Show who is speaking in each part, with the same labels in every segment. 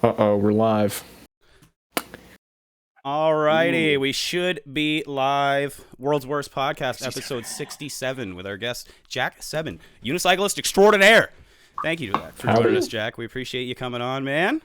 Speaker 1: Uh-oh, we're live.
Speaker 2: Alrighty, we should be live. World's Worst Podcast, episode 67, with our guest, Jack Sebben, unicyclist extraordinaire. Thank you for joining us, Jack. We appreciate you coming on, man.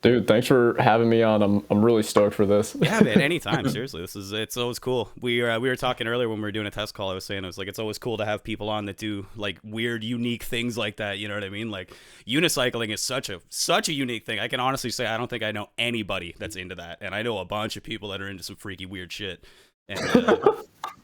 Speaker 1: Dude, thanks for having me on. I'm really stoked for this.
Speaker 2: Yeah, man, anytime. Seriously, it's always cool. We were talking earlier when we were doing a test call. I was saying it's always cool to have people on that do like weird, unique things like that. You know what I mean? Like unicycling is such a unique thing. I can honestly say I don't think I know anybody that's into that, and I know a bunch of people that are into some freaky weird shit. And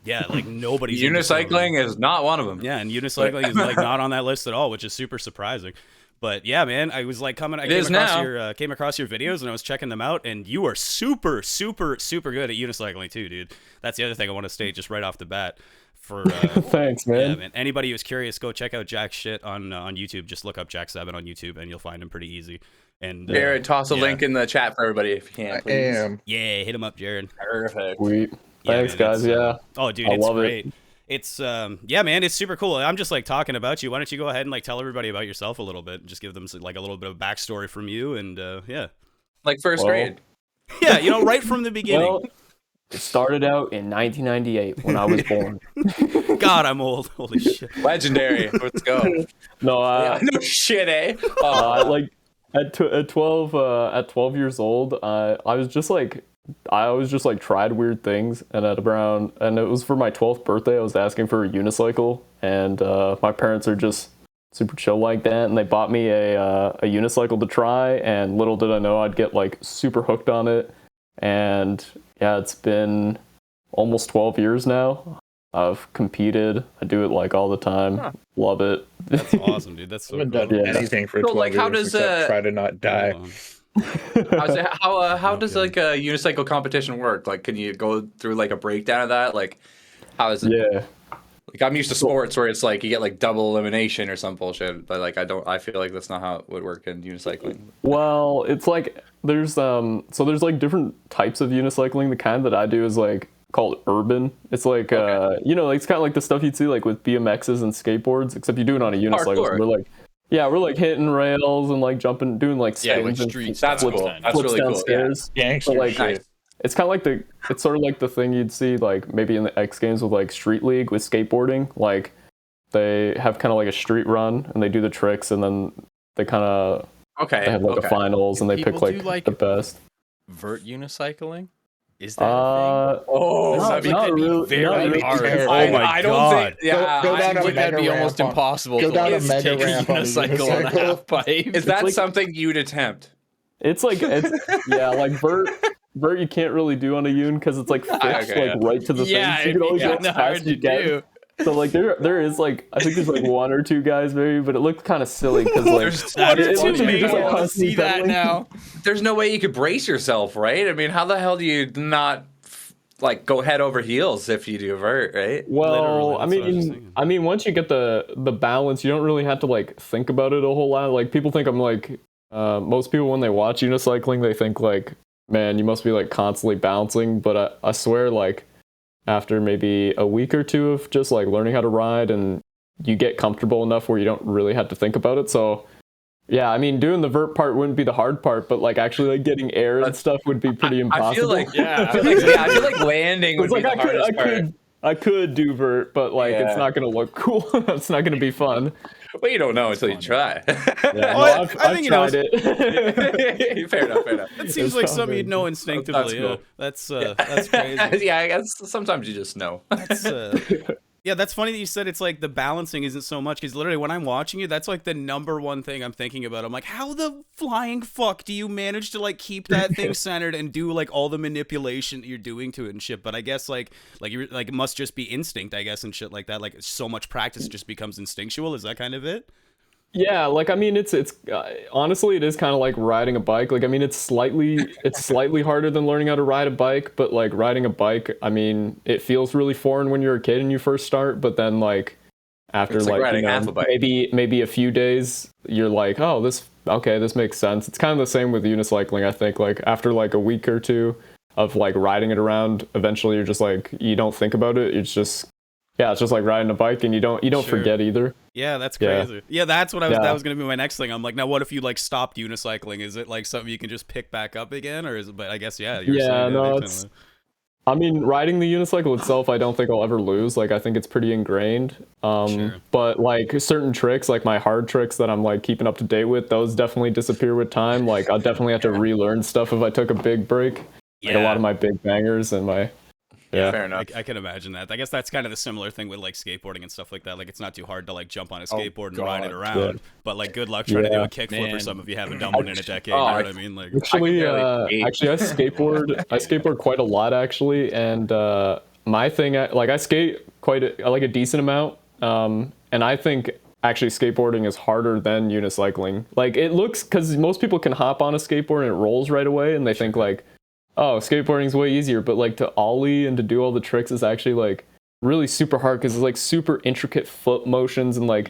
Speaker 2: yeah, like nobody's
Speaker 3: unicycling is not one of them.
Speaker 2: Yeah, and unicycling is like not on that list at all, which is super surprising. But yeah, man, I was like I came across your videos and I was checking them out, and you are super, super, super good at unicycling too, dude. That's the other thing I want to state just right off the bat. For
Speaker 1: thanks, man.
Speaker 2: Yeah, man. Anybody who's curious, go check out Jack's shit on YouTube. Just look up Jack Sebben on YouTube, and you'll find him pretty easy. And
Speaker 3: Jared, toss a link in the chat for everybody if you can, please.
Speaker 2: Yeah, hit him up, Jared.
Speaker 3: Perfect.
Speaker 1: Sweet. Thanks,
Speaker 2: man,
Speaker 1: guys. Yeah.
Speaker 2: Oh, dude, it's great. It's yeah, man, it's super cool. I'm just like talking about you. Why don't you go ahead and like tell everybody about yourself a little bit, and just give them like a little bit of backstory from you, and yeah,
Speaker 3: like first grade.
Speaker 2: Yeah, you know, right from the beginning.
Speaker 1: Well, it started out in 1998 when I was born.
Speaker 2: God, I'm old. Holy shit.
Speaker 3: Legendary. Let's go.
Speaker 1: No,
Speaker 3: no shit, eh?
Speaker 1: Like at 12 years old, I was just like tried weird things, and it was for my 12th birthday. I was asking for a unicycle, and my parents are just super chill like that, and they bought me a unicycle to try, and little did I know I'd get like super hooked on it. And yeah, it's been almost 12 years now. I've competed. I do it like all the time. Huh. Love it.
Speaker 2: That's awesome, dude. That's so
Speaker 4: I haven't done anything for 12
Speaker 3: like,
Speaker 4: years
Speaker 3: how does
Speaker 4: try to not die.
Speaker 3: How does like a unicycle competition work? Like, can you go through like a breakdown of that? Like, how is it?
Speaker 1: Yeah.
Speaker 3: Like, I'm used to sports where it's like you get like double elimination or some bullshit, but like I feel like that's not how it would work in unicycling.
Speaker 1: Well, it's like there's like different types of unicycling. The kind that I do is like called urban. It's like it's kind of like the stuff you'd see like with BMXs and skateboards, except you do it on a unicycle. So we're like hitting rails and like jumping, doing like spins and
Speaker 3: streets. That's cool. That's really cool.
Speaker 4: Yeah.
Speaker 1: So, like, it's kind of like it's sort of like the thing you'd see like maybe in the X Games with like Street League with skateboarding. Like they have kind of like a street run and they do the tricks, and then they kind of they have like a finals and they pick like the best.
Speaker 5: Vert unicycling. Is that a thing?
Speaker 1: Not really.
Speaker 5: Very hard.
Speaker 3: Oh my god!
Speaker 4: Go down
Speaker 5: that'd be almost impossible.
Speaker 4: Go down a mega
Speaker 5: take
Speaker 4: ramp
Speaker 5: a unicycle on a half pipe.
Speaker 3: Is that something you'd attempt?
Speaker 1: It's like like vert you can't really do on a Yun because it's like fixed right to the thing. So you can only get as fast as you get. So like there is like I think there's like one or two guys maybe, but it looks kind of silly because like
Speaker 5: I see that now.
Speaker 3: There's no way you could brace yourself, right? I mean, how the hell do you not like go head over heels if you do vert, right?
Speaker 1: Well, I mean, once you get the balance, you don't really have to like think about it a whole lot. Like people think I'm like most people when they watch unicycling, they think like, man, you must be like constantly bouncing, but I swear like after maybe a week or two of just like learning how to ride, and you get comfortable enough where you don't really have to think about it. So yeah, I mean, doing the vert part wouldn't be the hard part, but like actually like getting air and stuff would be pretty impossible.
Speaker 3: I feel like landing would be the hardest part.
Speaker 1: I could do vert, but like it's not gonna look cool. It's not gonna be fun.
Speaker 3: Well, you don't know until you try.
Speaker 1: I've tried it.
Speaker 3: Fair enough.
Speaker 2: That seems like something you'd know instinctively. Cool. That's crazy.
Speaker 3: Yeah, I guess sometimes you just know.
Speaker 2: Yeah, that's funny that you said it's like the balancing isn't so much, because literally when I'm watching you, that's like the number one thing I'm thinking about. I'm like, how the flying fuck do you manage to like keep that thing centered and do like all the manipulation that you're doing to it and shit? But I guess like you're like it must just be instinct, I guess, and shit like that. Like so much practice just becomes instinctual. Is that kind of it?
Speaker 1: Yeah, like I mean, it's honestly, it is kind of like riding a bike. Like I mean, it's slightly harder than learning how to ride a bike, but like riding a bike, I mean, it feels really foreign when you're a kid and you first start, but then like after like
Speaker 3: riding half a bike.
Speaker 1: maybe a few days, you're like, oh, this makes sense. It's kind of the same with unicycling. I think like after like a week or two of like riding it around, eventually you're just like you don't think about it. It's just yeah, it's just like riding a bike, and you don't
Speaker 2: Sure.
Speaker 1: forget either.
Speaker 2: Yeah, that's
Speaker 1: Yeah.
Speaker 2: crazy. Yeah, that's what I was.
Speaker 1: Yeah.
Speaker 2: That was gonna be my next thing. I'm like, now what if you like stopped unicycling? Is it like something you can just pick back up again, or is it? But I guess yeah. You're
Speaker 1: Yeah,
Speaker 2: saying
Speaker 1: no,
Speaker 2: anything
Speaker 1: it's.
Speaker 2: like-
Speaker 1: I mean, riding the unicycle itself, I don't think I'll ever lose. Like, I think it's pretty ingrained.
Speaker 2: Sure.
Speaker 1: But like certain tricks, like my hard tricks that I'm like keeping up to date with, those definitely disappear with time. Like, I'll definitely have to relearn stuff if I took a big break. Like a lot of my big bangers and my. Yeah.
Speaker 3: Fair enough.
Speaker 2: I can imagine that. I guess that's kind of the similar thing with like skateboarding and stuff like that. Like it's not too hard to like jump on a skateboard and ride it around.
Speaker 1: Yeah.
Speaker 2: But like good luck trying to do a
Speaker 1: Yeah.
Speaker 2: kickflip or
Speaker 5: Man.
Speaker 2: something if you haven't done one in a decade.
Speaker 3: Oh,
Speaker 2: You know what I mean? Like
Speaker 1: Actually,
Speaker 3: barely skate.
Speaker 1: I skateboard. I skateboard quite a lot actually, and my thing, like I skate like a decent amount, and I think actually skateboarding is harder than unicycling. Like it looks, because most people can hop on a skateboard and it rolls right away, and they think like, oh, skateboarding's way easier, but like to ollie and to do all the tricks is actually like really super hard because it's like super intricate flip motions and like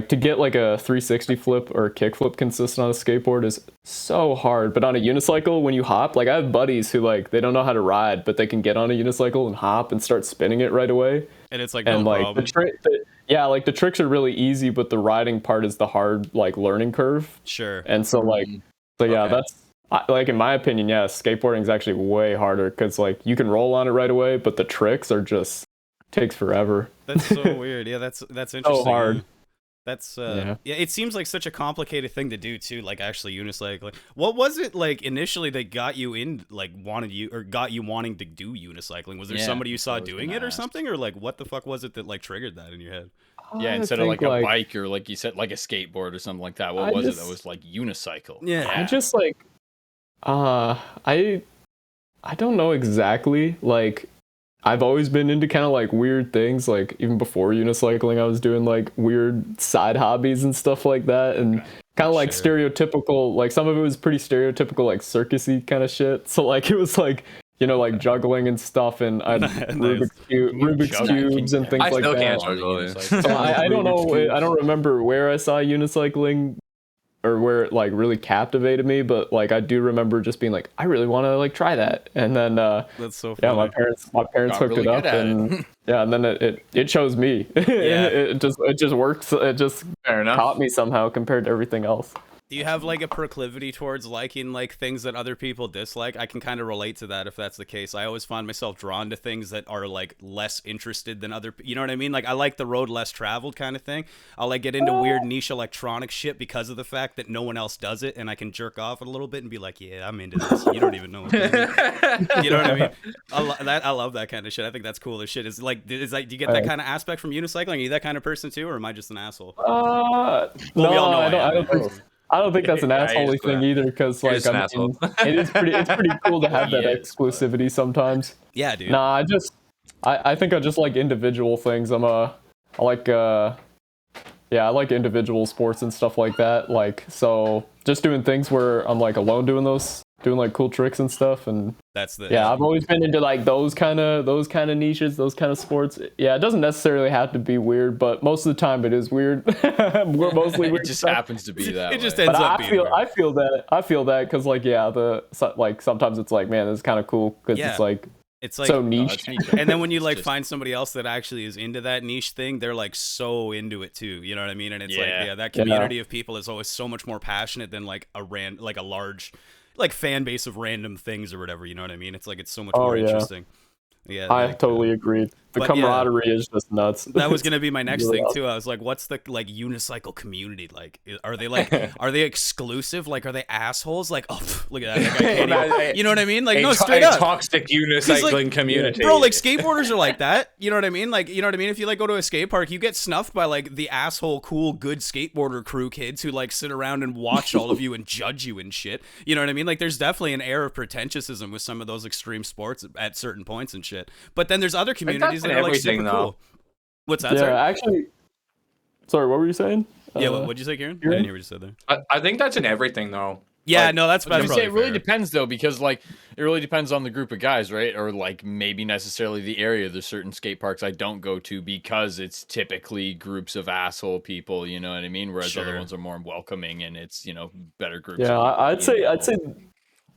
Speaker 1: to get like a 360 flip or a kick flip consistent on a skateboard is so hard. But on a unicycle, when you hop, like I have buddies who like they don't know how to ride, but they can get on a unicycle and hop and start spinning it right away.
Speaker 2: and it's like
Speaker 1: And
Speaker 2: no
Speaker 1: like
Speaker 2: problem.
Speaker 1: like the tricks are really easy, but the riding part is the hard like learning curve.
Speaker 2: Sure.
Speaker 1: And so like yeah,
Speaker 3: Okay.
Speaker 1: that's like in my opinion, yeah, skateboarding is actually way harder because like you can roll on it right away, but the tricks are just takes forever.
Speaker 2: That's so weird. Yeah, that's interesting.
Speaker 1: So hard.
Speaker 2: That's yeah. It seems like such a complicated thing to do too, like actually unicycling. What was it like initially that got you in like got you wanting to do unicycling? Was there
Speaker 5: Yeah,
Speaker 2: somebody you saw
Speaker 5: I was
Speaker 2: doing
Speaker 5: gonna
Speaker 2: it or
Speaker 5: ask.
Speaker 2: something, or like what the fuck was it that like triggered that in your head?
Speaker 5: Yeah,
Speaker 1: I
Speaker 5: instead of
Speaker 1: think,
Speaker 5: like a bike or like you said, like a skateboard or something like that. What
Speaker 1: I
Speaker 5: was it
Speaker 1: just-
Speaker 5: that was like unicycle?
Speaker 2: Yeah.
Speaker 1: I just like I don't know exactly. Like I've always been into kind of like weird things. Like even before unicycling, I was doing like weird side hobbies and stuff like that, and kind of like
Speaker 2: Sure.
Speaker 1: stereotypical. Like some of it was pretty stereotypical, like circusy kind of shit. So like it was like like juggling and stuff, and I
Speaker 2: Nice.
Speaker 1: Rubik's
Speaker 5: Juggle?
Speaker 1: cubes and things
Speaker 3: I
Speaker 1: like
Speaker 3: still
Speaker 1: that.
Speaker 3: can't juggle.
Speaker 1: So I don't know. I don't remember where I saw unicycling or where it like really captivated me, but like I do remember just being like, I really want to like try that, and then
Speaker 2: That's so funny.
Speaker 1: yeah, my parents
Speaker 5: Got
Speaker 1: hooked
Speaker 5: really
Speaker 1: it up,
Speaker 5: good at
Speaker 1: and
Speaker 5: it.
Speaker 1: yeah, and then it chose me.
Speaker 2: Yeah.
Speaker 1: it just works. It just
Speaker 3: Fair enough.
Speaker 1: caught me somehow compared to everything else.
Speaker 2: Do you have like a proclivity towards liking like things that other people dislike? I can kind of relate to that if that's the case. I always find myself drawn to things that are like less interested than you know what I mean? Like I like the road less traveled kind of thing. I'll like get into weird niche electronic shit because of the fact that no one else does it, and I can jerk off it a little bit and be like, yeah, I'm into this. You don't even know what this is. You know what I mean? I love that kind of shit. I think that's cool as shit. Is like do you get that kind of aspect from unicycling? Are you that kind of person too, or am I just an asshole?
Speaker 1: No,
Speaker 2: we all know
Speaker 1: I don't think that's an
Speaker 3: Yeah,
Speaker 1: asshole
Speaker 3: he's
Speaker 1: thing either, because
Speaker 3: You're
Speaker 1: like
Speaker 3: just an
Speaker 1: I mean, it's pretty cool to have that
Speaker 5: Yeah.
Speaker 1: exclusivity sometimes.
Speaker 2: Yeah, dude.
Speaker 1: Nah, I think I just like individual things. I like I like individual sports and stuff like that. Like so just doing things where I'm like alone doing like cool tricks and stuff, and
Speaker 2: That's the
Speaker 1: yeah, I've always been into like those kind of niches, those kind of sports. Yeah, it doesn't necessarily have to be weird, but most of the time it is weird. We're mostly
Speaker 5: It
Speaker 1: weird
Speaker 5: just
Speaker 1: stuff.
Speaker 5: happens to be that.
Speaker 2: It just
Speaker 5: way.
Speaker 2: ends
Speaker 1: But
Speaker 2: up
Speaker 1: I
Speaker 2: being
Speaker 1: feel
Speaker 2: weird.
Speaker 1: I feel that because like like sometimes it's like, man, this is kind of cool because
Speaker 2: Yeah.
Speaker 1: it's like
Speaker 2: It's like
Speaker 1: so
Speaker 5: No,
Speaker 1: niche.
Speaker 5: it's neat.
Speaker 2: and then when you like
Speaker 5: Just-
Speaker 2: find somebody else that actually is into that niche thing, they're like so into it too. You know what I mean? And it's like,
Speaker 5: Yeah.
Speaker 2: yeah, that community of people is always so much more passionate than like a large like fan base of random things or whatever. You know what I mean? It's like it's so much
Speaker 1: Oh,
Speaker 2: more
Speaker 1: yeah.
Speaker 2: interesting. Yeah,
Speaker 1: I
Speaker 2: like,
Speaker 1: totally agree. The
Speaker 2: but yeah.
Speaker 1: camaraderie is just nuts.
Speaker 2: that was gonna be my next
Speaker 1: Really
Speaker 2: thing
Speaker 1: awesome.
Speaker 2: too. I was like, what's the like unicycle community like? Are they like are they exclusive? Like are they assholes? Like oh pff, look at that. Like, I can't even, you know what I mean? Like no, straight
Speaker 3: a
Speaker 2: up.
Speaker 3: toxic unicycling community.
Speaker 2: Bro, like skateboarders are like that. You know what I mean? Like, you know what I mean? If you like go to a skate park, you get snuffed by like the asshole, cool, good skateboarder crew kids who like sit around and watch all of you and judge you and shit. You know what I mean? Like, there's definitely an air of pretentiousness with some of those extreme sports at certain points and shit. But then there's other communities that
Speaker 3: in
Speaker 2: are like
Speaker 3: everything,
Speaker 2: super
Speaker 3: though.
Speaker 2: cool. What's that?
Speaker 1: Yeah,
Speaker 2: Sorry?
Speaker 1: actually. Sorry, what were you saying?
Speaker 2: Yeah, what'd you say, Kieran? I
Speaker 1: Kieran?
Speaker 2: didn't hear what you said there.
Speaker 3: I think that's in everything though.
Speaker 2: Yeah,
Speaker 3: Like,
Speaker 2: no, that's
Speaker 5: I was gonna
Speaker 2: probably
Speaker 5: say it really
Speaker 2: fair.
Speaker 5: depends though, because like it really depends on the group of guys, right? Or like maybe necessarily the area. There's certain skate parks I don't go to because it's typically groups of asshole people. You know what I mean? Whereas other
Speaker 2: Sure.
Speaker 5: ones are more welcoming and it's better groups.
Speaker 1: Yeah,
Speaker 5: of
Speaker 1: I'd say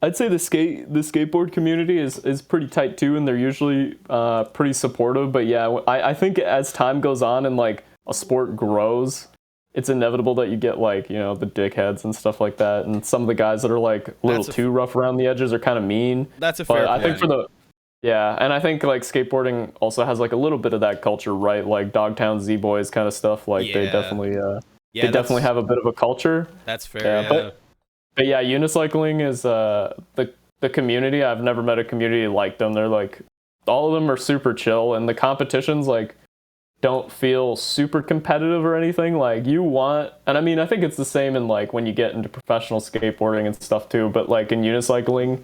Speaker 1: I'd say the skateboard community is pretty tight too, and they're usually pretty supportive. But yeah, I think as time goes on and like a sport grows, it's inevitable that you get like, you know, the dickheads and stuff like that, and some of the guys that are like a little too rough around the edges are kind of mean.
Speaker 2: That's a fair point.
Speaker 1: I think and I think like skateboarding also has like a little bit of that culture, right? Like Dogtown Z-Boys kind of stuff. Like they definitely have a bit of a culture.
Speaker 2: That's fair. Yeah.
Speaker 1: But yeah, unicycling is the community. I've never met a community like them. They're like, all of them are super chill, and the competitions like don't feel super competitive or anything. Like and I mean, I think it's the same in like when you get into professional skateboarding and stuff too. But like in unicycling,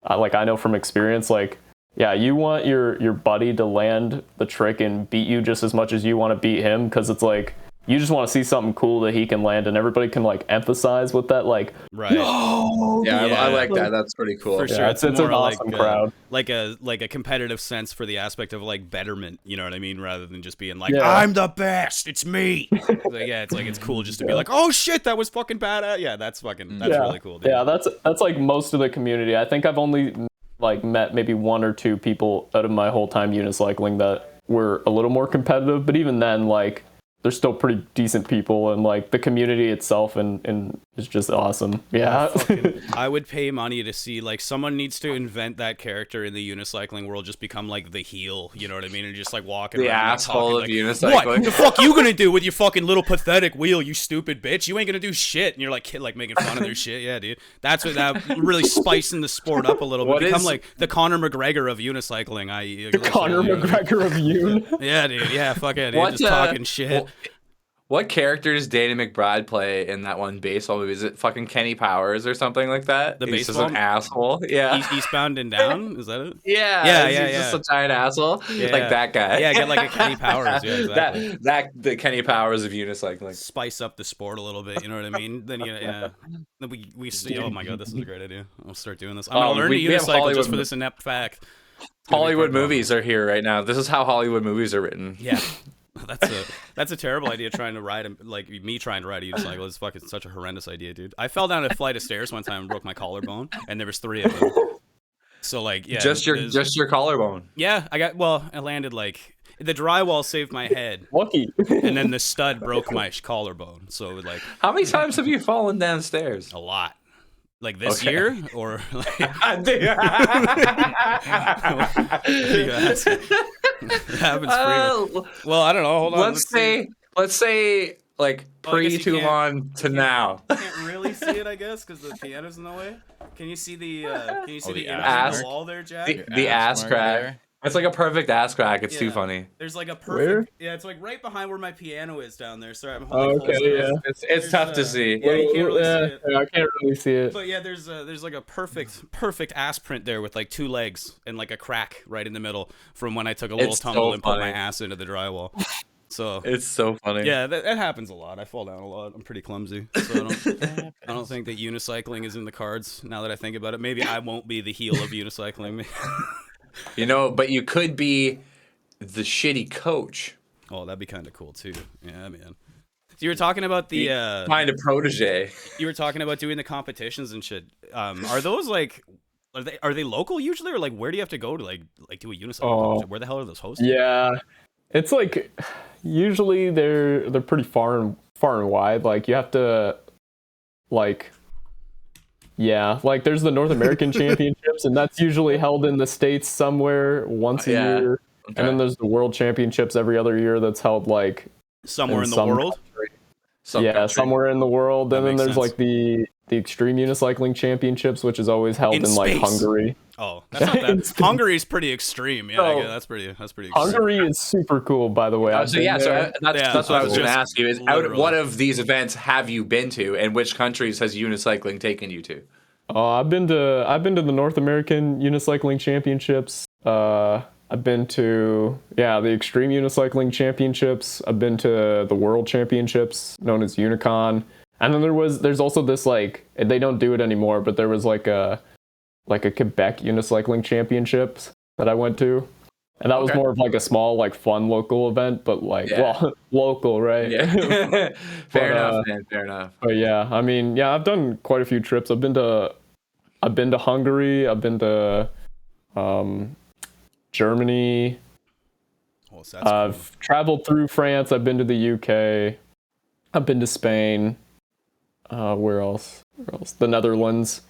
Speaker 1: like I know from experience, like yeah, you want your buddy to land the trick and beat you just as much as you want to beat him, because it's like you just want to see something cool that he can land, and everybody can like empathize with that, like,
Speaker 2: right.
Speaker 1: No!
Speaker 3: Yeah, I like that. That's pretty cool.
Speaker 2: For sure.
Speaker 1: It's more an awesome crowd.
Speaker 2: Like a competitive sense for the aspect of like betterment, you know what I mean? Rather than just being like, I'm the best, it's me. Like, yeah, it's like, it's cool just to be like, oh shit, that was fucking badass. Yeah, that's really cool, dude.
Speaker 1: Yeah, that's like most of the community. I think I've only like met maybe one or two people out of my whole time unicycling that were a little more competitive, but even then, like, they're still pretty decent people, and like the community itself and is just awesome. Yeah.
Speaker 2: I would pay money to see, like, someone needs to invent that character in the unicycling world, just become like the heel, you know what I mean? And just like walking
Speaker 3: the
Speaker 2: around
Speaker 3: asshole of
Speaker 2: like,
Speaker 3: unicycling.
Speaker 2: What the fuck you gonna do with your fucking little pathetic wheel, you stupid bitch? You ain't gonna do shit. And you're like making fun of their shit. Yeah, dude. That's what that really spicing the sport up a little bit. Become like the Conor McGregor of unicycling.
Speaker 1: The Conor McGregor of Uni.
Speaker 2: Yeah, dude. Yeah, fuck it, dude. Just talking shit.
Speaker 3: What character does Danny McBride play in that one baseball movie? Is it fucking Kenny Powers or something like that? He's just an asshole. Yeah.
Speaker 2: Eastbound and Down? Is that it?
Speaker 3: Yeah. He's just a giant asshole.
Speaker 2: Yeah.
Speaker 3: Like that guy.
Speaker 2: Yeah, get like a Kenny Powers. Yeah, exactly.
Speaker 3: The Kenny Powers of unicycling.
Speaker 2: Spice up the sport a little bit, you know what I mean? Then then we see, oh my god, this is a great idea. I'll start doing this. I'm gonna learn to unicycle just for this inept fact.
Speaker 3: Hollywood movies are here right now. This is how Hollywood movies are written.
Speaker 2: Yeah. That's a terrible idea, trying to ride like me trying to ride a unicycle. It's fucking such a horrendous idea, dude. I fell down a flight of stairs one time and broke my collarbone, and there was 3 of them. So like, yeah,
Speaker 3: just your collarbone.
Speaker 2: Yeah, I landed like, the drywall saved my head.
Speaker 1: Lucky.
Speaker 2: And then the stud broke my collarbone. So like,
Speaker 3: how many times have you fallen downstairs?
Speaker 2: A lot. Like this year, or like it happens frequently. Well, I don't know. Hold on.
Speaker 3: Let's say like pre-Toulon to now.
Speaker 2: You can't really see it, I guess, because the piano's in the way. Can you see the image on the wall there, Jack?
Speaker 3: The ass crack. It's like a perfect ass crack. It's too funny.
Speaker 2: There's like a perfect. Yeah, it's like right behind where my piano is down there. Sorry, I'm holding
Speaker 1: okay, yeah.
Speaker 3: It's tough to see.
Speaker 2: Yeah, you can't really see it.
Speaker 1: Yeah, I can't really see it.
Speaker 2: But yeah, there's like a perfect ass print there with like 2 legs and like a crack right in the middle from when I took a little tumble and put my ass into the drywall. So
Speaker 3: it's so funny.
Speaker 2: Yeah, that happens a lot. I fall down a lot. I'm pretty clumsy. So I don't think that unicycling is in the cards now that I think about it. Maybe I won't be the heel of unicycling.
Speaker 3: You know, but you could be the shitty coach.
Speaker 2: Oh, that'd be kind of cool too. Yeah, man. So you were talking about the
Speaker 3: kind of protege.
Speaker 2: You were talking about doing the competitions and shit. Are those like, are they local usually, or like where do you have to go to like do a unicycle? Where the hell are those hosted?
Speaker 1: Yeah, it's like usually they're pretty far and wide. Like you have to like. Yeah, like there's the North American Championships, and that's usually held in the States somewhere once a year. Okay. And then there's the World Championships every other year that's held like
Speaker 2: somewhere in the world.
Speaker 1: Somewhere in the world. And then there's like the Extreme Unicycling Championships, which is always held in like Hungary.
Speaker 2: Oh, that's not that. Hungary's pretty extreme. Yeah, that's pretty extreme.
Speaker 1: Hungary is super cool, by the way.
Speaker 3: That's what I was going to ask you. Is what of these events have you been to, and which countries has unicycling taken you to?
Speaker 1: I've been to the North American Unicycling Championships. I've been to the Extreme Unicycling Championships. I've been to the World Championships, known as Unicon. And then there's also this like, they don't do it anymore, but there was like a Quebec Unicycling Championships that I went to. And that was more of like a small, like fun local event, but like, well, local, right?
Speaker 3: Yeah. Fair enough, man. Fair enough.
Speaker 1: But yeah, I mean, I've done quite a few trips. I've been to I've been to Hungary. I've been to Germany.
Speaker 2: Oh, so that's
Speaker 1: I've traveled through France. I've been to the UK. I've been to Spain. Where else? The Netherlands.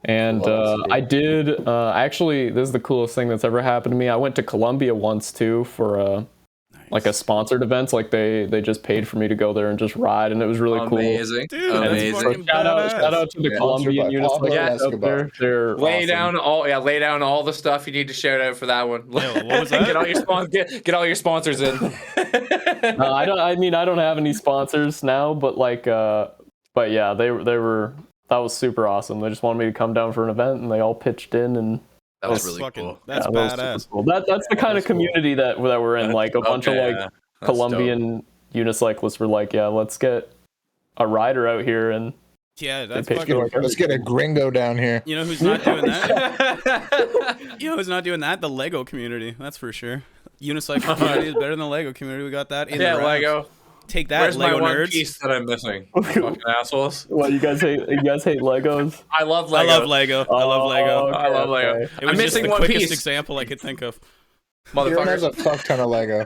Speaker 1: And I did actually, this is the coolest thing that's ever happened to me. I went to Colombia once too for like a sponsored event. Like they just paid for me to go there and just ride, and it was really cool.
Speaker 3: Amazing.
Speaker 2: Dude,
Speaker 3: Amazing.
Speaker 1: Shout out to the Colombian Unicyclers out there. They're
Speaker 3: Lay
Speaker 1: awesome.
Speaker 3: lay down all the stuff you need to shout out for that one.
Speaker 2: Yeah, what was that?
Speaker 3: get all your sponsors in.
Speaker 1: I don't have any sponsors now, but but yeah, they were. That was super awesome. They just wanted me to come down for an event, and they all pitched in, and
Speaker 3: that was really cool.
Speaker 2: That's
Speaker 1: that
Speaker 2: badass.
Speaker 1: Cool. That's the kind of community that we're in. Like a bunch of like Colombian unicyclists were like, yeah, let's get a rider out here, and
Speaker 2: yeah, that's
Speaker 4: let's get a gringo down here.
Speaker 2: You know who's not doing that? You know who's not doing that? The Lego community. That's for sure. Unicycle community is better than the Lego community. We got that in the
Speaker 3: Lego.
Speaker 2: Take that,
Speaker 3: Where's
Speaker 2: Lego
Speaker 3: my one
Speaker 2: nerds.
Speaker 3: piece that I'm missing? Fucking assholes.
Speaker 1: What, you guys hate Legos?
Speaker 3: I love Lego.
Speaker 2: I love Lego. I love Lego.
Speaker 1: Okay,
Speaker 3: I love Lego.
Speaker 1: okay.
Speaker 2: It was
Speaker 3: I'm
Speaker 2: just
Speaker 3: missing
Speaker 2: the
Speaker 3: one
Speaker 2: quickest
Speaker 3: piece.
Speaker 2: example I could think of.
Speaker 4: Kieran has
Speaker 3: Motherfucker.
Speaker 4: a fuck ton of Lego.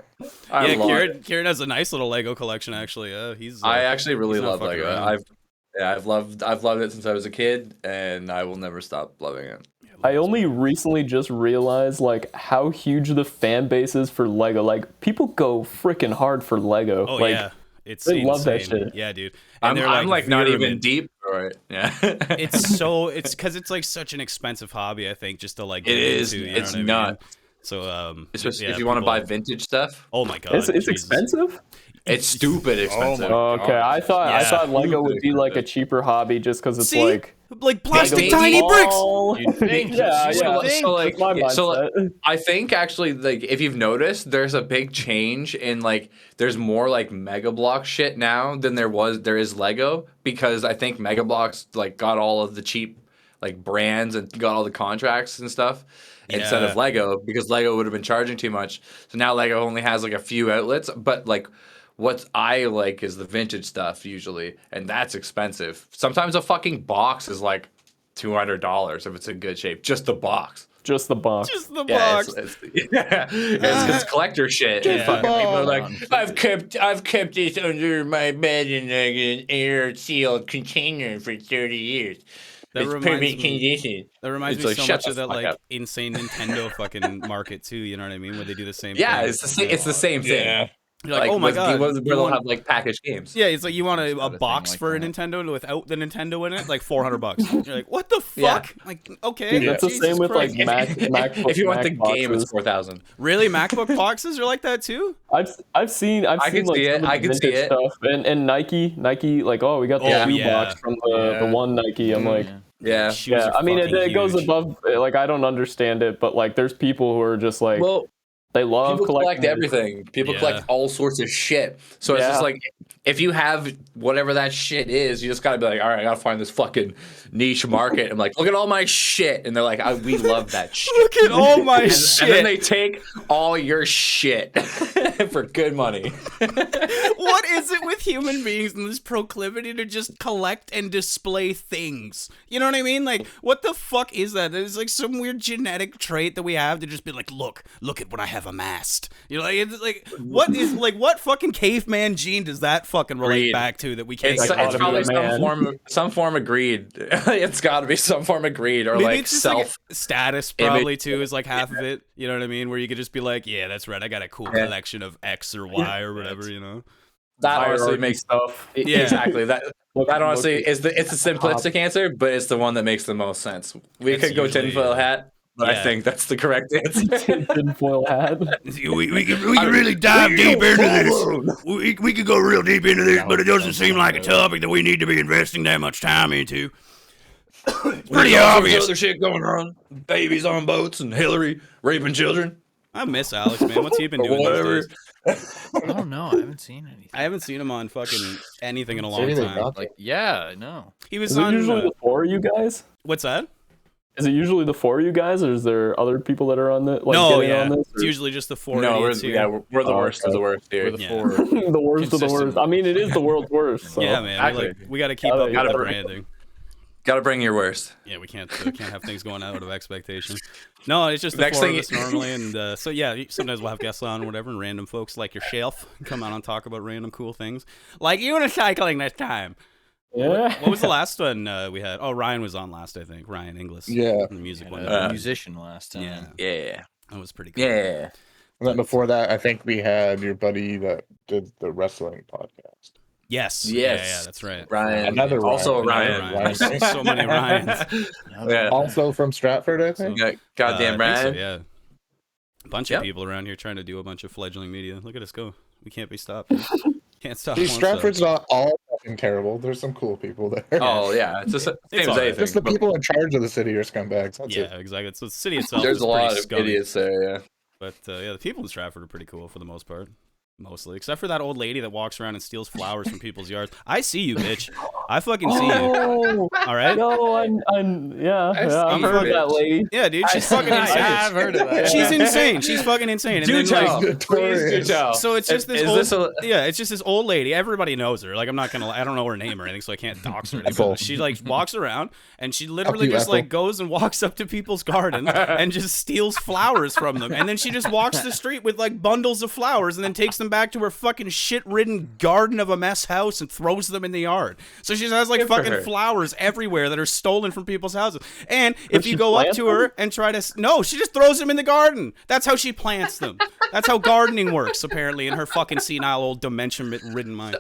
Speaker 2: Kieran has a nice little Lego collection actually.
Speaker 3: I actually really
Speaker 2: he's not
Speaker 3: love
Speaker 2: fucking
Speaker 3: Lego.
Speaker 2: around.
Speaker 3: I've loved it since I was a kid, and I will never stop loving it.
Speaker 1: I only recently just realized like how huge the fan base is for Lego. Like people go freaking hard for Lego.
Speaker 2: Oh
Speaker 1: like,
Speaker 2: yeah. It's
Speaker 1: they love that
Speaker 2: insane.
Speaker 1: shit.
Speaker 2: Yeah, dude.
Speaker 3: I'm like not even
Speaker 2: virulent.
Speaker 3: deep for it. Yeah.
Speaker 2: It's because it's like such an expensive hobby. I think just to like get
Speaker 3: It is.
Speaker 2: into, you know
Speaker 3: It's
Speaker 2: what I mean?
Speaker 3: nuts.
Speaker 2: So
Speaker 3: Especially
Speaker 2: yeah,
Speaker 3: if you want to
Speaker 2: people-
Speaker 3: buy vintage stuff.
Speaker 2: Oh my god,
Speaker 1: It's
Speaker 2: Jesus.
Speaker 1: expensive.
Speaker 3: It's stupid expensive.
Speaker 1: Okay, I thought
Speaker 2: Yeah.
Speaker 1: Lego would be like a cheaper hobby just because it's
Speaker 2: See?
Speaker 1: like
Speaker 2: plastic
Speaker 3: Maybe.
Speaker 2: tiny bricks.
Speaker 5: You'd think.
Speaker 1: Yeah,
Speaker 3: So,
Speaker 1: yeah.
Speaker 3: so like,
Speaker 1: That's my
Speaker 3: so like,
Speaker 1: mindset.
Speaker 3: I think actually, like, if you've noticed, there's a big change in like, there's more like Mega Block shit now than there is Lego, because I think Mega Bloks like got all of the cheap like brands and got all the contracts and stuff instead
Speaker 2: Yeah.
Speaker 3: of Lego, because Lego would have been charging too much. So now Lego only has like a few outlets, but like what I like is the vintage stuff usually, and that's expensive. Sometimes a fucking box is like $200 if it's in good shape, just the box.
Speaker 1: Just the box.
Speaker 2: Just the
Speaker 3: Yeah,
Speaker 2: box.
Speaker 3: it's collector shit. And
Speaker 2: Yeah.
Speaker 3: fucking people are like, I've kept this under my bed in like an air sealed container for 30 years.
Speaker 2: That
Speaker 3: It's
Speaker 2: reminds
Speaker 3: perfect
Speaker 2: me-
Speaker 3: condition.
Speaker 2: That reminds
Speaker 3: It's
Speaker 2: me
Speaker 3: like,
Speaker 2: so
Speaker 3: shut
Speaker 2: much
Speaker 3: the
Speaker 2: of that
Speaker 3: fuck
Speaker 2: like
Speaker 3: up.
Speaker 2: insane Nintendo fucking market too. You know what I mean? Where they do the same.
Speaker 3: Yeah,
Speaker 2: thing.
Speaker 3: it's the same thing.
Speaker 4: Yeah.
Speaker 2: You're like, oh my god,
Speaker 3: where
Speaker 2: you
Speaker 3: they'll
Speaker 2: want-
Speaker 3: have like packaged games.
Speaker 2: Yeah, it's like you want
Speaker 5: It's
Speaker 2: a
Speaker 5: got a
Speaker 2: box
Speaker 5: thing like
Speaker 2: for a
Speaker 5: that.
Speaker 2: Nintendo without the Nintendo in it, like $400. You're like, what the
Speaker 3: Yeah.
Speaker 2: fuck? Like, okay,
Speaker 1: Dude, that's the
Speaker 2: Jesus
Speaker 1: same with
Speaker 2: Christ.
Speaker 1: like MacBook.
Speaker 3: If you want the
Speaker 1: Mac
Speaker 3: game, it's
Speaker 1: boxes.
Speaker 3: 4,000.
Speaker 2: Really, MacBook boxes are like that too?
Speaker 1: I've seen
Speaker 3: can
Speaker 1: like
Speaker 3: see
Speaker 1: some
Speaker 3: it.
Speaker 1: of the
Speaker 3: I can see
Speaker 1: vintage
Speaker 3: it.
Speaker 1: stuff, and Nike like, oh, we got the
Speaker 2: Oh,
Speaker 1: shoe
Speaker 2: yeah.
Speaker 1: box from the one Nike. I'm like,
Speaker 3: Yeah.
Speaker 2: Shoes
Speaker 1: yeah.
Speaker 2: are
Speaker 1: I mean, it
Speaker 2: fucking
Speaker 1: goes
Speaker 2: huge.
Speaker 1: above. Like, I don't understand it, but like, there's people who are just like,
Speaker 3: Well,
Speaker 1: they love
Speaker 3: people collect
Speaker 1: collecting
Speaker 3: everything. People
Speaker 2: Yeah.
Speaker 3: collect all sorts of shit. So it's
Speaker 1: Yeah.
Speaker 3: just like, if you have whatever that shit is, you just gotta be like, all right, I gotta find this fucking niche market. I'm like, look at all my shit, and they're like, we love that shit.
Speaker 2: Look at all my
Speaker 3: And
Speaker 2: shit.
Speaker 3: then they take all your shit for good money.
Speaker 2: What is it with human beings and this proclivity to just collect and display things? You know what I mean? Like, what the fuck is that? It's like some weird genetic trait that we have to just be like, look at what I have amassed. You know, like, it's like, what fucking caveman gene does that fucking relate
Speaker 3: Greed.
Speaker 2: back to that we can't?
Speaker 3: It's,
Speaker 1: Like,
Speaker 3: it's probably
Speaker 1: man.
Speaker 3: some form of greed. It's got to be some form of greed, or
Speaker 2: Maybe
Speaker 3: like
Speaker 2: it's just
Speaker 3: self.
Speaker 2: like status probably too is like half of it. You know what I mean? Where you could just be like, yeah, that's right. I got a cool
Speaker 3: Yeah.
Speaker 2: collection of X or Y or whatever. You know?
Speaker 3: that honestly
Speaker 1: hierarchy
Speaker 3: makes
Speaker 1: stuff.
Speaker 2: Yeah.
Speaker 3: exactly that.
Speaker 1: Look-
Speaker 3: That honestly
Speaker 1: look-
Speaker 3: is it's a simplistic answer, but it's the one that makes the most sense. We
Speaker 2: It's
Speaker 3: could go
Speaker 2: usually-
Speaker 3: tinfoil hat, but
Speaker 2: Yeah.
Speaker 3: I think that's the correct answer.
Speaker 1: Tinfoil hat.
Speaker 2: We can really dive deep into this. We could go real deep into this, but it doesn't seem like a topic that we need to be investing that much time into. It's pretty obvious.
Speaker 3: Other shit going on. Babies on boats and Hillary raping children.
Speaker 2: I miss Alex, man. What's he been
Speaker 3: Or
Speaker 2: doing
Speaker 3: whatever.
Speaker 2: these days?
Speaker 5: I don't know. I haven't seen anything.
Speaker 2: I haven't seen him on fucking anything in a long
Speaker 4: Anything
Speaker 2: time.
Speaker 4: about
Speaker 5: Like, yeah, I know.
Speaker 2: He was
Speaker 1: Is it
Speaker 2: on.
Speaker 1: usually the four of you guys?
Speaker 2: What's that?
Speaker 1: Is it usually the four of you guys, or is there other people that are on the like
Speaker 2: No,
Speaker 1: getting
Speaker 2: yeah.
Speaker 1: on this?
Speaker 2: It's usually just the four
Speaker 3: No,
Speaker 2: idiots here.
Speaker 3: we're the
Speaker 1: Oh,
Speaker 3: worst of
Speaker 1: okay.
Speaker 3: the worst here.
Speaker 5: We're the
Speaker 2: Yeah.
Speaker 5: four.
Speaker 1: the worst of the
Speaker 5: Consistent.
Speaker 1: worst. I mean, it is the world's worst. So.
Speaker 2: Yeah, man.
Speaker 3: Exactly.
Speaker 2: We got to keep
Speaker 1: Gotta-
Speaker 2: up with
Speaker 1: gotta
Speaker 2: the
Speaker 1: break
Speaker 2: branding.
Speaker 3: Gotta bring your worst.
Speaker 2: Yeah, we can't have things going out of expectation. No, it's just the
Speaker 3: Next
Speaker 2: four of
Speaker 3: thing
Speaker 2: us normally, and so yeah, sometimes we'll have guests on or whatever, and random folks like your shelf come on and talk about random cool things, like unicycling this time.
Speaker 1: Yeah.
Speaker 2: What was the last one we had? Oh, Ryan was on last, I think. Ryan Inglis.
Speaker 4: Yeah.
Speaker 2: The music one.
Speaker 5: A musician last time.
Speaker 2: Yeah,
Speaker 3: Yeah.
Speaker 2: that was pretty cool.
Speaker 3: Yeah.
Speaker 4: And then before that, I think we had your buddy that did the wrestling podcast.
Speaker 2: Yes.
Speaker 3: Yes.
Speaker 2: Yeah, that's right.
Speaker 3: Ryan.
Speaker 4: Another
Speaker 3: Also
Speaker 4: Ryan.
Speaker 3: Ryan.
Speaker 2: Ryan. There's so many Ryans.
Speaker 3: Yeah.
Speaker 4: Also from Stratford, I think.
Speaker 3: Yeah, Goddamn
Speaker 2: I think so,
Speaker 3: Ryan.
Speaker 2: yeah. A bunch of people around here trying to do a bunch of fledgling media. Look at us go. We can't be stopped. Can't stop.
Speaker 4: See,
Speaker 2: won't
Speaker 4: Stratford's
Speaker 2: stop.
Speaker 4: not all fucking terrible. There's some cool people there.
Speaker 3: Oh yeah, it's just same as
Speaker 2: all right.
Speaker 3: anything.
Speaker 4: Just the people in charge of the city are scumbags. That's
Speaker 2: Yeah,
Speaker 4: it.
Speaker 2: exactly. So the city itself
Speaker 3: There's
Speaker 2: is
Speaker 3: a
Speaker 2: pretty
Speaker 3: lot of
Speaker 2: scummy.
Speaker 3: idiots there. Yeah.
Speaker 2: But yeah, the people in Stratford are pretty cool for the most part. Mostly. Except for that old lady that walks around and steals flowers from people's yards. I see you, bitch. I fucking see you.
Speaker 1: Oh,
Speaker 2: All right?
Speaker 1: no, I've
Speaker 3: see
Speaker 1: heard
Speaker 3: you,
Speaker 1: that
Speaker 3: bitch.
Speaker 1: lady.
Speaker 2: Yeah, dude. She's fucking
Speaker 5: I
Speaker 2: insane.
Speaker 5: have heard of that.
Speaker 2: She's insane. She's fucking insane. And
Speaker 3: Do
Speaker 2: then,
Speaker 3: tell.
Speaker 2: like,
Speaker 3: Please do tell.
Speaker 2: so it's just this
Speaker 3: Is
Speaker 2: old,
Speaker 3: this a-
Speaker 2: yeah, it's just this old lady. Everybody knows her. Like, I don't know her name or anything, so I can't dox her. Or anything.
Speaker 4: Apple.
Speaker 2: She like walks around and she literally
Speaker 4: you,
Speaker 2: just
Speaker 4: Apple.
Speaker 2: like goes and walks up to people's gardens and just steals flowers from them. And then she just walks the street with like bundles of flowers and then takes them back to her fucking shit-ridden garden of a mess house and throws them in the yard. So she has like
Speaker 3: Good for
Speaker 2: fucking
Speaker 3: her.
Speaker 2: flowers everywhere that are stolen from people's houses. And if
Speaker 1: Does
Speaker 2: you
Speaker 1: she
Speaker 2: go up
Speaker 1: plant
Speaker 2: to her and try to no, she just throws them in the garden. That's how she plants them. That's how gardening works, apparently, in her fucking senile old dementia-ridden mind.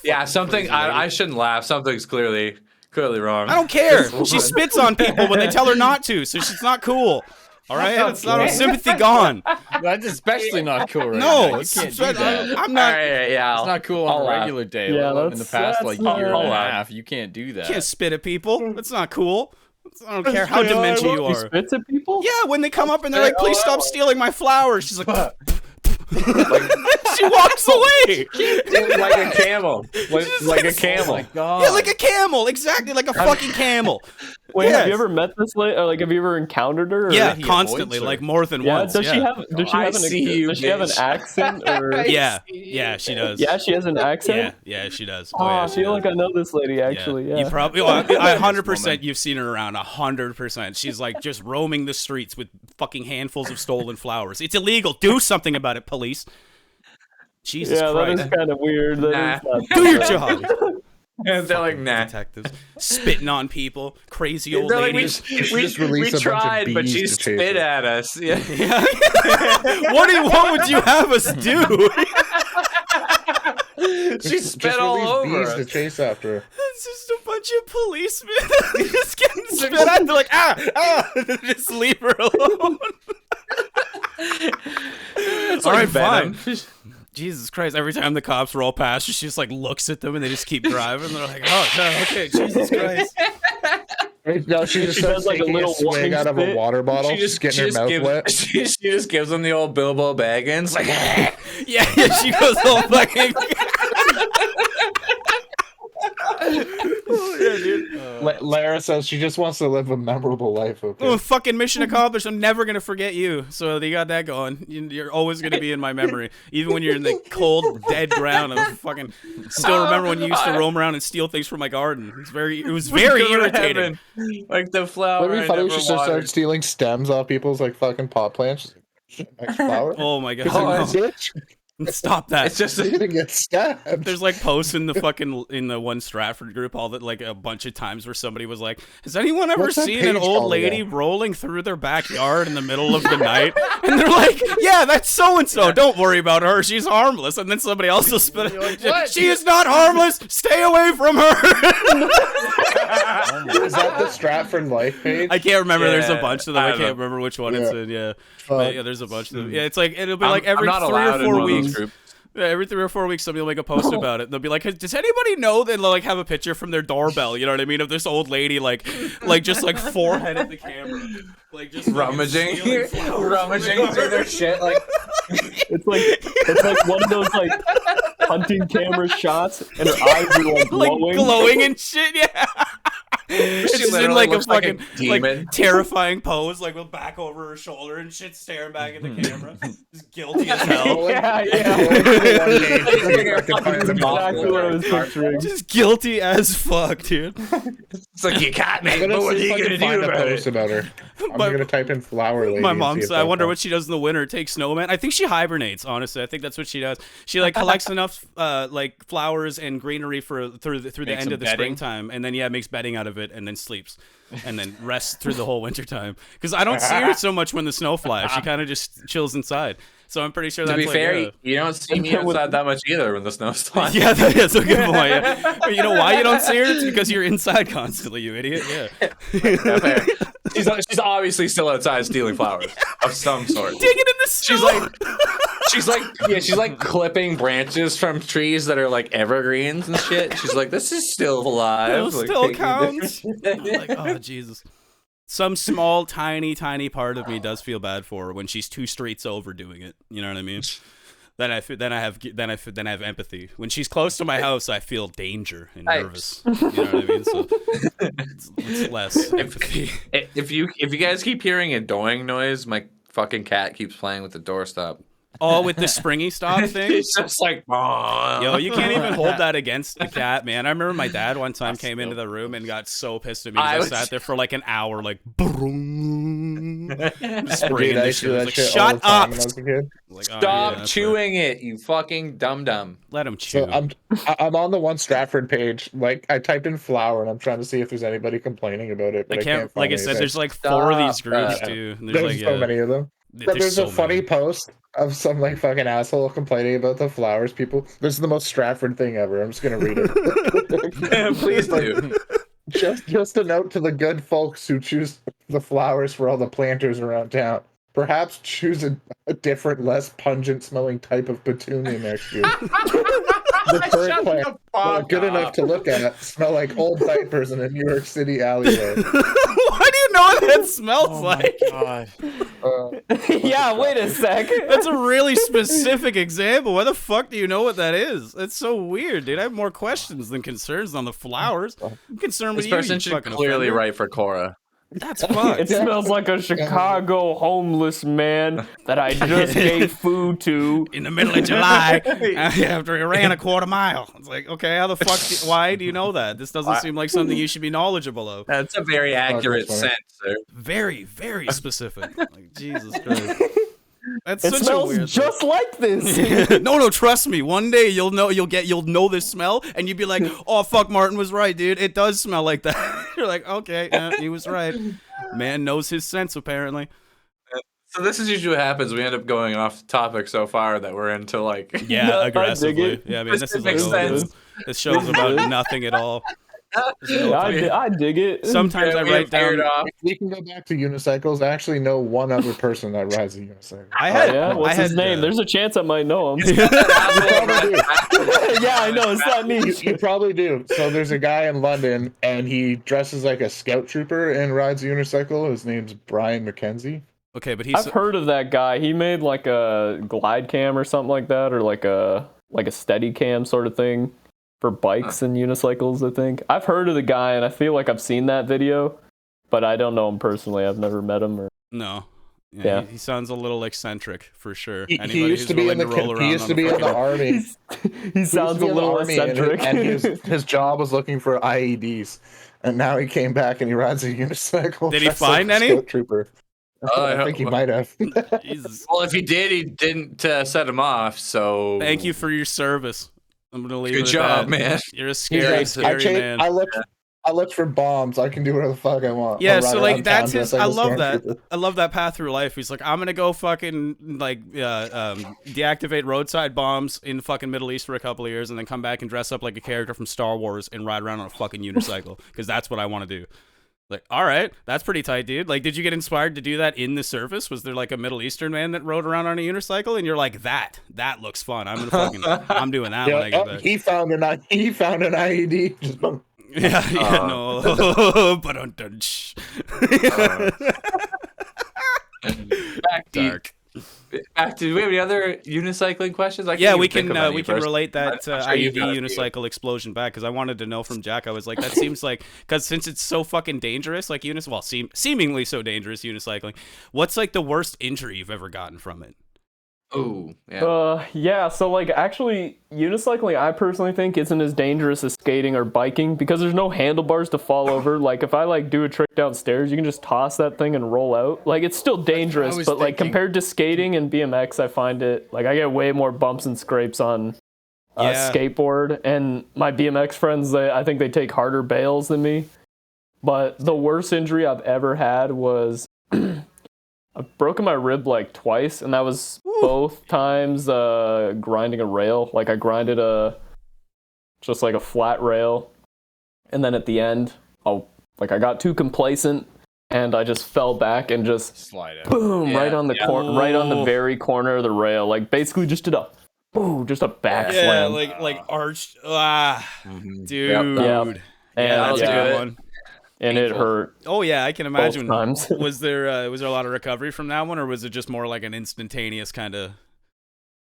Speaker 3: Yeah, something
Speaker 2: crazy lady.
Speaker 3: I shouldn't laugh. Something's clearly wrong.
Speaker 2: I don't care. She spits on people when they tell her not to, so she's not cool. All right, it's not her sympathy gone.
Speaker 5: That's especially not cool right
Speaker 2: No,
Speaker 5: now. You can't do that.
Speaker 2: I'm
Speaker 3: All
Speaker 2: not.
Speaker 3: right, yeah.
Speaker 5: It's not cool on
Speaker 3: I'll
Speaker 5: a
Speaker 3: laugh.
Speaker 5: regular day.
Speaker 1: Yeah,
Speaker 5: let alone in the
Speaker 1: that's
Speaker 5: past like
Speaker 1: not
Speaker 5: year and a
Speaker 3: right.
Speaker 5: half. You can't do that.
Speaker 2: Can't spit at people. That's not cool. I don't care how dementia you
Speaker 1: She
Speaker 2: are.
Speaker 1: spits at people?
Speaker 2: Yeah, when they come up and they're like, "Please stop stealing my flowers," she's like, she walks away.
Speaker 3: like a camel. Like a
Speaker 5: Oh
Speaker 3: camel.
Speaker 5: my god.
Speaker 2: Yeah, like a camel, exactly like a fucking camel.
Speaker 1: Wait, have
Speaker 2: Yes.
Speaker 1: you ever met this lady? Or like, have you ever encountered her? Or...
Speaker 2: Yeah,
Speaker 5: he
Speaker 2: constantly,
Speaker 5: avoids her.
Speaker 2: like more than
Speaker 1: Yeah,
Speaker 2: once.
Speaker 1: does she
Speaker 2: yeah.
Speaker 1: have? Does she
Speaker 3: I
Speaker 1: have an?
Speaker 3: see you,
Speaker 1: Does she have an
Speaker 3: bitch.
Speaker 1: accent? Or
Speaker 2: Yeah, yeah, she does.
Speaker 1: yeah, she has an
Speaker 2: yeah,
Speaker 1: accent.
Speaker 2: yeah, she does.
Speaker 1: Oh,
Speaker 2: yeah,
Speaker 1: I feel like I know this lady actually. Yeah.
Speaker 2: You probably, well, 100% you've seen her around, 100%. She's like just roaming the streets with fucking handfuls of stolen flowers. It's illegal. Do something about it, police. Jesus
Speaker 1: Yeah, that
Speaker 2: Christ.
Speaker 1: is kind of weird. That
Speaker 3: Nah.
Speaker 1: is not
Speaker 2: Do your job.
Speaker 3: And they're like, nah.
Speaker 2: Detectives spitting on people, crazy old
Speaker 3: They're like,
Speaker 2: ladies.
Speaker 3: we
Speaker 4: just release a bunch of
Speaker 3: tried, but
Speaker 4: bees
Speaker 3: she
Speaker 4: to chase
Speaker 3: spit
Speaker 4: her.
Speaker 3: at us. Yeah.
Speaker 2: What would you have us do?
Speaker 3: She spit
Speaker 4: Just
Speaker 3: all
Speaker 4: release
Speaker 3: over
Speaker 4: bees to
Speaker 3: us.
Speaker 4: chase after her.
Speaker 2: It's just a bunch of policemen just getting spit at. They're like, just leave her alone.
Speaker 3: It's
Speaker 2: All
Speaker 3: like
Speaker 2: right, fine.
Speaker 3: Venom.
Speaker 2: Jesus Christ! Every time the cops roll past, she just like looks at them and they just keep driving. They're like, "Oh, no, okay, Jesus Christ!"
Speaker 4: No, she just
Speaker 1: She
Speaker 4: starts
Speaker 1: does, like, a
Speaker 4: taking
Speaker 1: little
Speaker 4: swig
Speaker 1: warning
Speaker 4: out of a
Speaker 1: spit.
Speaker 4: water bottle. She's getting her mouth
Speaker 3: gives,
Speaker 4: wet.
Speaker 3: She just gives them the old Bilbo Baggins. Like,
Speaker 2: Yeah, she goes all fucking. Oh, yeah, dude.
Speaker 4: Lara says she just wants to live a memorable life. Okay.
Speaker 2: Oh, fucking mission accomplished. I'm never gonna forget you. So you got that going. You're always gonna be in my memory, even when you're in the cold, dead ground. I fucking still remember when you used to roam around and steal things from my garden. It was very
Speaker 3: go to
Speaker 2: irritating.
Speaker 3: heaven. Like the flower.
Speaker 4: Would it be
Speaker 3: I
Speaker 4: funny if
Speaker 3: never
Speaker 4: she just started
Speaker 3: watered.
Speaker 4: stealing stems off people's like fucking pot plants? She's like, "Next flower."
Speaker 2: Oh my god!
Speaker 3: Oh,
Speaker 2: no.
Speaker 3: that's
Speaker 4: Bitch,
Speaker 2: Stop that.
Speaker 3: It's just
Speaker 4: you're gonna get stabbed.
Speaker 2: There's like posts in the one Stratford group all that like a bunch of times where somebody was like, has anyone ever
Speaker 4: What's that
Speaker 2: seen an
Speaker 4: page
Speaker 2: old
Speaker 4: called
Speaker 2: lady
Speaker 4: again?
Speaker 2: rolling through their backyard in the middle of the night? And they're like, yeah, that's so and so. Don't worry about her. She's harmless. And then somebody else will spit it.
Speaker 3: "What?"
Speaker 2: She is not harmless. Stay away from her.
Speaker 4: Is that the Stratford Life page?
Speaker 2: I can't remember. There's a
Speaker 3: Yeah,
Speaker 2: bunch of them.
Speaker 3: I
Speaker 2: I
Speaker 3: don't
Speaker 2: can't
Speaker 3: know.
Speaker 2: remember which one it's
Speaker 4: Yeah.
Speaker 2: in. Yeah.
Speaker 4: Fuck.
Speaker 2: But yeah, there's a bunch of them. Yeah, it's like it'll be like every
Speaker 3: I'm not
Speaker 2: 3 or
Speaker 3: allowed in
Speaker 2: 4
Speaker 3: one of those
Speaker 2: weeks.
Speaker 3: groups.
Speaker 2: Yeah, every 3 or 4 weeks, somebody will make a post about it. They'll be like, "Does anybody know that?" Like, have a picture from their doorbell. You know what I mean? Of this old lady, like just like forehead at the camera, like just
Speaker 3: rummaging,
Speaker 2: stealing flowers.
Speaker 3: rummaging through their shit. Like,
Speaker 1: It's like one of those like hunting camera shots, and her eyes are like
Speaker 2: like
Speaker 1: glowing.
Speaker 2: glowing and shit. Yeah. It's
Speaker 3: She
Speaker 2: just in
Speaker 3: literally
Speaker 2: like a
Speaker 3: looks like a
Speaker 2: fucking
Speaker 3: demon.
Speaker 2: like terrifying pose, like with back over her shoulder and shit, staring back at the camera, just guilty as hell.
Speaker 1: yeah. Exactly what I was picturing.
Speaker 2: Just guilty as fuck, dude.
Speaker 3: It's like you got me,
Speaker 4: I'm gonna
Speaker 3: but what are
Speaker 4: see
Speaker 3: you
Speaker 4: if I
Speaker 3: gonna
Speaker 4: can find
Speaker 3: do
Speaker 4: a
Speaker 3: about
Speaker 4: post
Speaker 3: it?
Speaker 4: about her. I'm
Speaker 2: My-
Speaker 4: gonna type in flower lady.
Speaker 2: My
Speaker 4: and
Speaker 2: mom
Speaker 4: see if
Speaker 2: said, I wonder
Speaker 4: that
Speaker 2: what she does in the winter. Take snowman. I think she hibernates. Honestly, I think that's what she does. She like collects enough like flowers and greenery for through the
Speaker 5: Make
Speaker 2: end
Speaker 5: some
Speaker 2: of the
Speaker 5: bedding.
Speaker 2: springtime, and then makes bedding out of it, and then sleeps, and then rests through the whole wintertime. Because I don't see her so much when the snow flies. She kind of just chills inside. So I'm pretty sure
Speaker 3: To
Speaker 2: that's
Speaker 3: be
Speaker 2: like,
Speaker 3: fair,
Speaker 2: yeah.
Speaker 3: you don't see me outside that much either when the snow's flying.
Speaker 2: Yeah, that is a good point. Yeah. But you know why you don't see her? It's because you're inside constantly, you idiot. Yeah.
Speaker 3: Yeah, fair. She's obviously still outside stealing flowers of some sort.
Speaker 2: Digging in the snow.
Speaker 3: She's like clipping branches from trees that are like evergreens and shit. She's like, this is still alive.
Speaker 2: It
Speaker 3: Like,
Speaker 2: still
Speaker 3: taking
Speaker 2: counts.
Speaker 3: this-
Speaker 2: Like, oh Jesus. Some small, tiny part of me does feel bad for her when she's 2 streets over doing it. You know what I mean? Then I have empathy. When she's close to my house, I feel danger and nervous. You know what I mean? So it's less empathy.
Speaker 3: If you guys keep hearing a doing noise, my fucking cat keeps playing with the doorstop.
Speaker 2: Oh, with the springy stop thing?
Speaker 3: It's just like,
Speaker 2: Yo, you can't even hold that against the cat, man. I remember my dad one time came into the room and got so pissed at me. I sat there for like an hour, like, springing
Speaker 4: Dude,
Speaker 2: the
Speaker 4: I
Speaker 2: shit.
Speaker 4: do
Speaker 2: I was
Speaker 4: that
Speaker 2: like,
Speaker 4: shit all
Speaker 2: shut
Speaker 4: the time
Speaker 2: up!
Speaker 4: when I was a kid.
Speaker 2: Like, oh,
Speaker 3: stop
Speaker 2: yeah, that's
Speaker 3: chewing it, you fucking dum dum.
Speaker 2: Let him chew.
Speaker 4: So I'm on the One Stratford page. Like I typed in flower and I'm trying to see if there's anybody complaining about it. But
Speaker 2: I can't,
Speaker 4: find
Speaker 2: like I said,
Speaker 4: anything.
Speaker 2: there's like 4 of these groups,
Speaker 3: Stop.
Speaker 2: too. And
Speaker 4: There's
Speaker 2: like,
Speaker 4: so many of them. But there's
Speaker 2: so
Speaker 4: a funny
Speaker 2: many.
Speaker 4: post of some like fucking asshole complaining about the flowers people. This is the most Stratford thing ever. I'm just gonna read it.
Speaker 3: Please do.
Speaker 4: Just a note to the good folks who choose the flowers for all the planters around town. Perhaps choose a different, less pungent smelling type of petunia next year. The current plant, that are good enough to look at, smell like old diapers in a New York City alleyway.
Speaker 2: Why do you know what that smells like?
Speaker 5: God.
Speaker 1: Yeah, wait a sec.
Speaker 2: That's a really specific example. Why the fuck do you know what that is? That's so weird, dude. I have more questions than concerns on the flowers. I'm concerned with
Speaker 3: This
Speaker 2: you.
Speaker 3: person
Speaker 2: you
Speaker 3: should
Speaker 2: fucking
Speaker 3: clearly
Speaker 2: offender.
Speaker 3: wrait for Cora.
Speaker 2: That's fucked.
Speaker 1: It smells like a Chicago homeless man that I just gave food to.
Speaker 2: In the middle of July, after he ran a quarter mile. It's like, okay, how the fuck? Why do you know that? This doesn't seem like something you should be knowledgeable of.
Speaker 3: That's a very accurate
Speaker 4: funny.
Speaker 3: sense, sir.
Speaker 2: Very, very specific. Like Jesus Christ. That's
Speaker 1: It
Speaker 2: such a
Speaker 1: smells
Speaker 2: weird
Speaker 1: just like this.
Speaker 2: no, trust me. One day you'll know this smell, and you'll be like, "Oh fuck, Martin was right, dude. It does smell like that." You're like, "Okay, yeah, he was right." Man knows his sense, apparently.
Speaker 3: So this is usually what happens. We end up going off topic so far that we're into like
Speaker 2: Yeah,
Speaker 1: No, I dig
Speaker 2: aggressively.
Speaker 1: it.
Speaker 2: Yeah, man, this is like
Speaker 3: Specific sense.
Speaker 2: this show's about nothing at all.
Speaker 1: I dig it.
Speaker 2: Sometimes I
Speaker 3: we
Speaker 2: write
Speaker 3: veered
Speaker 2: down.
Speaker 3: off.
Speaker 4: If we can go back to unicycles, I actually know one other person that rides a unicycle.
Speaker 2: I
Speaker 1: Oh,
Speaker 2: had.
Speaker 1: yeah? What's
Speaker 2: I had,
Speaker 1: his name? There's a chance I might know him.
Speaker 4: You probably do.
Speaker 1: Yeah, I know. It's not me.
Speaker 4: You probably do. So there's a guy in London, and he dresses like a scout trooper and rides a unicycle. His name's Brian McKenzie.
Speaker 2: Okay, but he's
Speaker 1: I've heard of that guy. He made like a glide cam or something like that, or like a steady cam sort of thing for bikes and unicycles, I think. I've heard of the guy, and I feel like I've seen that video, but I don't know him personally. I've never met him. Or
Speaker 2: no.
Speaker 1: Yeah.
Speaker 2: He sounds a little eccentric for sure.
Speaker 4: He
Speaker 2: Anybody
Speaker 4: used
Speaker 2: who's
Speaker 4: to be in
Speaker 2: willing
Speaker 4: the
Speaker 2: roll around
Speaker 4: he used
Speaker 2: on
Speaker 4: to be in the
Speaker 2: fucking-
Speaker 4: army.
Speaker 1: he sounds a little eccentric.
Speaker 4: and his job was looking for IEDs. And now he came back and he rides a unicycle.
Speaker 2: Did he
Speaker 4: dressed like
Speaker 2: find
Speaker 4: a
Speaker 2: any?
Speaker 4: scout trooper.
Speaker 3: I
Speaker 4: I think he
Speaker 3: hope-
Speaker 4: might have.
Speaker 2: Jesus.
Speaker 3: Well, if he did, he didn't set him off. So
Speaker 2: Thank you for your service. I'm gonna leave
Speaker 3: Good
Speaker 2: it at
Speaker 3: job,
Speaker 2: that.
Speaker 3: man.
Speaker 2: You're a
Speaker 4: He's
Speaker 2: scary,
Speaker 4: like,
Speaker 2: scary man.
Speaker 4: I looked for bombs. I can do whatever the fuck I want.
Speaker 2: Yeah,
Speaker 4: I'll ride
Speaker 2: so
Speaker 4: around
Speaker 2: like
Speaker 4: town
Speaker 2: that's
Speaker 4: dressed
Speaker 2: his.
Speaker 4: like
Speaker 2: I
Speaker 4: a
Speaker 2: love that.
Speaker 4: stormtrooper.
Speaker 2: I love that path through life. He's like, I'm gonna go fucking like deactivate roadside bombs in fucking Middle East for a couple of years, and then come back and dress up like a character from Star Wars and ride around on a fucking unicycle because that's what I want to do. Like, all right, that's pretty tight, dude. Like, did you get inspired to do that in the service? Was there like a Middle Eastern man that rode around on a unicycle, and you're like, that looks fun. I'm gonna fucking, I'm doing that when I get back.
Speaker 4: He found an IED. Just boom.
Speaker 2: Yeah, no. But
Speaker 3: back to
Speaker 2: dark.
Speaker 3: Back to, do we have any other unicycling questions? I can't
Speaker 2: Yeah,
Speaker 3: even
Speaker 2: we
Speaker 3: think
Speaker 2: can
Speaker 3: of any
Speaker 2: we can
Speaker 3: personally.
Speaker 2: relate that
Speaker 3: I'm sure you've
Speaker 2: IED
Speaker 3: got a few.
Speaker 2: unicycle explosion back because I wanted to know from Jack. I was like, that seems like because since it's so fucking dangerous, like seemingly so dangerous unicycling. What's like the worst injury you've ever gotten from it?
Speaker 3: Oh, yeah.
Speaker 1: Yeah, so like actually unicycling I personally think isn't as dangerous as skating or biking because there's no handlebars to fall over. Like if I like do a trick downstairs, you can just toss that thing and roll out. Like it's still dangerous, but like compared to skating and BMX, I find it like I get way more bumps and scrapes on skateboard, and my BMX friends, I think they take harder bails than me. But the worst injury I've ever had was I've broken my rib like twice, and that was both times grinding a rail. Like I grinded just like a flat rail, and then at the end, I got too complacent, and I just fell back and just
Speaker 5: Slide out.
Speaker 1: boom right on the right on the
Speaker 2: Oh.
Speaker 1: very corner of the rail. Like basically just did a back
Speaker 2: Yeah,
Speaker 1: slam.
Speaker 2: like arched. Dude.
Speaker 1: Yep.
Speaker 2: Yeah, that's
Speaker 3: that'll
Speaker 2: a
Speaker 3: do
Speaker 2: good
Speaker 3: it.
Speaker 2: one.
Speaker 1: And it hurt
Speaker 2: Oh yeah, I can
Speaker 1: both
Speaker 2: imagine.
Speaker 1: times.
Speaker 2: Was there a lot of recovery from that one, or was it just more like an instantaneous kind of?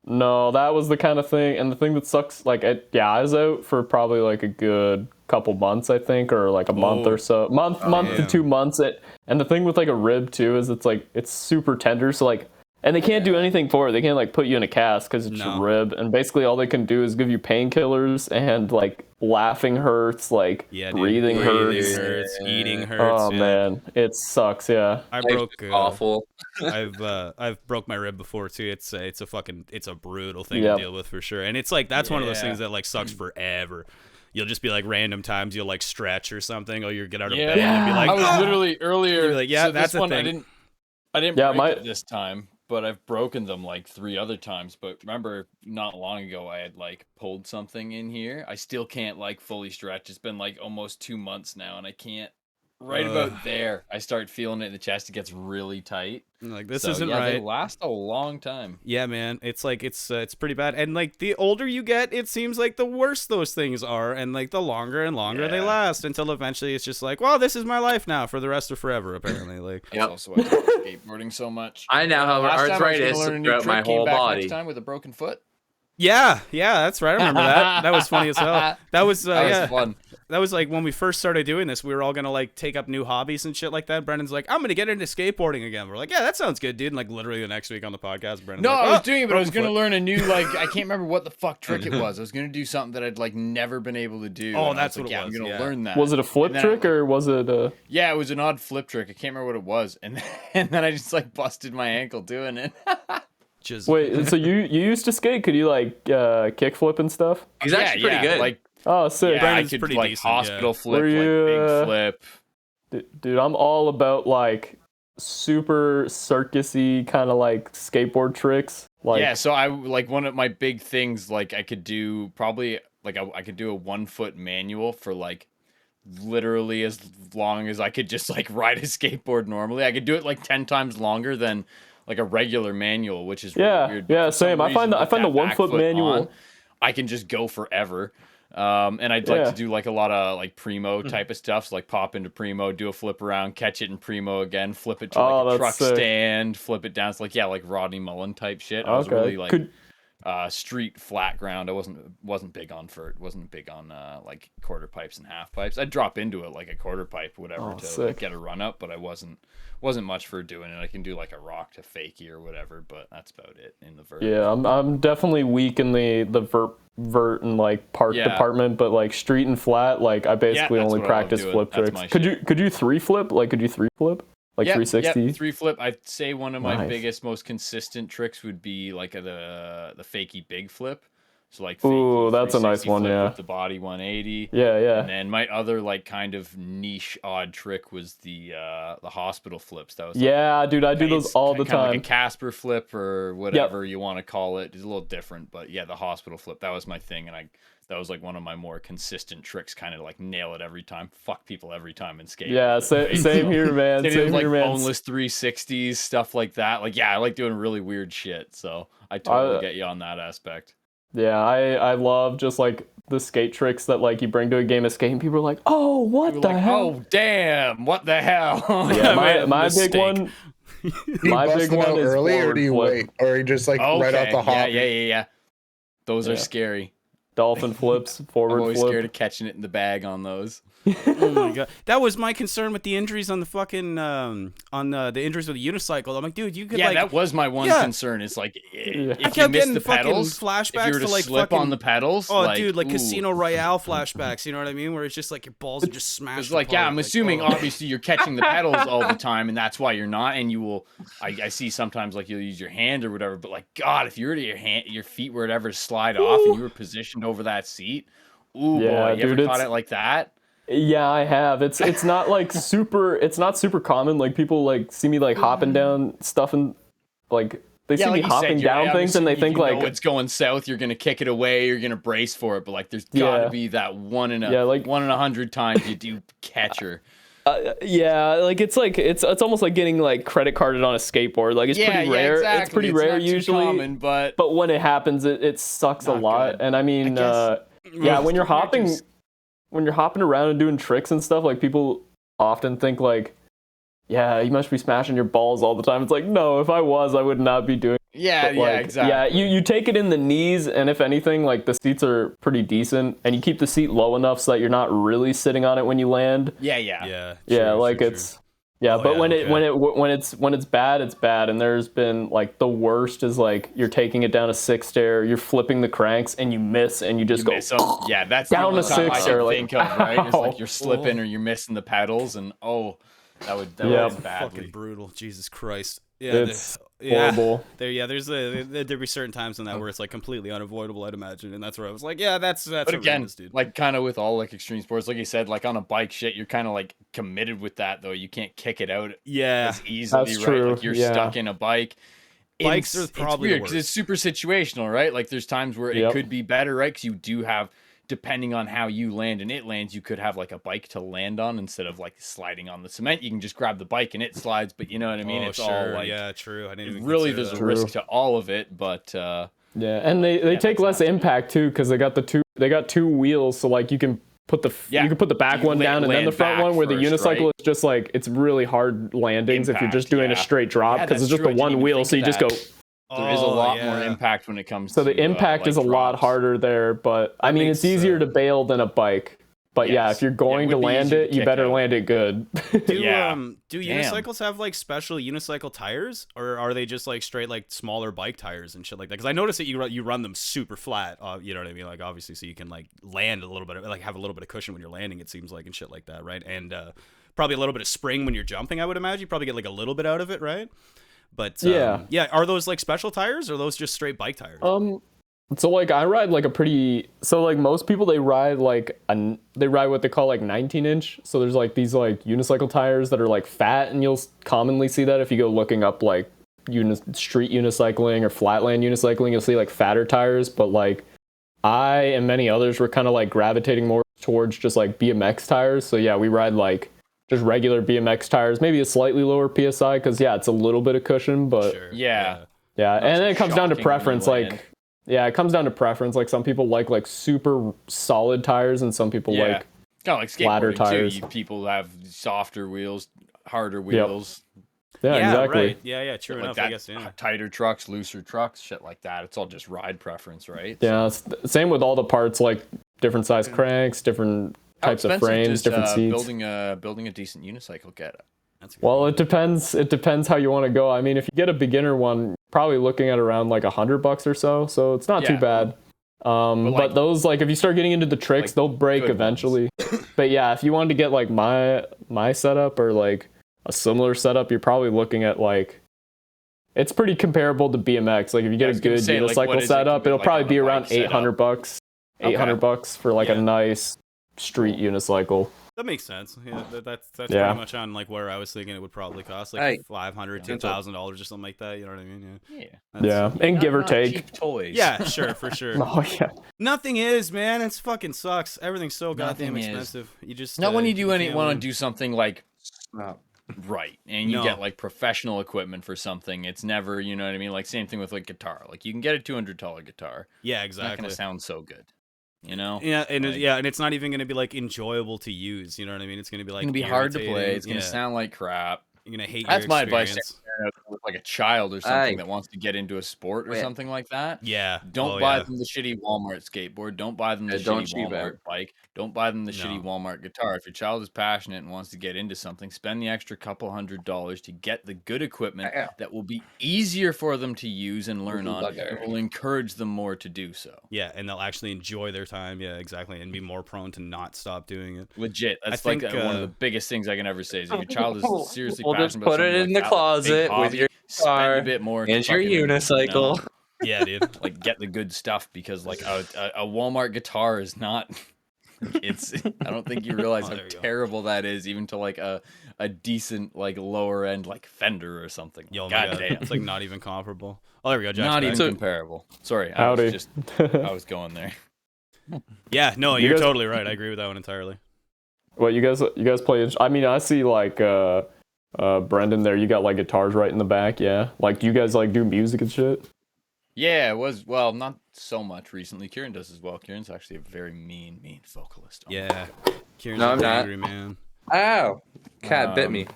Speaker 1: No, that was the kind of thing, and the thing that sucks, like, I was out for probably like a good couple months, I think, or like a month or so, month to
Speaker 2: damn.
Speaker 1: 2 months. And the thing with like a rib too is it's like it's super tender, so like, and they can't do anything for it. They can't like put you in a cast because it's your rib, and basically all they can do is give you painkillers, and like laughing hurts, like breathing hurts.
Speaker 2: eating hurts.
Speaker 1: Oh man, it sucks. Yeah.
Speaker 2: I broke.
Speaker 3: Awful.
Speaker 2: I've broke my rib before too. It's a brutal thing to deal with for sure. And it's like that's one of those things that like sucks forever. You'll just be like random times you'll like stretch or something, or you get out of bed and you'll be like,
Speaker 5: I was literally earlier.
Speaker 2: You're like, yeah,
Speaker 5: so
Speaker 2: that's
Speaker 5: this
Speaker 2: a
Speaker 5: one.
Speaker 2: thing.
Speaker 5: I didn't
Speaker 1: Yeah,
Speaker 5: break it this time, but I've broken them like 3 other times. But remember, not long ago, I had like pulled something in here. I still can't like fully stretch. It's been like almost 2 months now, and I can't. Right about there, I start feeling it in the chest. It gets really tight.
Speaker 2: like this
Speaker 5: So,
Speaker 2: isn't
Speaker 5: yeah,
Speaker 2: right.
Speaker 5: They last a long time.
Speaker 2: Yeah, man, it's like it's pretty bad. And like the older you get, it seems like the worse those things are, and like the longer and longer they last until eventually it's just like, well, this is my life now for the rest of forever. Apparently, like
Speaker 5: That's also why I love skateboarding so much.
Speaker 3: I now have
Speaker 5: Last time I was gonna
Speaker 3: arthritis
Speaker 5: learn a new
Speaker 3: throughout my
Speaker 5: trick, came
Speaker 3: whole
Speaker 5: back
Speaker 3: body.
Speaker 5: Next time with a broken foot.
Speaker 2: yeah, that's right. I remember that. That was funny as hell. That was
Speaker 5: That was fun.
Speaker 2: That was like when we first started doing this, we were all gonna like take up new hobbies and shit like that. Brendan's like, I'm gonna get into skateboarding again. We're like, yeah, that sounds good, dude. And like literally the next week on the podcast, Brendan's
Speaker 5: No,
Speaker 2: like,
Speaker 5: I was
Speaker 2: "Oh,
Speaker 5: doing it, but I was
Speaker 2: broken
Speaker 5: gonna
Speaker 2: foot."
Speaker 5: learn a new like I can't remember what the fuck trick it was. I was gonna do something that I'd like never been able to do.
Speaker 2: Oh,
Speaker 5: and I
Speaker 2: that's
Speaker 5: was
Speaker 2: what
Speaker 5: like,
Speaker 2: it was,
Speaker 5: I'm gonna
Speaker 2: yeah.
Speaker 5: learn that.
Speaker 1: Was it a flip
Speaker 5: And then
Speaker 1: trick or was it a?
Speaker 5: Yeah, it was an odd flip trick. I can't remember what it was, and then I just like busted my ankle doing it.
Speaker 2: Just
Speaker 1: Wait, so you used to skate? Could you like kick flip and stuff?
Speaker 3: He's actually pretty good.
Speaker 5: Like
Speaker 1: Oh, sick.
Speaker 5: yeah, I
Speaker 2: Brandon's
Speaker 5: could
Speaker 2: pretty
Speaker 5: like
Speaker 2: decent,
Speaker 5: hospital
Speaker 2: yeah.
Speaker 5: flip,
Speaker 1: Were you,
Speaker 5: like big flip.
Speaker 1: Dude, I'm all about like super circusy kind of like skateboard tricks. Like,
Speaker 5: Yeah, so I like one of my big things. Like I could do probably like I could do a 1 foot manual for like literally as long as I could just like ride a skateboard normally. I could do it like 10 times longer than like a regular manual, which is really weird.
Speaker 1: yeah,
Speaker 5: For some
Speaker 1: same. I find
Speaker 5: reason, with
Speaker 1: the
Speaker 5: that
Speaker 1: 1
Speaker 5: back
Speaker 1: foot manual.
Speaker 5: on, I can just go forever. And I'd like
Speaker 1: Yeah.
Speaker 5: to do like a lot of like primo type of stuff. So like pop into primo, do a flip around, catch it in primo again, flip it to like a
Speaker 1: that's
Speaker 5: truck
Speaker 1: sick.
Speaker 5: stand, flip it down. It's like like Rodney Mullen type shit. I was
Speaker 1: Okay.
Speaker 5: really like
Speaker 1: Could
Speaker 5: street flat ground. I wasn't big on wasn't big on like quarter pipes and half pipes. I'd drop into it like a quarter pipe, whatever, to like,
Speaker 1: sick.
Speaker 5: get a run up, but I wasn't much for doing it. I can do like a rock to fakie or whatever, but that's about it in the vert.
Speaker 1: Yeah, I'm definitely weak in the vert and like park
Speaker 5: Yeah.
Speaker 1: department, but like street and flat, like I basically
Speaker 5: that's
Speaker 1: only
Speaker 5: what I love
Speaker 1: practice
Speaker 5: doing.
Speaker 1: flip
Speaker 5: That's
Speaker 1: tricks.
Speaker 5: my
Speaker 1: Could you 3 flip? Like could you 3 flip? Like
Speaker 5: Yep,
Speaker 1: 360?
Speaker 5: Yep, 3 flip. I'd say one of my
Speaker 1: Nice.
Speaker 5: biggest, most consistent tricks would be like the fakie big flip. So like
Speaker 1: Ooh,
Speaker 5: fakie
Speaker 1: that's a nice
Speaker 5: 360
Speaker 1: one,
Speaker 5: flip
Speaker 1: yeah.
Speaker 5: with the body 180.
Speaker 1: Yeah.
Speaker 5: And then my other like kind of niche odd trick was the hospital flips. That was like,
Speaker 1: Yeah, dude, I do those
Speaker 5: it's
Speaker 1: all the
Speaker 5: kinda
Speaker 1: time.
Speaker 5: like a Casper flip or whatever you want to call it. It's a little different, but yeah, the hospital flip, that was my thing, and that was like one of my more consistent tricks. Kind of like nail it every time, fuck people every time in skate.
Speaker 1: Yeah, same here, man.
Speaker 5: Same
Speaker 1: Same
Speaker 5: with, like
Speaker 1: here, man.
Speaker 5: boneless 360s, stuff like that. Like I like doing really weird shit. So I totally get you on that aspect.
Speaker 1: Yeah, I love just like the skate tricks that like you bring to a game of skate and people are like, oh, what
Speaker 5: People
Speaker 1: the
Speaker 5: are like,
Speaker 1: hell?
Speaker 5: oh damn, what the hell?
Speaker 1: Yeah,
Speaker 2: man,
Speaker 1: my big
Speaker 2: mistake.
Speaker 1: one.
Speaker 4: You
Speaker 1: My
Speaker 4: bust
Speaker 1: big
Speaker 4: them
Speaker 1: one
Speaker 4: out
Speaker 1: is
Speaker 4: early, or
Speaker 1: forward
Speaker 4: do you
Speaker 1: flip.
Speaker 4: wait, or you just like right out the hop?
Speaker 5: Yeah. Those
Speaker 1: Yeah.
Speaker 5: are scary.
Speaker 1: Dolphin flips,
Speaker 5: I'm
Speaker 1: forward
Speaker 5: always
Speaker 1: flip.
Speaker 5: scared of catching it in the bag on those.
Speaker 2: Oh my god, that was my concern with the injuries on the fucking the injuries with the unicycle. I'm like, dude, you could
Speaker 5: Yeah,
Speaker 2: like
Speaker 5: that was my one concern. It's like
Speaker 1: Yeah.
Speaker 2: I
Speaker 5: if you
Speaker 2: kept
Speaker 5: miss
Speaker 2: getting
Speaker 5: the
Speaker 2: fucking
Speaker 5: pedals,
Speaker 2: flashbacks
Speaker 5: if you were to
Speaker 2: to like
Speaker 5: slip
Speaker 2: fucking
Speaker 5: on the pedals,
Speaker 2: oh
Speaker 5: like,
Speaker 2: dude, like
Speaker 5: ooh.
Speaker 2: Casino Royale flashbacks. You know what I mean? Where it's just like your balls are just smashed.
Speaker 5: It's like, yeah,
Speaker 2: apart,
Speaker 5: I'm
Speaker 2: like,
Speaker 5: assuming
Speaker 2: oh.
Speaker 5: obviously you're catching the pedals all the time, and that's why you're not. And you will, I see sometimes like you'll use your hand or whatever. But like, God, if you were to your feet were to ever slide off and you were positioned over that seat, ooh
Speaker 1: Yeah,
Speaker 5: boy, you
Speaker 1: dude,
Speaker 5: ever caught it like that?
Speaker 1: Yeah, I have. It's not like it's not super common. Like people like see me like hopping down stuff and like they see me
Speaker 5: like you said,
Speaker 1: hopping
Speaker 5: you're-
Speaker 1: down
Speaker 5: I'm
Speaker 1: things and they
Speaker 5: assuming
Speaker 1: think
Speaker 5: if you
Speaker 1: like
Speaker 5: know it's going south, you're gonna kick it away, you're gonna brace for it. But like, there's gotta
Speaker 1: Yeah.
Speaker 5: be that one in
Speaker 1: Yeah, like-
Speaker 5: 100 times you do catch her.
Speaker 1: yeah, like it's almost like getting like credit carded on a skateboard. Like it's pretty rare.
Speaker 5: Exactly.
Speaker 1: It's pretty rare
Speaker 5: not too
Speaker 1: usually.
Speaker 5: common, but
Speaker 1: But when it happens, it sucks a
Speaker 5: Not
Speaker 1: lot.
Speaker 5: good.
Speaker 1: And I mean,
Speaker 5: I guess-
Speaker 1: yeah, when you're hopping,
Speaker 5: just-
Speaker 1: when you're hopping around and doing tricks and stuff, like people often think like, yeah, you must be smashing your balls all the time. It's like, no, if I was, I would not be doing.
Speaker 5: yeah,
Speaker 1: But, like,
Speaker 5: exactly.
Speaker 1: Yeah, you take it in the knees, and if anything, like the seats are pretty decent, and you keep the seat low enough so that you're not really sitting on it when you land.
Speaker 5: yeah.
Speaker 2: Yeah,
Speaker 1: Yeah,
Speaker 2: true,
Speaker 1: like
Speaker 2: true,
Speaker 1: it's.
Speaker 2: true.
Speaker 1: Yeah,
Speaker 2: Oh,
Speaker 1: but
Speaker 2: yeah,
Speaker 1: when
Speaker 2: okay.
Speaker 1: when it's bad, it's bad. And there's been like the worst is like you're taking it down a six stair, you're flipping the cranks, and you miss, and you just go.
Speaker 5: So yeah, that's
Speaker 1: down
Speaker 5: the
Speaker 1: the
Speaker 5: only time I
Speaker 1: six
Speaker 5: can
Speaker 1: or, like,
Speaker 5: think of, right? It's
Speaker 1: ow.
Speaker 5: like you're slipping or you're missing the pedals, and that would
Speaker 1: Yeah.
Speaker 5: end badly.
Speaker 2: Fucking brutal. Jesus Christ. Yeah,
Speaker 1: It's
Speaker 2: yeah.
Speaker 1: horrible.
Speaker 2: There'd be certain times in that where it's like completely unavoidable, I'd imagine, and that's where I was like, yeah, that's
Speaker 5: But again,
Speaker 2: horrendous, dude.
Speaker 5: like kind of with all like extreme sports, like you said, like on a bike shit, you're kind of like committed with that though. You can't kick it out
Speaker 2: Yeah,
Speaker 5: as easily,
Speaker 1: That's
Speaker 5: right?
Speaker 1: true,
Speaker 5: Like you're
Speaker 1: yeah.
Speaker 5: stuck in a bike.
Speaker 2: Bikes are
Speaker 5: It's
Speaker 2: probably the
Speaker 5: weird because it's super situational, right? Like there's times where it
Speaker 1: Yep.
Speaker 5: could be better, right? Because you do have, depending on how you land and it lands, you could have like a bike to land on instead of like sliding on the cement. You can just grab the bike and it slides, but you know what I mean?
Speaker 2: oh,
Speaker 5: it's
Speaker 2: sure.
Speaker 5: all like
Speaker 2: Yeah, true. I didn't even
Speaker 5: really
Speaker 2: consider
Speaker 5: there's a
Speaker 2: that.
Speaker 5: risk
Speaker 1: True.
Speaker 5: to all of it, but
Speaker 1: Yeah, and they take
Speaker 5: that's
Speaker 1: less
Speaker 5: not-
Speaker 1: impact too because they got two wheels, so like you can put the
Speaker 5: Yeah.
Speaker 1: you can put the back
Speaker 5: You
Speaker 1: one down and then the
Speaker 5: land
Speaker 1: front
Speaker 5: back
Speaker 1: one. Where the
Speaker 5: first,
Speaker 1: unicycle
Speaker 5: right?
Speaker 1: is just like it's really hard landings if you're
Speaker 5: Impact,
Speaker 1: just doing a
Speaker 5: yeah.
Speaker 1: straight drop
Speaker 5: Yeah,
Speaker 1: because it's
Speaker 5: that's
Speaker 1: just
Speaker 5: true. I
Speaker 1: the
Speaker 5: didn't
Speaker 1: one
Speaker 5: even
Speaker 1: wheel,
Speaker 5: think
Speaker 1: so you
Speaker 5: of
Speaker 1: just
Speaker 5: that.
Speaker 1: go.
Speaker 5: there is a
Speaker 2: Oh,
Speaker 5: lot
Speaker 2: yeah.
Speaker 5: more impact when it comes
Speaker 1: So
Speaker 5: to
Speaker 1: the impact
Speaker 5: like
Speaker 1: is a lot
Speaker 5: drops.
Speaker 1: harder there, but I mean
Speaker 2: makes
Speaker 1: it's easier to
Speaker 2: sense.
Speaker 1: bail than a bike. But yeah,
Speaker 5: Yes.
Speaker 1: if you're
Speaker 5: Yeah, it
Speaker 1: going
Speaker 5: would
Speaker 1: to
Speaker 5: be
Speaker 1: land
Speaker 5: easier to
Speaker 1: it, you
Speaker 5: kick
Speaker 1: better
Speaker 5: out.
Speaker 1: land it good.
Speaker 2: Do
Speaker 5: Yeah.
Speaker 2: do
Speaker 5: Damn.
Speaker 2: unicycles have like special unicycle tires, or are they just like straight like smaller bike tires and shit like that? Because I noticed that you run them super flat. You know what I mean? Like obviously, so you can like land a little bit, like have a little bit of cushion when you're landing. It seems like and shit like that, right? And probably a little bit of spring when you're jumping. I would imagine you probably get like a little bit out of it, right? But yeah. Are those like special tires, or are those just straight bike tires?
Speaker 1: So like I ride like a pretty so like most people they ride like they ride what they call like 19-inch. So there's like these like unicycle tires that are like fat, and you'll commonly see that if you go looking up like street unicycling or flatland unicycling, you'll see like fatter tires. But like I and many others were kind of like gravitating more towards just like BMX tires. So yeah, we ride like just regular BMX tires, maybe a slightly lower PSI because yeah, it's a little bit of cushion, but
Speaker 2: Sure.
Speaker 5: Yeah.
Speaker 1: yeah, and
Speaker 5: so
Speaker 1: then it comes down to
Speaker 5: shocking when you
Speaker 1: preference.
Speaker 5: land.
Speaker 1: Like, yeah, it comes down to preference. Like, some people like super solid tires, and some people like.
Speaker 5: Kind of like
Speaker 1: flatter
Speaker 5: skateboarding
Speaker 1: tires.
Speaker 5: too. People have softer wheels, harder wheels,
Speaker 1: Yeah, exactly.
Speaker 2: Right. Yeah, true
Speaker 5: like
Speaker 2: enough.
Speaker 5: that,
Speaker 2: I guess. Yeah.
Speaker 5: tighter trucks, looser trucks, shit like that. It's all just ride preference, right?
Speaker 1: Yeah, it's same with all the parts, like different size cranks, different
Speaker 5: How
Speaker 1: types of
Speaker 5: expensive
Speaker 1: frames,
Speaker 5: does,
Speaker 1: different seats.
Speaker 5: building a decent unicycle get?
Speaker 2: That's a good
Speaker 1: Well,
Speaker 2: one.
Speaker 1: it depends. It depends how you want to go. I mean, if you get a beginner one, probably looking at around like $100 or so. So it's not too
Speaker 5: Yeah.
Speaker 1: bad. But
Speaker 5: like-
Speaker 1: those if you start getting into the tricks,
Speaker 5: like,
Speaker 1: they'll break
Speaker 5: good
Speaker 1: eventually. But yeah, if you wanted to get like my setup or like a similar setup, you're probably looking at like it's pretty comparable to BMX. Like if you
Speaker 5: I
Speaker 1: get a
Speaker 5: was gonna
Speaker 1: good
Speaker 5: say, like, what
Speaker 1: unicycle
Speaker 5: is it
Speaker 1: setup, it'll
Speaker 5: like
Speaker 1: probably
Speaker 5: on a
Speaker 1: be
Speaker 5: bike
Speaker 1: around
Speaker 5: setup?
Speaker 1: $800,
Speaker 5: Okay.
Speaker 1: $800 for like
Speaker 2: Yeah.
Speaker 1: a nice street unicycle.
Speaker 2: That makes sense. Yeah, that's
Speaker 1: Yeah.
Speaker 2: pretty much on like where I was thinking it would probably cost, like
Speaker 3: Hey.
Speaker 2: $500, $2,000 or something like that. You know what I mean? Yeah.
Speaker 5: Yeah.
Speaker 1: Yeah, and give or
Speaker 5: Not
Speaker 1: take.
Speaker 5: cheap toys.
Speaker 2: Yeah, sure, for sure.
Speaker 1: Oh yeah.
Speaker 2: Nothing is, man. It's fucking sucks. Everything's so goddamn
Speaker 5: Nothing is.
Speaker 2: expensive. You just
Speaker 5: Not when you do
Speaker 2: can't
Speaker 5: want
Speaker 2: win.
Speaker 5: to do something like
Speaker 3: Stop.
Speaker 5: right, and you
Speaker 2: No.
Speaker 5: get like professional equipment for something. It's never, you know what I mean. Like same thing with like guitar. Like you can get a $200 guitar.
Speaker 2: Yeah,
Speaker 5: It's not
Speaker 2: exactly.
Speaker 5: gonna sound so good, you know.
Speaker 2: Yeah, and
Speaker 5: Like-
Speaker 2: and it's not even gonna be like enjoyable to use. You know what I mean? It's gonna be like
Speaker 5: It's gonna be hard to play.
Speaker 2: irritating.
Speaker 5: It's gonna
Speaker 2: Yeah.
Speaker 5: sound like crap.
Speaker 2: You're gonna hate.
Speaker 5: That's
Speaker 2: your
Speaker 5: my advice to
Speaker 2: experience.
Speaker 5: like a child or something
Speaker 3: Aye.
Speaker 5: that wants to get into a sport or
Speaker 3: Yeah.
Speaker 5: something like that.
Speaker 2: Yeah.
Speaker 5: Don't buy them the shitty Walmart skateboard. Don't buy them the
Speaker 3: don't
Speaker 5: shitty
Speaker 3: cheap
Speaker 5: Walmart
Speaker 3: out.
Speaker 5: bike. Don't buy them the
Speaker 2: No.
Speaker 5: shitty Walmart guitar. If your child is passionate and wants to get into something, spend the extra couple $100 to get the good equipment
Speaker 3: Yeah.
Speaker 5: that will be easier for them to use and learn on,
Speaker 3: Bugger.
Speaker 5: and will encourage them more to do so.
Speaker 2: Yeah, and they'll actually enjoy their time. Yeah, exactly, and be more prone to not stop doing it.
Speaker 5: Legit. That's
Speaker 2: I
Speaker 5: like
Speaker 2: think,
Speaker 5: one of the biggest things I can ever say is if your child is seriously
Speaker 3: We'll just
Speaker 5: passionate about
Speaker 3: put it
Speaker 5: something
Speaker 3: in
Speaker 5: like
Speaker 3: the
Speaker 5: that, like a big
Speaker 3: closet with
Speaker 5: hobby,
Speaker 3: your
Speaker 5: spend
Speaker 3: car
Speaker 5: a bit more to
Speaker 3: and your
Speaker 5: fucking, you know,
Speaker 3: unicycle.
Speaker 2: Yeah, dude.
Speaker 5: like get the good stuff, because like a Walmart guitar is not it's I don't think you realize
Speaker 2: Oh,
Speaker 5: how
Speaker 2: there you go.
Speaker 5: terrible that is, even to like a decent like lower end like Fender or something.
Speaker 2: Yo, my
Speaker 5: God
Speaker 2: God.
Speaker 5: damn.
Speaker 2: It's like not even comparable. Oh, there we go. Jack's
Speaker 5: Not
Speaker 2: back.
Speaker 5: even comparable. Sorry, I
Speaker 1: Howdy.
Speaker 5: was going there.
Speaker 2: Yeah, no,
Speaker 1: You
Speaker 2: you're
Speaker 1: guys-
Speaker 2: totally right. I agree with that one entirely.
Speaker 1: What you guys play? I mean, I see like Brendan there. You got like guitars right in the back. Yeah. Like, do you guys like do music and shit?
Speaker 5: Yeah, it was, well, not so much recently. Kieran does as well. Kieran's actually a very mean vocalist. Oh my
Speaker 2: Yeah. Kieran's
Speaker 3: No,
Speaker 2: a
Speaker 3: I'm not.
Speaker 2: angry man.
Speaker 3: Ow! Cat bit me.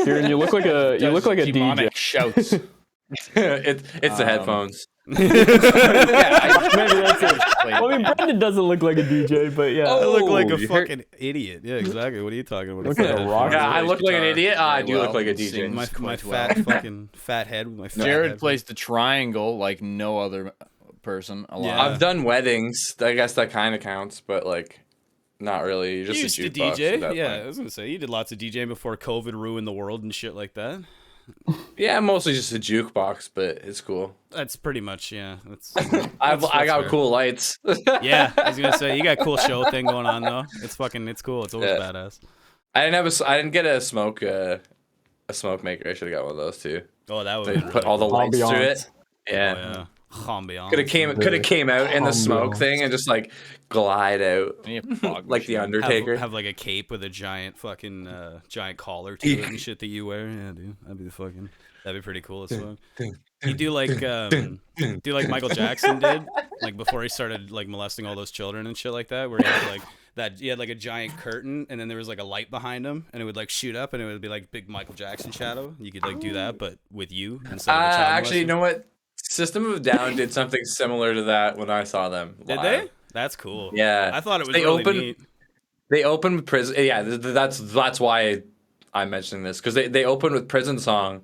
Speaker 1: Kieran, you look like a DJ.
Speaker 5: demonic shouts.
Speaker 3: It's the headphones.
Speaker 5: Yeah,
Speaker 1: Maybe that's it.
Speaker 5: played
Speaker 1: I mean,
Speaker 5: band.
Speaker 1: Brendan doesn't look like a DJ, but yeah.
Speaker 2: I look like a
Speaker 3: you heard-
Speaker 2: fucking idiot. Yeah, exactly. What are you talking about?
Speaker 1: Look like a rock.
Speaker 3: Yeah, I look like an
Speaker 5: Guitar
Speaker 3: idiot. I
Speaker 5: very
Speaker 3: do look
Speaker 5: well,
Speaker 3: like a
Speaker 5: sings
Speaker 3: DJ.
Speaker 2: My
Speaker 5: quite
Speaker 2: fat
Speaker 5: well.
Speaker 2: fucking fat head with my fat
Speaker 5: Jared
Speaker 2: head.
Speaker 5: plays the triangle like no other person alive.
Speaker 2: Yeah.
Speaker 3: I've done weddings. I guess that kind of counts, but like, not really. You're
Speaker 2: You
Speaker 3: just
Speaker 2: used
Speaker 3: a
Speaker 2: to
Speaker 3: jukebox
Speaker 2: DJ.
Speaker 3: at that
Speaker 2: Yeah,
Speaker 3: point.
Speaker 2: I was gonna say you did lots of DJing before COVID ruined the world and shit like that.
Speaker 3: Yeah, I'm mostly just a jukebox, but it's cool.
Speaker 2: That's pretty much That's
Speaker 3: I
Speaker 2: that's
Speaker 3: got
Speaker 2: fair.
Speaker 3: cool lights.
Speaker 2: Yeah, I was gonna say you got a cool show thing going on though. It's cool. It's always
Speaker 3: Yeah.
Speaker 2: badass.
Speaker 3: I didn't get a smoke maker. I should have got one of those too.
Speaker 2: Oh, that would
Speaker 3: They
Speaker 2: be
Speaker 3: put
Speaker 2: really
Speaker 3: all the
Speaker 2: cool.
Speaker 3: lights through
Speaker 1: Ambiance.
Speaker 3: it. Yeah.
Speaker 2: Oh, yeah. Ambiance.
Speaker 3: Could have came out in the smoke
Speaker 1: Ambiance.
Speaker 3: thing and just like glide out
Speaker 5: Yeah, fog
Speaker 3: like the
Speaker 5: machine.
Speaker 3: Undertaker.
Speaker 2: Have like a cape with a giant fucking giant collar to it and shit that you wear. Yeah, dude, that'd be pretty cool as fuck. You do like Michael Jackson did, like before he started like molesting all those children and shit like that, where he had like that he had like a giant curtain and then there was like a light behind him and it would like shoot up and it would be like big Michael Jackson shadow. You could like do that, but with you instead of a child
Speaker 3: Actually, you
Speaker 2: molester.
Speaker 3: know what? System of a Down did something similar to that when I saw them.
Speaker 2: Did
Speaker 3: live.
Speaker 2: they? That's cool.
Speaker 3: Yeah.
Speaker 2: I thought it was
Speaker 3: They
Speaker 2: really
Speaker 3: opened-
Speaker 2: neat.
Speaker 3: They opened with prison. Yeah, that's why I'm mentioning this, because they opened with Prison Song,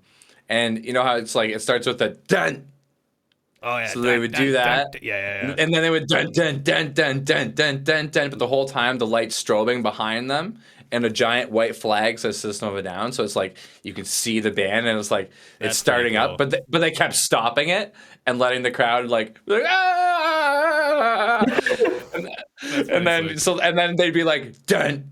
Speaker 3: and you know how it's like it starts with the dun,
Speaker 2: Oh yeah.
Speaker 3: So they would do that.
Speaker 2: Yeah.
Speaker 3: and then they would dun dun dun dun dun dun dun dun, but the whole time the light's strobing behind them, and a giant white flag says System of a Down, so it's like you can see the band, and it's like
Speaker 2: That's
Speaker 3: it's starting
Speaker 2: pretty
Speaker 3: up,
Speaker 2: cool.
Speaker 3: but they kept stopping it and letting the crowd like ah! and then they'd be like dun.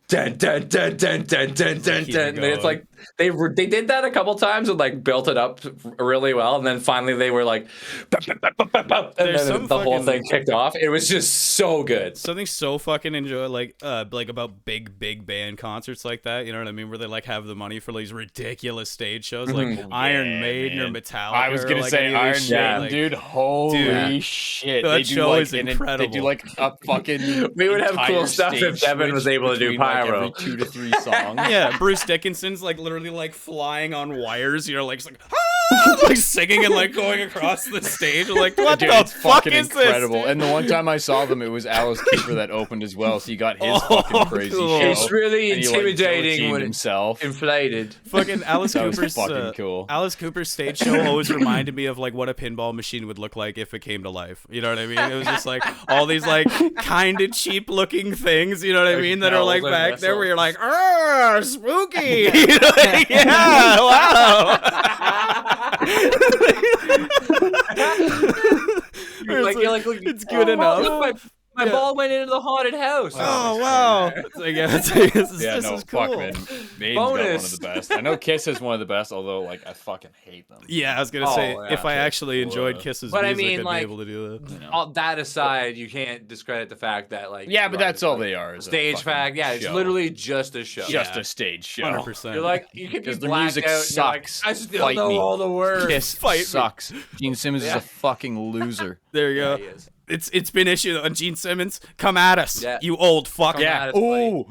Speaker 3: Dun dun dun dun dun dun dun
Speaker 2: keep
Speaker 3: dun.
Speaker 2: it
Speaker 3: And it's
Speaker 2: going.
Speaker 3: like they did that a couple times and like built it up really well, and then finally they were like, and
Speaker 2: There's
Speaker 3: then
Speaker 2: some
Speaker 3: the whole
Speaker 2: fucking-
Speaker 3: thing kicked off. It was just so good.
Speaker 2: Something so fucking enjoy like about big band concerts like that, you know what I mean, where they like have the money for these ridiculous stage shows like Iron
Speaker 5: Yeah,
Speaker 2: Maiden
Speaker 5: man.
Speaker 2: or Metallica.
Speaker 5: I was
Speaker 2: or,
Speaker 5: gonna
Speaker 2: like,
Speaker 5: say
Speaker 2: any of
Speaker 5: Iron
Speaker 2: this
Speaker 5: Maiden,
Speaker 2: shit, like,
Speaker 5: dude. Holy
Speaker 2: Dude,
Speaker 5: shit!
Speaker 2: that
Speaker 5: They do
Speaker 2: show
Speaker 5: like
Speaker 2: is
Speaker 5: They do
Speaker 2: incredible.
Speaker 5: like a fucking.
Speaker 3: We would have
Speaker 5: entire
Speaker 3: cool stuff if
Speaker 5: stage
Speaker 3: Devin was
Speaker 5: switch
Speaker 3: able to do
Speaker 5: between, like,
Speaker 3: pyro.
Speaker 5: every 2 to 3 songs.
Speaker 2: Yeah, Bruce Dickinson's like literally like flying on wires, you know, like just like ah! Like singing and like going across the stage. I'm like, what
Speaker 5: Dude,
Speaker 2: the
Speaker 5: it's
Speaker 2: fuck
Speaker 5: fucking
Speaker 2: is
Speaker 5: incredible.
Speaker 2: this? dude?
Speaker 5: And the one time I saw them, it was Alice Cooper that opened as well, so he got his
Speaker 2: Oh,
Speaker 5: fucking crazy
Speaker 2: cool.
Speaker 5: show.
Speaker 3: It's really
Speaker 5: and he, like,
Speaker 3: intimidating
Speaker 5: guillotined
Speaker 3: when it's
Speaker 5: himself.
Speaker 3: inflated.
Speaker 2: Fucking Alice
Speaker 5: That was
Speaker 2: Cooper's
Speaker 5: fucking cool.
Speaker 2: Alice Cooper's stage show always reminded me of like what a pinball machine would look like if it came to life. You know what I mean? It was just like all these like kind of cheap looking things. You know what I
Speaker 3: Like
Speaker 2: mean? That are like
Speaker 3: bells and
Speaker 2: back there where you're like,
Speaker 3: whistles.
Speaker 2: ah, spooky. You know, like, yeah, wow. It's good enough.
Speaker 3: My ball went into the haunted house.
Speaker 2: Oh wow! It's like, yeah, this is,
Speaker 5: Yeah,
Speaker 2: this
Speaker 5: no,
Speaker 2: is cool.
Speaker 5: fuck, man. Maiden's got one of
Speaker 3: Bonus.
Speaker 5: the best. I know Kiss is one of the best, although, like, I fucking hate them.
Speaker 2: Yeah, I was gonna
Speaker 3: Oh,
Speaker 2: say
Speaker 3: yeah,
Speaker 2: if I
Speaker 5: okay.
Speaker 2: actually enjoyed
Speaker 5: Well,
Speaker 2: Kiss's
Speaker 3: but I
Speaker 2: music,
Speaker 3: mean,
Speaker 2: I'd
Speaker 3: like,
Speaker 2: be able to do that.
Speaker 5: You know?
Speaker 3: All that aside, you can't discredit the fact that like
Speaker 5: Yeah,
Speaker 3: you
Speaker 5: but
Speaker 3: are
Speaker 5: that's
Speaker 3: just,
Speaker 5: all
Speaker 3: like,
Speaker 5: they are. Is a
Speaker 3: stage
Speaker 5: fucking
Speaker 3: fact. Yeah, it's
Speaker 5: show.
Speaker 3: literally just a show.
Speaker 5: just
Speaker 2: Yeah.
Speaker 5: a stage show.
Speaker 2: 100%.
Speaker 3: You're like you could be
Speaker 5: Because the
Speaker 3: blacked
Speaker 5: music
Speaker 3: out, and you're like,
Speaker 5: sucks.
Speaker 3: I still
Speaker 5: Fight
Speaker 3: know
Speaker 5: me.
Speaker 3: all the words.
Speaker 5: Kiss
Speaker 2: Fight me.
Speaker 5: sucks. Gene Simmons is
Speaker 3: Yeah.
Speaker 5: a fucking loser.
Speaker 2: There you
Speaker 3: Yeah,
Speaker 2: go.
Speaker 3: he is.
Speaker 2: It's been issued on Gene Simmons. Come at us,
Speaker 3: Yeah.
Speaker 2: you old fuck.
Speaker 3: Come
Speaker 5: Yeah.
Speaker 3: at us, buddy.
Speaker 5: Ooh.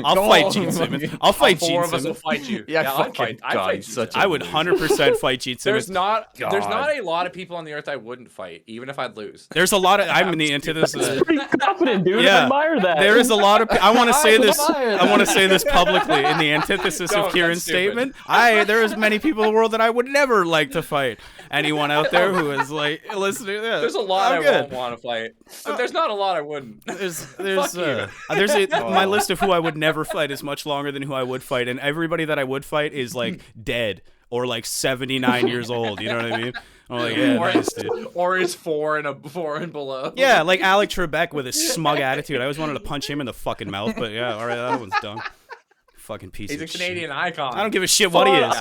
Speaker 2: I'll fight Gene Simmons. I'll fight Gene
Speaker 3: Four of us will
Speaker 2: Simmons.
Speaker 3: fight you.
Speaker 5: Yeah,
Speaker 3: I'd
Speaker 5: fucking
Speaker 3: I'd
Speaker 5: God,
Speaker 3: fight
Speaker 5: he's
Speaker 3: Gene
Speaker 5: such
Speaker 3: Simmons.
Speaker 2: I would 100% fight Gene Simmons.
Speaker 3: There's not
Speaker 5: God.
Speaker 3: a lot of people on the earth I wouldn't fight, even if I'd lose.
Speaker 2: There's a lot of. I'm in the antithesis.
Speaker 1: Pretty confident, dude.
Speaker 2: Yeah.
Speaker 1: I admire that.
Speaker 2: There is a lot of. I want to say this.
Speaker 5: admire
Speaker 2: I want to say this publicly in the antithesis
Speaker 3: Don't,
Speaker 2: of Kieran's
Speaker 3: that's stupid.
Speaker 2: statement. There is many people in the world that I would never like to fight. Anyone out there who is like listening to this?
Speaker 3: There's a lot
Speaker 2: I'm
Speaker 3: I
Speaker 2: good.
Speaker 3: won't want to fight, but there's not a lot I wouldn't.
Speaker 2: My list of who I would never fight is much longer than who I would fight, and everybody that I would fight is like dead or like 79 years old. You know what I mean? I'm like, yeah,
Speaker 3: or,
Speaker 2: nice, dude.
Speaker 3: or is four and below.
Speaker 2: Yeah, like Alec Trebek with his smug attitude. I always wanted to punch him in the fucking mouth, but yeah, all right, that one's done. Fucking piece
Speaker 3: He's a
Speaker 2: of
Speaker 3: Canadian
Speaker 2: shit.
Speaker 3: icon.
Speaker 2: I don't give a shit what he is.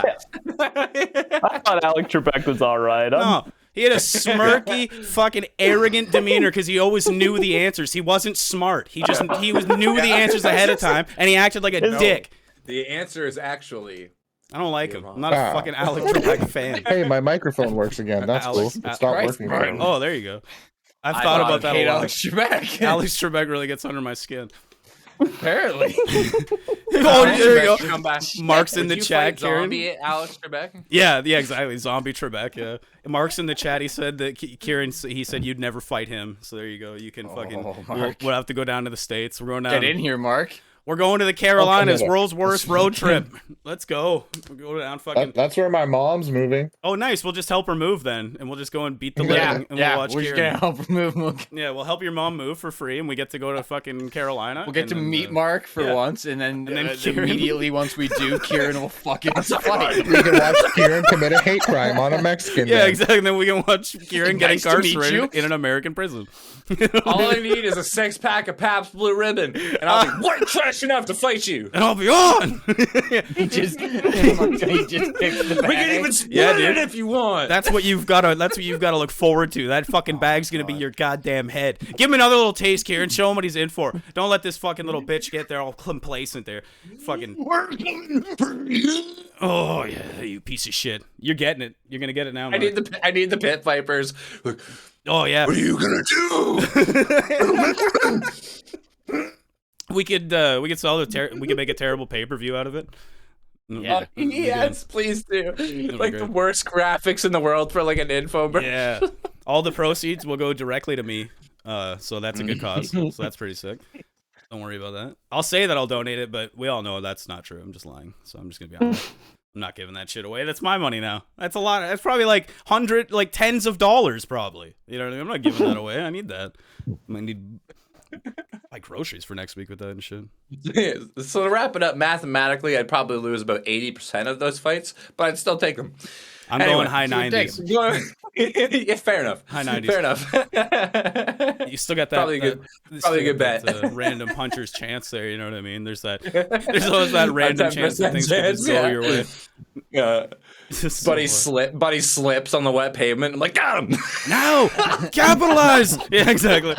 Speaker 1: I thought Alec Trebek was all right.
Speaker 2: No, he had a smirky, fucking arrogant demeanor because he always knew the answers. He wasn't smart. He knew the answers ahead of time, and he acted like a dick.
Speaker 3: The answer is actually.
Speaker 2: I don't like him. I'm not a fucking Alec Trebek fan.
Speaker 4: Hey, my microphone works again. That's
Speaker 2: Alex-
Speaker 4: cool. It stopped
Speaker 5: Christ,
Speaker 4: working.
Speaker 5: Martin.
Speaker 2: Oh, there you go. I've thought about that a
Speaker 5: hate
Speaker 2: lot.
Speaker 5: Alex Trebek.
Speaker 2: Alex Trebek really gets under my skin.
Speaker 5: Apparently.
Speaker 2: Oh, there you go.
Speaker 3: Come back.
Speaker 2: Mark's in
Speaker 3: Would
Speaker 2: the
Speaker 3: you
Speaker 2: chat,
Speaker 3: fight
Speaker 2: Kieran.
Speaker 3: Zombie Alex Trebek?
Speaker 2: Yeah, exactly. Zombie Trebek, yeah. Mark's in the chat. He said that Kieran, he said you'd never fight him. So there you go. You can fucking,
Speaker 5: Mark.
Speaker 2: we'll have to go down to the States. We're going down.
Speaker 5: Get in here, Mark.
Speaker 2: We're going to the Carolinas,
Speaker 4: Okay.
Speaker 2: world's worst road trip. Let's go. We'll go down fucking.
Speaker 4: That's where my mom's moving.
Speaker 2: Oh, nice. We'll just help her move then, and we'll just go and beat the
Speaker 5: Yeah,
Speaker 2: living, and
Speaker 5: yeah.
Speaker 2: we'll watch
Speaker 5: We're just
Speaker 2: Kieran.
Speaker 5: gonna help move.
Speaker 2: Yeah, we'll help your mom move for free, and we get to go to fucking Carolina.
Speaker 5: We'll get
Speaker 2: and
Speaker 5: to
Speaker 2: then,
Speaker 5: meet Mark for
Speaker 2: yeah.
Speaker 5: once, and then
Speaker 2: Kieran.
Speaker 5: immediately once we do, Kieran will fucking fight.
Speaker 4: We can watch Kieran commit a hate crime on a Mexican.
Speaker 2: Yeah,
Speaker 4: man.
Speaker 2: exactly. And then we can watch Kieran get
Speaker 5: Nice to meet
Speaker 2: incarcerated
Speaker 5: you.
Speaker 2: in an American prison.
Speaker 3: All I need is a 6-pack of Pabst Blue Ribbon, and I'll be white trash enough to fight you.
Speaker 2: And I'll be on.
Speaker 5: He just picks the
Speaker 3: We can
Speaker 5: bag.
Speaker 3: even split
Speaker 2: Yeah, dude.
Speaker 3: it if you want.
Speaker 2: That's what you've got to. That's what you've got to look forward to. That fucking bag's gonna be your goddamn head. Give him another little taste, Kieran. Show him what he's in for. Don't let this fucking little bitch get there all complacent there. Fucking. Oh yeah, you piece of shit. You're getting it. You're gonna get it now.
Speaker 3: I need the pit vipers. Like,
Speaker 2: Oh yeah.
Speaker 3: what are you gonna do?
Speaker 2: We could sell we could make a terrible pay-per-view out of it.
Speaker 5: Yeah.
Speaker 3: Yes, please do. Like the
Speaker 2: great.
Speaker 3: worst graphics in the world for like an info.
Speaker 2: Yeah. All the proceeds will go directly to me. So that's a good cause. So that's pretty sick. Don't worry about that. I'll say that I'll donate it, but we all know that's not true. I'm just lying. So I'm just gonna be honest. I'm not giving that shit away. That's my money now. That's a lot. That's probably like tens of dollars, probably. You know what I mean? I'm not giving that away. I need that. I might need buy groceries for next week with that and shit.
Speaker 3: So to wrap it up, mathematically, I'd probably lose about 80% of those fights, but I'd still take them.
Speaker 2: I'm
Speaker 3: Anyway,
Speaker 2: going high 90s.
Speaker 3: Yeah, fair enough.
Speaker 2: High 90s.
Speaker 3: Fair enough.
Speaker 2: You still got that.
Speaker 3: Probably a good bet.
Speaker 2: Random puncher's chance there. You know what I mean? There's that. There's always that random chance that things can just go
Speaker 3: yeah.
Speaker 2: your way. So
Speaker 3: Buddy slips on the wet pavement. I'm like, got him.
Speaker 2: No, capitalize. Yeah, exactly.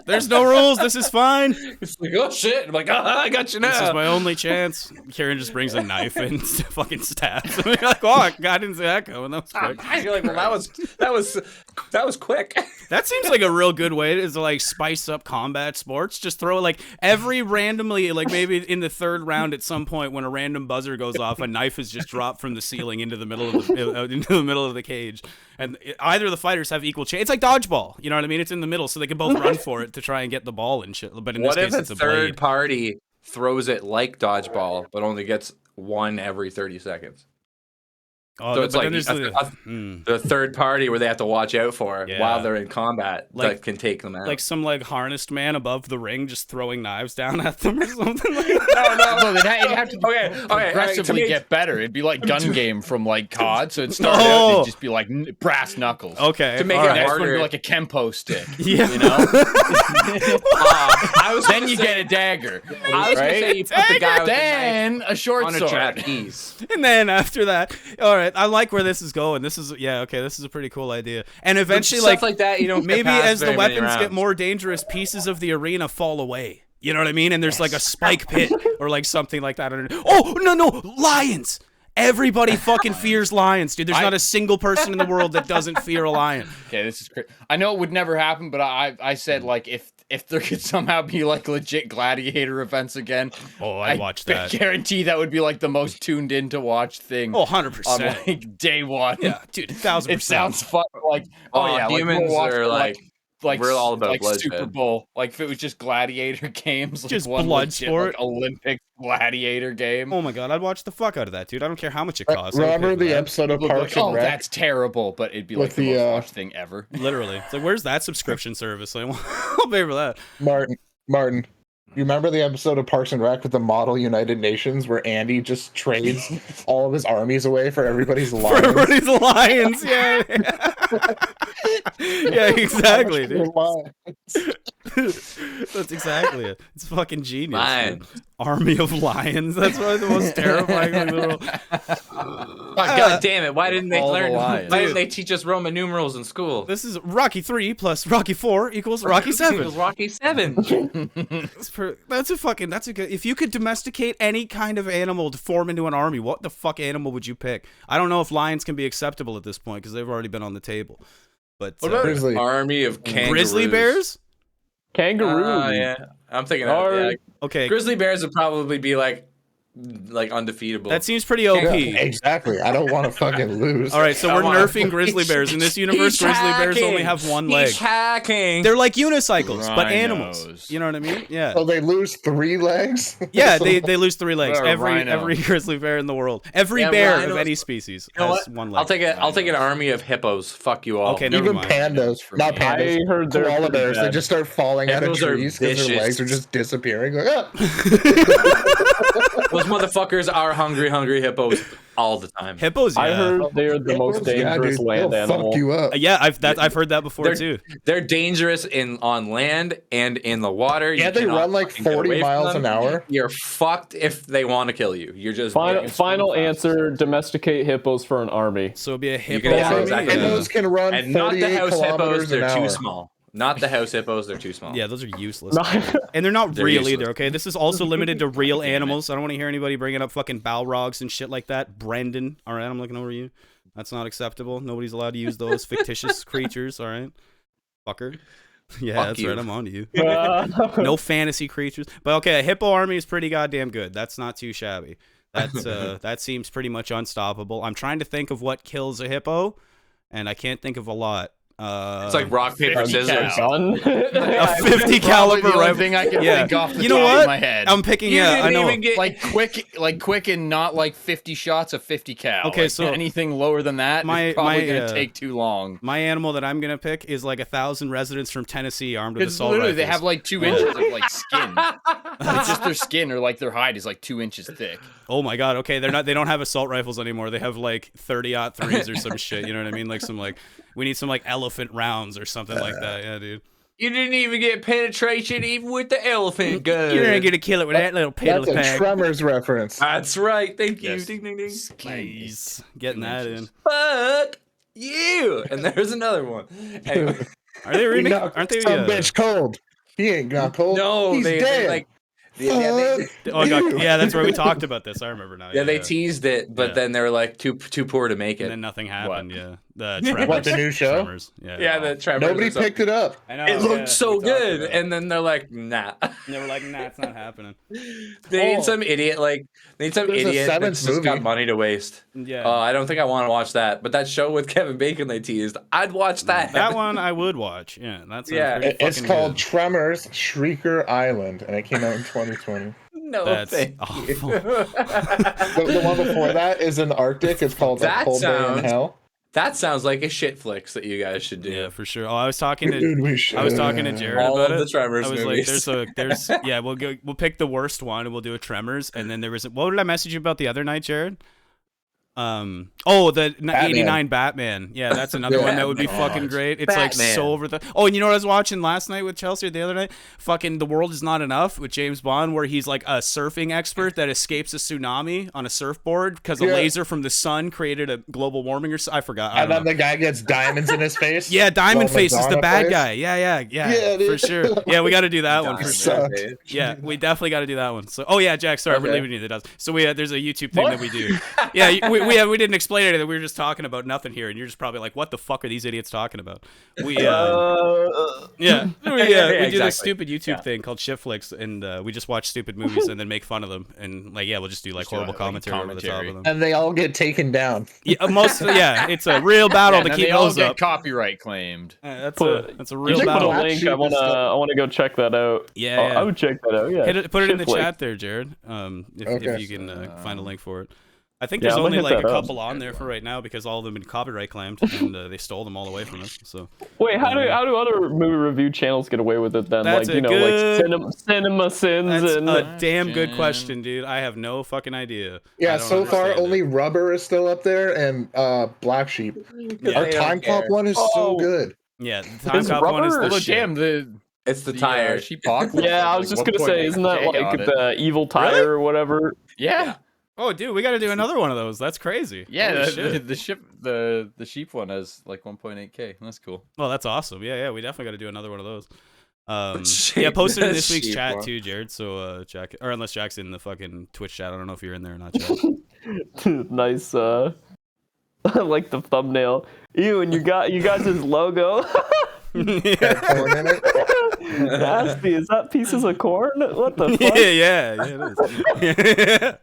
Speaker 2: There's no rules. This is fine.
Speaker 3: It's like, oh shit. I'm like, I got you now.
Speaker 2: This is my only chance. Kieran just brings a knife and fucking stabs. You're like, oh, I didn't see that coming. That was quick.
Speaker 3: You're like, well, that was quick.
Speaker 2: That seems like a real good way to like spice up combat sports. Just throw like every randomly, like maybe in the third round at some point when a random buzzer goes off, a knife is just dropped from the ceiling into the middle of the cage, and either of the fighters have equal chance. It's like dodgeball, you know what I mean? It's in the middle, so they can both run for it to try and get the ball and shit. But in
Speaker 3: What
Speaker 2: this
Speaker 3: if
Speaker 2: case,
Speaker 3: a
Speaker 2: it's a
Speaker 3: third
Speaker 2: blade.
Speaker 3: party throws it like dodgeball, but only gets one every 30 seconds?
Speaker 2: Oh,
Speaker 3: So it's
Speaker 2: but
Speaker 3: like
Speaker 2: then there's
Speaker 3: the third party where they have to watch out for
Speaker 2: Yeah.
Speaker 3: while they're in combat
Speaker 2: Like-
Speaker 3: that can take them out.
Speaker 2: like some like harnessed man above the ring just throwing knives down at them or something like that.
Speaker 5: No, it'd have to
Speaker 3: Okay,
Speaker 5: progressively
Speaker 3: to me-
Speaker 5: get better. It'd be like Gun Game from like COD. So it'd start out,
Speaker 2: Oh.
Speaker 5: it'd just be like brass knuckles.
Speaker 2: Okay.
Speaker 3: To make
Speaker 2: all
Speaker 3: it
Speaker 2: right.
Speaker 5: Next one would
Speaker 3: harder.
Speaker 5: be like a Kempo stick.
Speaker 2: Yeah.
Speaker 5: You know?
Speaker 3: I was
Speaker 5: Then
Speaker 3: gonna
Speaker 5: you
Speaker 3: say-
Speaker 5: get a dagger.
Speaker 3: I was gonna
Speaker 5: right?
Speaker 3: say you put the guy with the knife
Speaker 5: Then a short
Speaker 3: on a
Speaker 5: sword.
Speaker 3: trapeze.
Speaker 2: And then after that, all right, I like where this is going. This is this is a pretty cool idea. And eventually,
Speaker 3: Stuff like that, you don't get
Speaker 2: maybe
Speaker 3: past
Speaker 2: as the
Speaker 3: very many
Speaker 2: weapons get
Speaker 3: rounds.
Speaker 2: more dangerous, pieces of the arena fall away. You know what I mean? And there's like a spike pit or like something like that. Oh no, lions! Everybody fucking fears lions, dude. There's not a single person in the world that doesn't fear a lion.
Speaker 5: Okay, this is crazy. I know it would never happen, but I said like if there could somehow be like legit gladiator events again,
Speaker 2: I'd watch that.
Speaker 5: I guarantee that would be like the most tuned in to watch thing.
Speaker 2: 100%.
Speaker 5: On like day one.
Speaker 2: Yeah, dude, 1,000%.
Speaker 5: It sounds fun. Like yeah,
Speaker 3: humans
Speaker 5: like,
Speaker 3: are like we're all about
Speaker 5: like
Speaker 3: bloodshed.
Speaker 5: Super Bowl. Like if it was just gladiator games, like
Speaker 2: just
Speaker 5: one
Speaker 2: blood
Speaker 5: legit,
Speaker 2: sport,
Speaker 5: like, Olympic gladiator game.
Speaker 2: Oh my god, I'd watch the fuck out of that, dude. I don't care how much it costs.
Speaker 4: Remember the episode of Parks and Rec?
Speaker 5: That's terrible, but it'd be like the most watched thing ever.
Speaker 2: Literally, it's like, where's that subscription service? Like, I'll pay for that.
Speaker 4: Martin, you remember the episode of Parks and Rec with the Model United Nations where Andy just trades all of his armies away for everybody's lions?
Speaker 2: For everybody's lions, yeah. Yeah, exactly, dude. That's exactly it. It's fucking genius.
Speaker 3: Lions.
Speaker 2: Army of lions. That's probably the most terrifying thing in the world.
Speaker 3: God damn it! Why didn't they learn? Why
Speaker 5: lions.
Speaker 3: didn't they teach us Roman numerals in school?
Speaker 2: This is Rocky 3 plus Rocky 4 equals Rocky 7.
Speaker 3: Equals Rocky 7.
Speaker 2: That's a good. If you could domesticate any kind of animal to form into an army, what the fuck animal would you pick? I don't know if lions can be acceptable at this point because they've already been on the table. But
Speaker 3: What about
Speaker 4: Grizzly.
Speaker 3: an army of kangaroos?
Speaker 2: grizzly bears?
Speaker 1: Kangaroo.
Speaker 3: Oh yeah, I'm thinking. Yeah.
Speaker 2: Okay,
Speaker 3: Grizzly bears would probably be like undefeatable.
Speaker 2: that seems pretty OP.
Speaker 4: Yeah, exactly. I don't want to fucking lose.
Speaker 2: All right, so we're
Speaker 3: Come on.
Speaker 2: nerfing grizzly bears. In this universe,
Speaker 3: He's
Speaker 2: grizzly bears
Speaker 3: hacking.
Speaker 2: only have one leg.
Speaker 3: He's hacking.
Speaker 2: They're like unicycles, but animals.
Speaker 5: Rhinos.
Speaker 2: You know what I mean? Yeah.
Speaker 4: So they lose 3 legs?
Speaker 2: Yeah, they lose 3 legs.
Speaker 5: Or a rhino.
Speaker 2: Every grizzly bear in the world. Every
Speaker 3: Yeah,
Speaker 2: bear
Speaker 3: rhinos-
Speaker 2: of any species
Speaker 3: You know
Speaker 2: has
Speaker 3: what?
Speaker 2: one leg.
Speaker 3: I'll take an army of hippos. Fuck you all.
Speaker 2: Okay, never
Speaker 4: Even
Speaker 2: mind.
Speaker 4: pandas. Not
Speaker 5: me.
Speaker 4: pandas.
Speaker 1: I heard they're
Speaker 4: Koala
Speaker 1: pretty
Speaker 4: bears. They
Speaker 1: bad.
Speaker 4: just start falling out of
Speaker 3: Hippos are
Speaker 4: trees because their
Speaker 3: vicious.
Speaker 4: legs are just disappearing. Like, ah!
Speaker 3: Those motherfuckers are hungry hippos all the time.
Speaker 2: Hippos, yeah.
Speaker 1: I heard they're the most
Speaker 4: Yeah,
Speaker 1: dangerous
Speaker 4: dude,
Speaker 1: land
Speaker 4: they'll
Speaker 1: animal.
Speaker 4: fuck you up.
Speaker 2: Yeah, I've heard that before
Speaker 3: They're-
Speaker 2: too.
Speaker 3: They're dangerous on land and in the water.
Speaker 4: Yeah,
Speaker 3: You
Speaker 4: they
Speaker 3: cannot
Speaker 4: run like
Speaker 3: fucking get
Speaker 4: 40
Speaker 3: away from
Speaker 4: miles
Speaker 3: them.
Speaker 4: an hour.
Speaker 3: You're fucked if they want to kill you. You're just
Speaker 1: Final answer: domesticate hippos for an army.
Speaker 2: So it'd be a
Speaker 3: You
Speaker 2: hippo
Speaker 3: can have
Speaker 2: army.
Speaker 3: exactly
Speaker 2: Yeah.
Speaker 4: Hippos can run
Speaker 3: and not the
Speaker 4: 38
Speaker 3: house hippos.
Speaker 4: kilometers an
Speaker 3: They're too
Speaker 4: hour.
Speaker 3: small. Not the house hippos. They're too small.
Speaker 2: Yeah, those are useless. And they're not
Speaker 3: They're
Speaker 2: real
Speaker 3: useless.
Speaker 2: either, okay? This is also limited to real animals. So I don't want to hear anybody bringing up fucking Balrogs and shit like that. Brendan, all right, I'm looking over you. That's not acceptable. Nobody's allowed to use those fictitious creatures, all right? Fucker. Yeah,
Speaker 3: Fuck
Speaker 2: that's
Speaker 3: you.
Speaker 2: right, I'm on to you. No fantasy creatures. But okay, a hippo army is pretty goddamn good. That's not too shabby. That's that seems pretty much unstoppable. I'm trying to think of what kills a hippo, and I can't think of a lot.
Speaker 3: It's like rock paper
Speaker 5: 50
Speaker 3: scissors.
Speaker 5: cal.
Speaker 1: Gun.
Speaker 2: A 50
Speaker 5: Probably
Speaker 2: caliber
Speaker 5: the only
Speaker 2: rifle.
Speaker 5: thing I can
Speaker 2: Yeah.
Speaker 5: think off the
Speaker 2: You know
Speaker 5: top
Speaker 2: what?
Speaker 5: of my head.
Speaker 2: I'm picking.
Speaker 3: You
Speaker 2: Yeah, I
Speaker 3: didn't
Speaker 2: know.
Speaker 3: even get-
Speaker 5: like quick and not like 50 shots of 50 cal.
Speaker 2: Okay,
Speaker 5: Like,
Speaker 2: so
Speaker 5: anything lower than that is probably gonna take too long.
Speaker 2: My animal that I'm gonna pick is like 1,000 residents from Tennessee armed with
Speaker 5: Because
Speaker 2: assault
Speaker 5: literally
Speaker 2: rifles.
Speaker 5: they have like 2 inches of like skin. It's just their skin or like their hide is like 2 inches thick.
Speaker 2: Oh my god. Okay, they don't have assault rifles anymore. They have like 30-03s or some shit. You know what I mean? Like we need some like elephant rounds or something like that. Yeah, dude.
Speaker 3: You didn't even get penetration even with the elephant gun.
Speaker 2: You're gonna kill it with that little
Speaker 4: That's
Speaker 2: piddle
Speaker 4: a
Speaker 2: pack.
Speaker 4: Tremors reference.
Speaker 3: That's right. Thank you.
Speaker 5: Yes.
Speaker 3: Ding ding ding.
Speaker 2: Nice. Getting that in.
Speaker 3: Fuck you. And there's another one. Anyway,
Speaker 2: Are they
Speaker 4: He
Speaker 2: remake?
Speaker 4: knocked
Speaker 2: Aren't they?
Speaker 4: some bitch cold. He ain't not cold.
Speaker 3: no,
Speaker 4: He's
Speaker 3: they
Speaker 4: dead.
Speaker 3: like. Yeah,
Speaker 2: Oh god. Yeah, that's right. We talked about this. I remember now.
Speaker 3: yeah, they teased it, but
Speaker 2: Yeah.
Speaker 3: then they were like too poor to make
Speaker 2: And
Speaker 3: it.
Speaker 2: then nothing happened. Yeah. The
Speaker 3: What,
Speaker 2: Tremors.
Speaker 4: the new show?
Speaker 2: Tremors. Yeah.
Speaker 3: Yeah, the Tremors.
Speaker 4: Nobody
Speaker 3: and stuff.
Speaker 4: picked it up.
Speaker 2: I know.
Speaker 3: It
Speaker 2: yeah,
Speaker 3: looked so
Speaker 2: we talked
Speaker 3: good,
Speaker 2: about it.
Speaker 3: and then they're like, nah.
Speaker 2: And they were like, nah, it's not happening.
Speaker 3: They
Speaker 4: Oh.
Speaker 3: need some idiot like they need some
Speaker 4: There's a
Speaker 3: idiot
Speaker 4: seventh
Speaker 3: that's just got
Speaker 4: movie.
Speaker 3: money to waste.
Speaker 2: Yeah.
Speaker 3: I don't think I want to watch that. But that show with Kevin Bacon they teased, I'd watch that.
Speaker 2: That one I would watch. Yeah, that's
Speaker 3: Yeah,
Speaker 4: It's called Tremors Shrieker Island, and it came out in 2020.
Speaker 3: No,
Speaker 2: That's
Speaker 3: thank
Speaker 2: awful.
Speaker 3: you.
Speaker 4: The one before that is in the Arctic. It's called
Speaker 3: That
Speaker 4: A Cold Day in
Speaker 3: sounds-
Speaker 4: Hell.
Speaker 3: That sounds like a shit flicks that you guys should do.
Speaker 2: Yeah, for sure. Oh, I was talking to
Speaker 4: Dude, we should.
Speaker 2: I was talking to Jared
Speaker 3: All
Speaker 2: about
Speaker 3: of
Speaker 2: it.
Speaker 3: the Tremors
Speaker 2: I was
Speaker 3: movies.
Speaker 2: like, there's yeah, we'll pick the worst one and we'll do a Tremors, and then there was what did I message you about the other night, Jared? The 89 Batman. Yeah, that's another one that would be fucking great. It's like so over the. Oh, and you know what I was watching last night with Chelsea or the other night? Fucking The World Is Not Enough with James Bond, where he's like a surfing expert that escapes a tsunami on a surfboard because a laser from the sun created a global warming or I forgot.
Speaker 4: And then the guy gets diamonds in his face.
Speaker 2: Yeah, Diamond Face is the bad
Speaker 4: face.
Speaker 2: guy. Yeah, for sure. Yeah, we got to do that one for sure.
Speaker 4: Sucks.
Speaker 2: Yeah, we definitely got to do that one. So, yeah, Jack, sorry, we're leaving you. That does. So there's a YouTube thing that we do. Yeah, we didn't explain anything. We were just talking about nothing here, and you're just probably like, "What the fuck are these idiots talking about?" We do this stupid YouTube thing called Shitflix, and we just watch stupid movies and then make fun of them, and we'll just do horrible commentary over the top of them.
Speaker 4: And they all get taken down.
Speaker 2: Yeah, it's a real battle to keep
Speaker 5: they all
Speaker 2: those
Speaker 5: get
Speaker 2: up.
Speaker 5: Copyright claimed.
Speaker 2: That's a real
Speaker 1: Put a
Speaker 2: battle.
Speaker 1: link. I wanna go check that out.
Speaker 2: Yeah,
Speaker 1: I would check that out. Yeah,
Speaker 2: put it in the
Speaker 1: Shitflix.
Speaker 2: chat there, Jared. If you can find a link for it. I think
Speaker 1: Yeah,
Speaker 2: there's
Speaker 1: I'm gonna
Speaker 2: only
Speaker 1: hit
Speaker 2: a
Speaker 1: that up.
Speaker 2: couple on there for right now because all of them have been copyright claimed and they stole them all away from us. So
Speaker 1: Wait, how do other movie review channels get away with it then?
Speaker 2: That's
Speaker 1: Cinema Sins
Speaker 2: that's
Speaker 1: and
Speaker 2: a damn good question, dude. I have no fucking idea.
Speaker 4: Yeah,
Speaker 2: I don't
Speaker 4: so far
Speaker 2: understand
Speaker 4: only
Speaker 2: it.
Speaker 4: Rubber is still up there and Black Sheep.
Speaker 2: Yeah.
Speaker 4: Our Time Cop one is so good.
Speaker 2: Yeah, the Time
Speaker 1: Is
Speaker 2: Cop one is
Speaker 1: Rubber-
Speaker 2: the
Speaker 5: Well,
Speaker 2: shit.
Speaker 5: damn,
Speaker 3: It's the tire.
Speaker 5: Sheep Hawk.
Speaker 1: Yeah, I was just gonna say, isn't that like the evil tire or whatever?
Speaker 5: Yeah.
Speaker 2: Oh, dude, we got to do another one of those. That's crazy.
Speaker 5: Yeah,
Speaker 2: Holy
Speaker 5: the
Speaker 2: shit.
Speaker 5: the sheep one has like 1.8K. That's cool.
Speaker 2: Well, that's awesome. Yeah, we definitely got to do another one of those.
Speaker 3: Sheep-
Speaker 2: Post it in this week's
Speaker 3: sheep
Speaker 2: chat
Speaker 3: one.
Speaker 2: too, Jared. So Jack, or unless Jack's in the fucking Twitch chat, I don't know if you're in there or not, Jack.
Speaker 1: Nice. I like the thumbnail. Ew, and you guys' logo.
Speaker 4: Corn in it.
Speaker 1: Nasty. Is that pieces of corn? What the fuck?
Speaker 2: yeah, it is.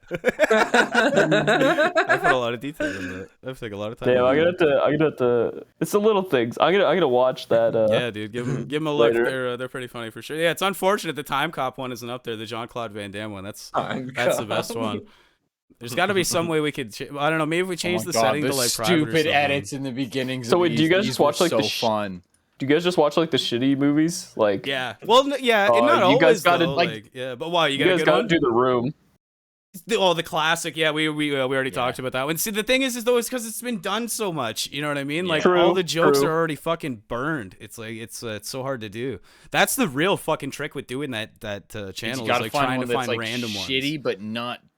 Speaker 2: I put a lot of detail in that. I took a lot of time.
Speaker 1: Damn, I'm gonna have to. It's the little things. I'm gonna watch that.
Speaker 2: Yeah, dude, give them a look.
Speaker 1: later.
Speaker 2: They're pretty funny for sure. Yeah, it's unfortunate the Time Cop one isn't up there. The Jean-Claude Van Damme one. That's the best one. There's got to be some way we could. I don't know. Maybe if we change the setting to like private or
Speaker 5: stupid
Speaker 2: something.
Speaker 5: edits in the beginnings.
Speaker 1: So
Speaker 5: of
Speaker 1: wait, do you guys
Speaker 5: these
Speaker 1: just watch
Speaker 5: were
Speaker 1: like
Speaker 5: so
Speaker 1: the
Speaker 5: fun?
Speaker 1: Do you guys just watch like the shitty movies? Like
Speaker 2: Yeah. Well, yeah.
Speaker 1: Oh,
Speaker 2: not
Speaker 1: you guys
Speaker 2: always.
Speaker 1: gotta,
Speaker 2: Though,
Speaker 1: like-
Speaker 2: yeah. But why? You
Speaker 1: you
Speaker 2: got a
Speaker 1: guys
Speaker 2: good
Speaker 1: gotta
Speaker 2: one?
Speaker 1: do The Room.
Speaker 2: The classic. Yeah, we already talked about that one. See, the thing is though, it's because it's been done so much. You know what I mean? Like
Speaker 1: True,
Speaker 2: all the jokes
Speaker 1: true.
Speaker 2: are already fucking burned. It's like it's so hard to do. That's the real fucking trick with doing that channel.
Speaker 5: You gotta
Speaker 2: is like
Speaker 5: find
Speaker 2: trying
Speaker 5: one
Speaker 2: to
Speaker 5: that's
Speaker 2: find
Speaker 5: like
Speaker 2: random
Speaker 5: shitty, but not
Speaker 2: ones.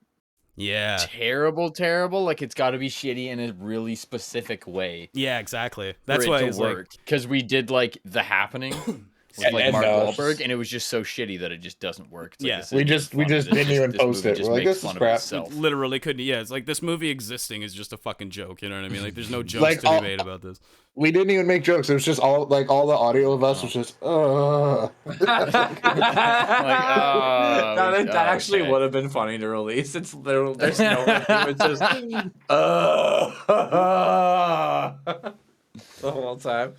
Speaker 2: Yeah.
Speaker 5: terrible. Like it's got to be shitty in a really specific way.
Speaker 2: Yeah. Exactly.
Speaker 5: for
Speaker 2: That's
Speaker 5: it
Speaker 2: why
Speaker 5: to
Speaker 2: it's like.
Speaker 5: work. Because we did like The Happening with like
Speaker 4: And,
Speaker 5: Mark
Speaker 4: uh,
Speaker 5: Wahlberg, and it was just so shitty that it just doesn't work. It's like,
Speaker 2: Yeah.
Speaker 5: this
Speaker 4: We
Speaker 5: isn't
Speaker 4: just
Speaker 5: fun,
Speaker 4: didn't
Speaker 5: it's
Speaker 4: even
Speaker 5: this
Speaker 4: post
Speaker 5: movie
Speaker 4: it.
Speaker 5: just
Speaker 4: We're like,
Speaker 5: makes
Speaker 4: this is
Speaker 5: fun of
Speaker 4: crap.
Speaker 5: itself.
Speaker 2: Literally couldn't. Yeah, it's like this movie existing is just a fucking joke. You know what I mean? Like, there's no jokes
Speaker 4: Like,
Speaker 2: to be
Speaker 4: all-
Speaker 2: made about this.
Speaker 4: We didn't even make jokes. It was just all the audio of us was just.
Speaker 3: That actually
Speaker 5: okay.
Speaker 3: would have been funny to release. It's literally there's no it's just the whole time.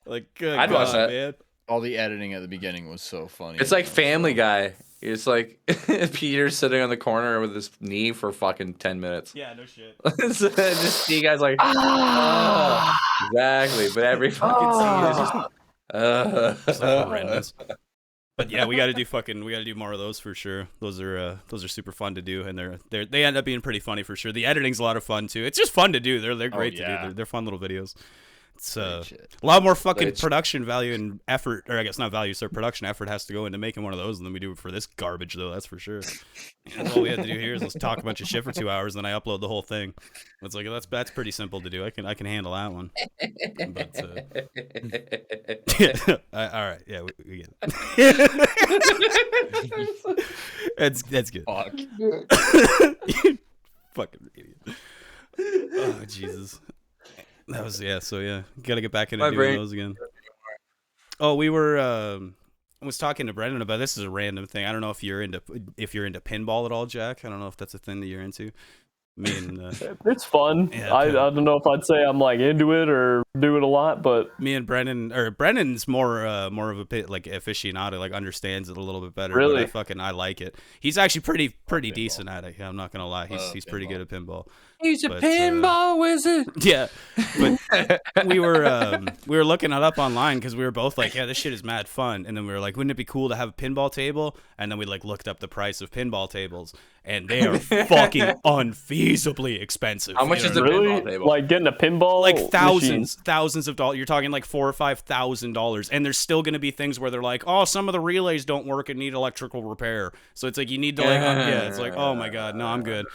Speaker 2: Like, good
Speaker 3: I'd watch
Speaker 2: God,
Speaker 3: that.
Speaker 2: man.
Speaker 5: All the editing at the beginning was so funny.
Speaker 3: It's like Family Guy. It's like Peter's sitting on the corner with his knee for fucking 10 minutes.
Speaker 2: Yeah, no shit.
Speaker 3: So just see guys like exactly, but every fucking scene is just
Speaker 2: Just like horrendous. But yeah, we got to do more of those for sure. Those are super fun to do, and they end up being pretty funny for sure. The editing's a lot of fun too. It's just fun to do. They're great to
Speaker 5: yeah.
Speaker 2: do. They're fun little videos. It's a
Speaker 5: shit.
Speaker 2: lot more fucking
Speaker 3: Great shit.
Speaker 2: production value and effort, or I guess not value, so production effort has to go into making one of those than we do for this garbage, though. That's for sure. And all we had to do here is let's talk a bunch of shit for 2 hours, and then I upload the whole thing. It's like that's pretty simple to do. I can handle that one. But all right, yeah, we get it. That's good.
Speaker 5: Fuck.
Speaker 2: You fucking idiot. Oh Jesus. That was so gotta get back into
Speaker 3: My
Speaker 2: doing
Speaker 3: brain-
Speaker 2: those again. Oh, we were I was talking to Brendan about this. Is a random thing. I don't know if you're into pinball at all, Jack. I don't know if that's a thing that you're into. Me and
Speaker 1: It's fun.
Speaker 2: Yeah,
Speaker 1: I don't know if I'd say I'm like into it or do it a lot, but
Speaker 2: Me and Brennan's more of a bit like aficionado, like understands it a little bit better.
Speaker 1: Really?
Speaker 2: But I like it. He's actually pretty decent at it. I'm not gonna lie. He's pretty good at pinball.
Speaker 3: He's a
Speaker 2: But,
Speaker 3: pinball wizard.
Speaker 2: Yeah, but we were looking it up online because we were both like, yeah, this shit is mad fun. And then we were like, wouldn't it be cool to have a pinball table? And then we like looked up the price of pinball tables, and they are fucking unfeasibly expensive.
Speaker 3: How much
Speaker 2: You
Speaker 3: is
Speaker 2: know
Speaker 3: the
Speaker 2: what I mean?
Speaker 1: really,
Speaker 3: pinball table?
Speaker 1: like getting a pinball,
Speaker 2: Like
Speaker 1: machine.
Speaker 2: thousands of dollars. You're talking like $4,000 or $5,000, and there's still going to be things where they're like, oh, some of the relays don't work and need electrical repair. So it's like you need to like, it's like, oh my god, no, I'm good.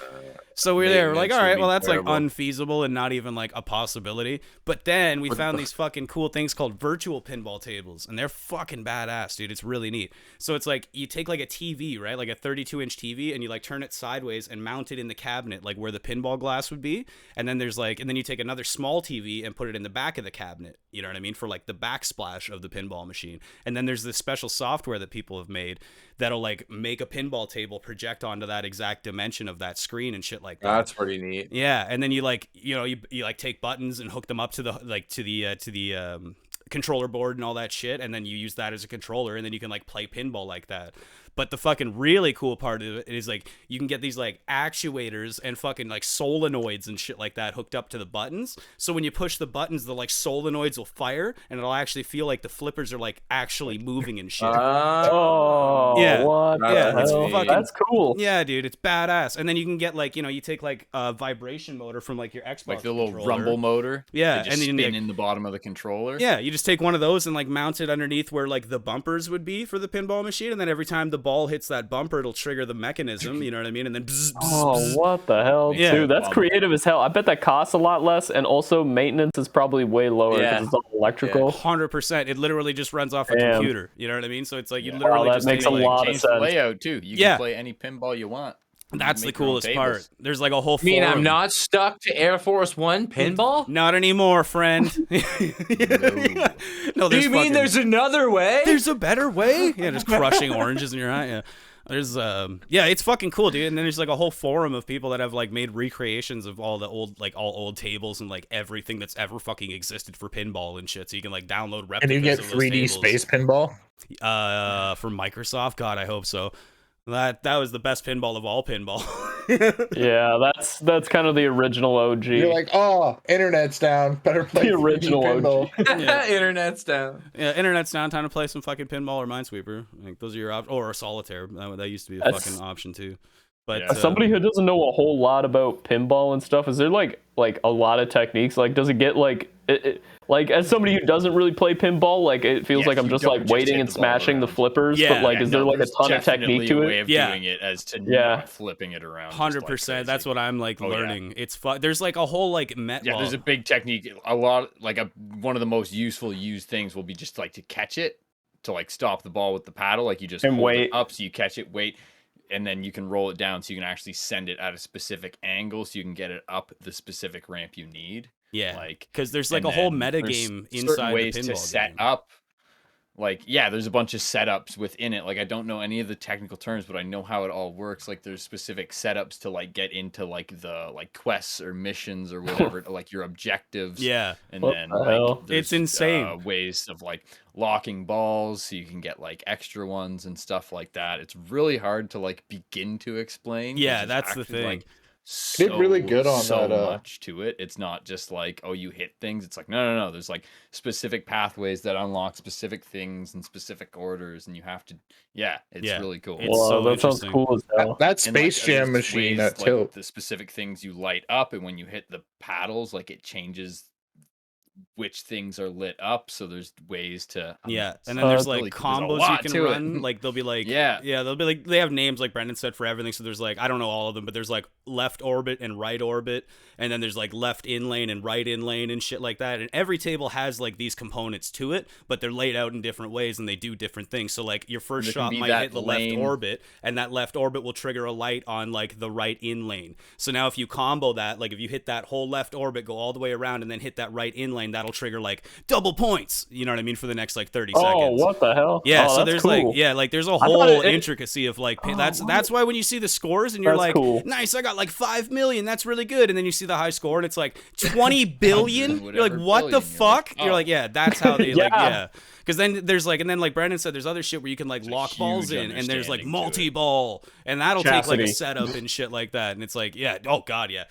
Speaker 2: So we're there, we're like, all right, well, that's like unfeasible and not even like a possibility. But then we found these fucking cool things called virtual pinball tables, and they're fucking badass, dude. It's really neat. So it's like you take like a TV, right, like a 32-inch TV, and you like turn it sideways and mount it in the cabinet, like where the pinball glass would be. And then then you take another small TV and put it in the back of the cabinet. You know what I mean? For like the backsplash of the pinball machine. And then there's this special software that people have made that'll like make a pinball table project onto that exact dimension of that screen and shit like that.
Speaker 3: That's pretty neat.
Speaker 2: Yeah, and then you like, you like take buttons and hook them up to the controller board and all that shit, and then you use that as a controller, and then you can like play pinball like that. But the fucking really cool part of it is like you can get these like actuators and fucking like solenoids and shit like that hooked up to the buttons. So when you push the buttons, the like solenoids will fire, and it'll actually feel like the flippers are like actually moving and shit.
Speaker 1: Oh,
Speaker 2: Yeah.
Speaker 1: what?
Speaker 2: Yeah,
Speaker 1: the
Speaker 2: it's
Speaker 1: hell?
Speaker 2: fucking-
Speaker 1: That's cool.
Speaker 2: Yeah, dude, it's badass. And then you can get like, you take like a vibration motor from like your Xbox
Speaker 5: Like the little
Speaker 2: controller.
Speaker 5: rumble motor.
Speaker 2: Yeah,
Speaker 5: They just
Speaker 2: and then
Speaker 5: spin
Speaker 2: like,
Speaker 5: in the bottom of the controller.
Speaker 2: yeah, you just take one of those and like mount it underneath where like the bumpers would be for the pinball machine, and then every time the ball hits that bumper, it'll trigger the mechanism. You know what I mean? And then bzz, bzz,
Speaker 1: Oh,
Speaker 2: bzz.
Speaker 1: what the hell,
Speaker 2: Yeah.
Speaker 1: dude? That's creative as hell. I bet that costs a lot less, and also maintenance is probably way lower because
Speaker 3: Yeah.
Speaker 1: it's all electrical.
Speaker 2: 100%. It literally just runs off a
Speaker 1: Damn.
Speaker 2: computer. You know what I mean? So it's like you
Speaker 5: Yeah.
Speaker 2: literally
Speaker 1: Wow, that
Speaker 2: just
Speaker 1: makes
Speaker 2: take,
Speaker 1: a
Speaker 2: like,
Speaker 1: lot of
Speaker 5: Change the
Speaker 1: sense.
Speaker 5: layout too. You
Speaker 2: Yeah.
Speaker 5: can play any pinball you want.
Speaker 2: That's the
Speaker 5: Make your own
Speaker 2: coolest
Speaker 5: tables.
Speaker 2: part. There's like a whole
Speaker 3: I mean, I'm
Speaker 2: forum.
Speaker 3: not stuck to Air Force One pinball.
Speaker 2: Not anymore, friend. No,
Speaker 3: Do you mean there's another way?
Speaker 2: there's a better way? Yeah, just crushing oranges in your eye. Yeah. There's yeah, it's fucking cool, dude. And then there's like a whole forum of people that have like made recreations of all the old old tables and like everything that's ever fucking existed for pinball and shit. So you can like download replicas.
Speaker 4: And you get
Speaker 2: of those
Speaker 4: 3D
Speaker 2: tables.
Speaker 4: space pinball.
Speaker 2: From Microsoft. God, I hope so. That was the best pinball of all pinball.
Speaker 1: Yeah, that's kind of the original OG.
Speaker 4: You're like, oh, internet's down. Better play
Speaker 1: The
Speaker 4: 3D
Speaker 1: original
Speaker 4: pinball.
Speaker 2: Yeah.
Speaker 3: Internet's down.
Speaker 2: Yeah, internet's down. Time to play some fucking pinball or Minesweeper. Like those are your options. Or a solitaire. That used to be a
Speaker 1: That's-
Speaker 2: fucking option too. But
Speaker 5: Yeah.
Speaker 1: As somebody who doesn't know a whole lot about pinball and stuff, is there like a lot of techniques? Like, does it get like like as somebody who doesn't really play pinball, like it feels
Speaker 5: Yes,
Speaker 1: like I'm
Speaker 5: you
Speaker 1: just
Speaker 5: don't
Speaker 1: like
Speaker 5: just
Speaker 1: waiting
Speaker 5: hit
Speaker 1: and
Speaker 5: the ball
Speaker 1: smashing the
Speaker 5: around.
Speaker 1: flippers?
Speaker 2: Yeah.
Speaker 1: But like, is there like a
Speaker 5: there's
Speaker 1: ton of technique to
Speaker 5: definitely a
Speaker 1: it?
Speaker 5: way of
Speaker 2: Yeah.
Speaker 5: doing it as to
Speaker 1: Yeah.
Speaker 5: not flipping it around. just
Speaker 2: 100%.
Speaker 5: like
Speaker 2: That's
Speaker 5: crazy.
Speaker 2: what I'm like
Speaker 5: Oh, yeah.
Speaker 2: learning. It's fun. There's like a whole like
Speaker 5: Yeah, there's a big technique. A lot, like one of the most used things will be just like to catch it, to like stop the ball with the paddle. Like you just
Speaker 1: And
Speaker 5: hold
Speaker 1: wait.
Speaker 5: it up so you catch it, wait, and then you can roll it down so you can actually send it at a specific angle so you can get it up the specific ramp you need.
Speaker 2: yeah,
Speaker 5: Like,
Speaker 2: because there's like
Speaker 5: and
Speaker 2: a whole
Speaker 5: then
Speaker 2: meta
Speaker 5: there's
Speaker 2: game
Speaker 5: certain
Speaker 2: inside
Speaker 5: ways
Speaker 2: the pinball
Speaker 5: to set
Speaker 2: game.
Speaker 5: up. Like, yeah, there's a bunch of setups within it. Like, I don't know any of the technical terms, but I know how it all works. Like, there's specific setups to like get into like the like quests or missions or whatever, to, like your objectives.
Speaker 2: Yeah,
Speaker 5: And
Speaker 1: What
Speaker 5: then
Speaker 1: the
Speaker 5: like,
Speaker 1: hell?
Speaker 5: there's,
Speaker 2: It's insane.
Speaker 5: ways of like locking balls so you can get like extra ones and stuff like that. It's really hard to like begin to explain. 'cause
Speaker 2: Yeah,
Speaker 5: there's
Speaker 2: that's the
Speaker 5: actually,
Speaker 2: thing.
Speaker 5: Like,
Speaker 4: Did really good on
Speaker 5: so
Speaker 4: that,
Speaker 5: much to it. It's not just like, oh, you hit things. It's like, no. There's like specific pathways that unlock specific things in specific orders, and you have to. Yeah, it's
Speaker 2: Yeah.
Speaker 5: really cool.
Speaker 2: It's
Speaker 1: Wow,
Speaker 2: so
Speaker 1: that sounds
Speaker 2: interesting.
Speaker 1: cool as hell.
Speaker 4: That
Speaker 5: And, like,
Speaker 4: Space Jam
Speaker 5: there's
Speaker 4: machine
Speaker 5: ways,
Speaker 4: at
Speaker 5: like,
Speaker 4: Tilt.
Speaker 5: the specific things you light up, and when you hit the paddles, like it changes which things are lit up. So there's ways to.
Speaker 2: Yeah, and then
Speaker 1: So
Speaker 2: there's
Speaker 1: it's
Speaker 2: like
Speaker 5: really cool. There's a
Speaker 2: combos you
Speaker 5: lot
Speaker 2: can
Speaker 5: to it.
Speaker 2: run. Like they'll be like,
Speaker 5: Yeah.
Speaker 2: they'll be like they have names like Brendan said for everything. So there's like I don't know all of them, but there's like left orbit and right orbit, and then there's like left in lane and right in lane and shit like that. And every table has like these components to it, but they're laid out in different ways and they do different things. So like your first
Speaker 5: There can
Speaker 2: shot
Speaker 5: be
Speaker 2: might
Speaker 5: that
Speaker 2: hit the
Speaker 5: lane.
Speaker 2: left orbit, and that left orbit will trigger a light on like the right in lane. So now if you combo that, like if you hit that whole left orbit, go all the way around, and then hit that right in lane, that'll that'll trigger like double points. You know what I mean, for the next like 30
Speaker 1: Oh,
Speaker 2: seconds.
Speaker 1: what the hell?
Speaker 2: Yeah,
Speaker 1: Oh,
Speaker 2: so
Speaker 1: that's
Speaker 2: there's
Speaker 1: cool.
Speaker 2: like there's a
Speaker 1: thought
Speaker 2: whole
Speaker 1: it-
Speaker 2: intricacy of like that's why when you see the scores and you're
Speaker 1: That's
Speaker 2: like,
Speaker 1: cool.
Speaker 2: nice, I got like 5 million, that's really good, and then you see the high score and it's like 20 billion. You're like,
Speaker 5: whatever
Speaker 2: what the
Speaker 5: billion.
Speaker 2: fuck?
Speaker 5: You're like,
Speaker 2: You're
Speaker 5: oh.
Speaker 2: like, yeah, that's how they like,
Speaker 1: Yeah.
Speaker 2: yeah. Because then there's like, and then like Brandon said, there's other shit where you can like
Speaker 5: a
Speaker 2: lock balls
Speaker 5: huge
Speaker 2: in, and there's like
Speaker 5: understanding to it.
Speaker 2: multi-ball, and that'll take like a
Speaker 1: Chastity.
Speaker 2: setup and shit like that, and it's like, yeah, oh god, yeah.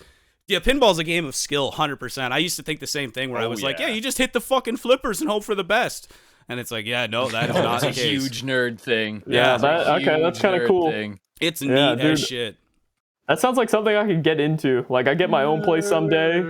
Speaker 2: Yeah, pinball's a game of skill, 100%. I used to think the same thing where I
Speaker 5: Oh,
Speaker 2: was like, yeah,
Speaker 5: yeah.
Speaker 2: you just hit the fucking flippers and hope for the best. And it's like, yeah, no, that is not
Speaker 5: It's
Speaker 2: the
Speaker 5: a
Speaker 2: case.
Speaker 5: huge nerd thing.
Speaker 1: Yeah,
Speaker 5: It's a
Speaker 1: that- okay, that's
Speaker 5: huge
Speaker 1: kinda
Speaker 5: nerd
Speaker 1: cool.
Speaker 5: thing.
Speaker 2: It's
Speaker 1: Yeah,
Speaker 2: neat as
Speaker 1: dude.
Speaker 2: shit.
Speaker 1: That sounds like something I could get into. Like I get my own place someday.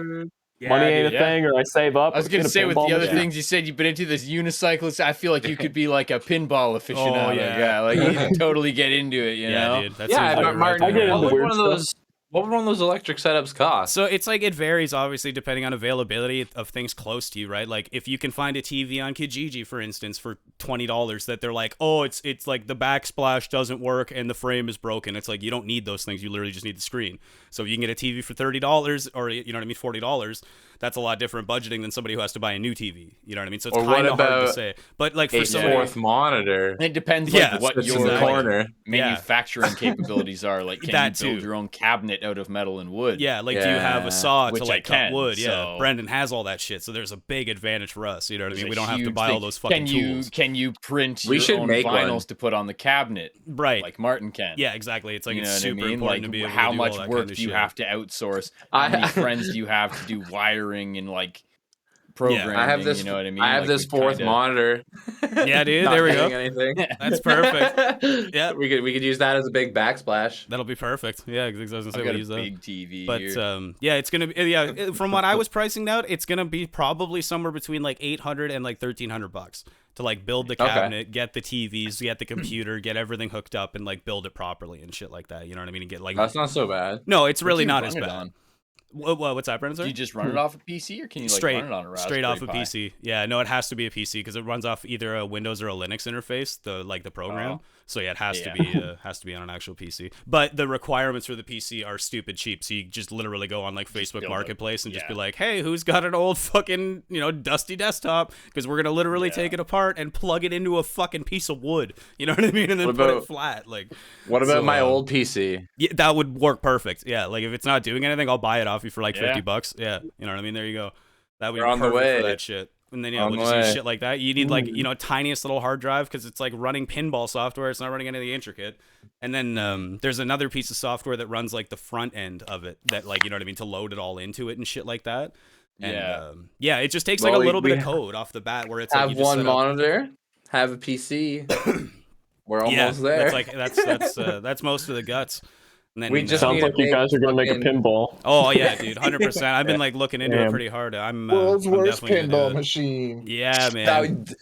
Speaker 1: Money ain't a
Speaker 5: yeah.
Speaker 1: thing, or I save up.
Speaker 5: I was
Speaker 1: get
Speaker 5: gonna
Speaker 1: a
Speaker 5: say with the
Speaker 1: pinball
Speaker 5: other
Speaker 1: machine.
Speaker 5: things you said you've been into this unicyclist. I feel like you could be like a pinball aficionado.
Speaker 2: Oh, yeah.
Speaker 5: Like you could totally get into it. You know.
Speaker 2: Dude, that
Speaker 3: Yeah,
Speaker 2: seems
Speaker 3: but
Speaker 2: like
Speaker 3: Martin,
Speaker 1: I get into
Speaker 3: what would
Speaker 1: weird
Speaker 3: one of those? What would one of those electric setups cost?
Speaker 2: So it's like it varies obviously depending on availability of things close to you, right? Like if you can find a TV on Kijiji, for instance, for $20 that they're like, oh, it's like the backsplash doesn't work and the frame is broken. It's like you don't need those things. You literally just need the screen. So if you can get a TV for $30 or you know what I mean, $40, that's a lot different budgeting than somebody who has to buy a new TV. You know what I mean? So it's
Speaker 3: Or what
Speaker 2: kind of hard to
Speaker 3: about
Speaker 2: say. But like for
Speaker 3: a
Speaker 2: somebody,
Speaker 3: fourth monitor.
Speaker 5: And it depends
Speaker 2: Yeah,
Speaker 5: like what
Speaker 3: Sits in
Speaker 5: your
Speaker 3: the
Speaker 5: like,
Speaker 3: corner.
Speaker 5: manufacturing capabilities are. Like, can
Speaker 2: That
Speaker 5: you build
Speaker 2: too.
Speaker 5: your own cabinet out of metal and wood?
Speaker 2: yeah, like do you have a saw
Speaker 5: Which
Speaker 2: to
Speaker 5: I
Speaker 2: like cut
Speaker 5: can,
Speaker 2: wood? Yeah,
Speaker 5: so-
Speaker 2: Brendan has all that shit. So there's a big advantage for us. You know what I
Speaker 5: There's
Speaker 2: mean?
Speaker 5: a
Speaker 2: We don't have to
Speaker 5: huge
Speaker 2: buy all
Speaker 5: thing.
Speaker 2: those fucking tools.
Speaker 5: Can you print
Speaker 3: We
Speaker 5: your
Speaker 3: should
Speaker 5: own
Speaker 3: make
Speaker 5: vinyls
Speaker 3: one.
Speaker 5: to put on the cabinet?
Speaker 2: Right.
Speaker 5: Like Martin can.
Speaker 2: Yeah, exactly. It's like
Speaker 5: You know
Speaker 2: it's
Speaker 5: what I
Speaker 2: super
Speaker 5: mean?
Speaker 2: important
Speaker 5: Like,
Speaker 2: to be able
Speaker 5: how
Speaker 2: to do
Speaker 5: much
Speaker 2: all that
Speaker 5: work
Speaker 2: kind of
Speaker 5: do you
Speaker 2: shit.
Speaker 5: have to outsource? How many friends do you have to do wiring and like programming?
Speaker 3: I have this.
Speaker 5: You know what I mean?
Speaker 3: I have
Speaker 5: Like,
Speaker 3: this
Speaker 5: we
Speaker 3: fourth
Speaker 5: kinda-
Speaker 3: monitor.
Speaker 2: Yeah, dude,
Speaker 3: Not
Speaker 2: there we
Speaker 3: doing
Speaker 2: go.
Speaker 3: Anything.
Speaker 2: That's perfect. Yeah.
Speaker 3: we could use that as a big backsplash.
Speaker 2: That'll be perfect. Yeah, because I was gonna say
Speaker 5: I've
Speaker 2: we
Speaker 5: got a
Speaker 2: use that.
Speaker 5: big TV
Speaker 2: But
Speaker 5: here.
Speaker 2: yeah, it's gonna be from what I was pricing out, it's gonna be probably somewhere between like $800 and like $1,300 to like build the
Speaker 3: Okay.
Speaker 2: cabinet, get the TVs, get the computer, get everything hooked up, and like build it properly and shit like that. You know what I mean? And get like
Speaker 3: That's not so bad.
Speaker 2: no, it's
Speaker 5: What
Speaker 2: really
Speaker 5: do you
Speaker 2: not
Speaker 5: run
Speaker 2: as
Speaker 5: it
Speaker 2: bad.
Speaker 5: on?
Speaker 2: What's that, Brendan?
Speaker 5: Do
Speaker 2: Sorry?
Speaker 5: you just run it off a PC, or can you like
Speaker 2: straight
Speaker 5: run it on a
Speaker 2: straight off a
Speaker 5: Raspberry Pi?
Speaker 2: PC. Yeah, no, it has to be a PC because it runs off either a Windows or a Linux interface, the program.
Speaker 5: Oh.
Speaker 2: So yeah, it has
Speaker 5: Yeah.
Speaker 2: to be on an actual PC. But the requirements for the PC are stupid cheap. So you just literally go on like Facebook
Speaker 5: build it.
Speaker 2: Marketplace and just be
Speaker 5: Yeah.
Speaker 2: like, hey, who's got an old fucking dusty desktop? Because we're gonna literally take it apart and plug it into a fucking piece of wood. You know what I mean? And then
Speaker 3: What
Speaker 2: put it
Speaker 3: about-
Speaker 2: flat. Like
Speaker 3: What about
Speaker 2: So,
Speaker 3: my old PC?
Speaker 2: yeah, that would work perfect. Yeah, like if it's not doing anything, I'll buy it off you for like
Speaker 5: Yeah.
Speaker 2: $50. Yeah, you know what I mean. There you go. That would
Speaker 3: We're
Speaker 2: be
Speaker 3: on the
Speaker 2: perfect for
Speaker 3: way.
Speaker 2: that shit. And then
Speaker 3: On
Speaker 2: we'll
Speaker 3: the
Speaker 2: just use
Speaker 3: way.
Speaker 2: shit like that. You need like tiniest little hard drive because it's like running pinball software. It's not running any of the intricate. And then there's another piece of software that runs like the front end of it that like you know what I mean to load it all into it and shit like that. And,
Speaker 5: Yeah.
Speaker 2: yeah, it just takes
Speaker 3: Well,
Speaker 2: like a
Speaker 3: we-
Speaker 2: little bit
Speaker 3: we
Speaker 2: of code off the bat where it's like
Speaker 3: Have
Speaker 2: you just
Speaker 3: one
Speaker 2: set up-
Speaker 3: monitor. Have a PC. We're almost there.
Speaker 2: That's like that's most of the guts. And then
Speaker 3: We just
Speaker 1: Sounds
Speaker 3: need a
Speaker 1: like you
Speaker 3: big
Speaker 1: guys are gonna make a
Speaker 3: fucking-
Speaker 1: pinball.
Speaker 2: oh yeah, dude, 100%. I've been like looking into it
Speaker 1: Damn.
Speaker 2: pretty hard. I'm
Speaker 4: World's
Speaker 2: I'm
Speaker 4: worst
Speaker 2: definitely gonna
Speaker 4: pinball
Speaker 2: do it.
Speaker 4: machine.
Speaker 2: Yeah, man.
Speaker 3: That would,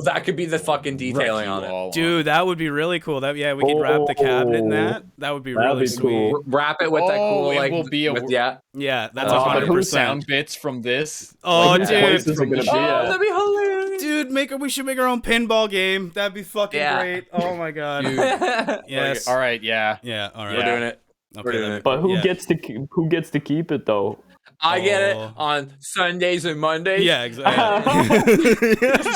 Speaker 3: that could be the fucking detailing on it.
Speaker 2: Dude, that would be really cool. That we could wrap the cabinet in that. That would be
Speaker 1: That'd
Speaker 2: really
Speaker 1: be
Speaker 2: sweet.
Speaker 1: cool.
Speaker 3: Wrap it with that cool
Speaker 5: it
Speaker 3: like.
Speaker 5: will be a
Speaker 3: with,
Speaker 5: wor-
Speaker 3: yeah.
Speaker 2: Yeah, that's
Speaker 1: Oh,
Speaker 5: But
Speaker 2: 100%.
Speaker 5: sound bits from this.
Speaker 2: Oh,
Speaker 1: Whose
Speaker 2: dude.
Speaker 1: place is it gonna be
Speaker 3: Oh,
Speaker 1: at?
Speaker 3: that'd be hilarious.
Speaker 2: Dude, we should make our own pinball game. That'd be fucking
Speaker 3: Yeah.
Speaker 2: great. Oh my god.
Speaker 5: Dude.
Speaker 2: Yes.
Speaker 5: All right, yeah.
Speaker 2: Yeah. All right.
Speaker 3: We're doing it.
Speaker 2: Okay,
Speaker 3: we're doing
Speaker 2: then-
Speaker 3: it.
Speaker 1: But who
Speaker 2: yeah.
Speaker 1: gets to keep it though?
Speaker 3: I get it
Speaker 2: Oh.
Speaker 3: on Sundays and Mondays.
Speaker 2: Yeah, exactly.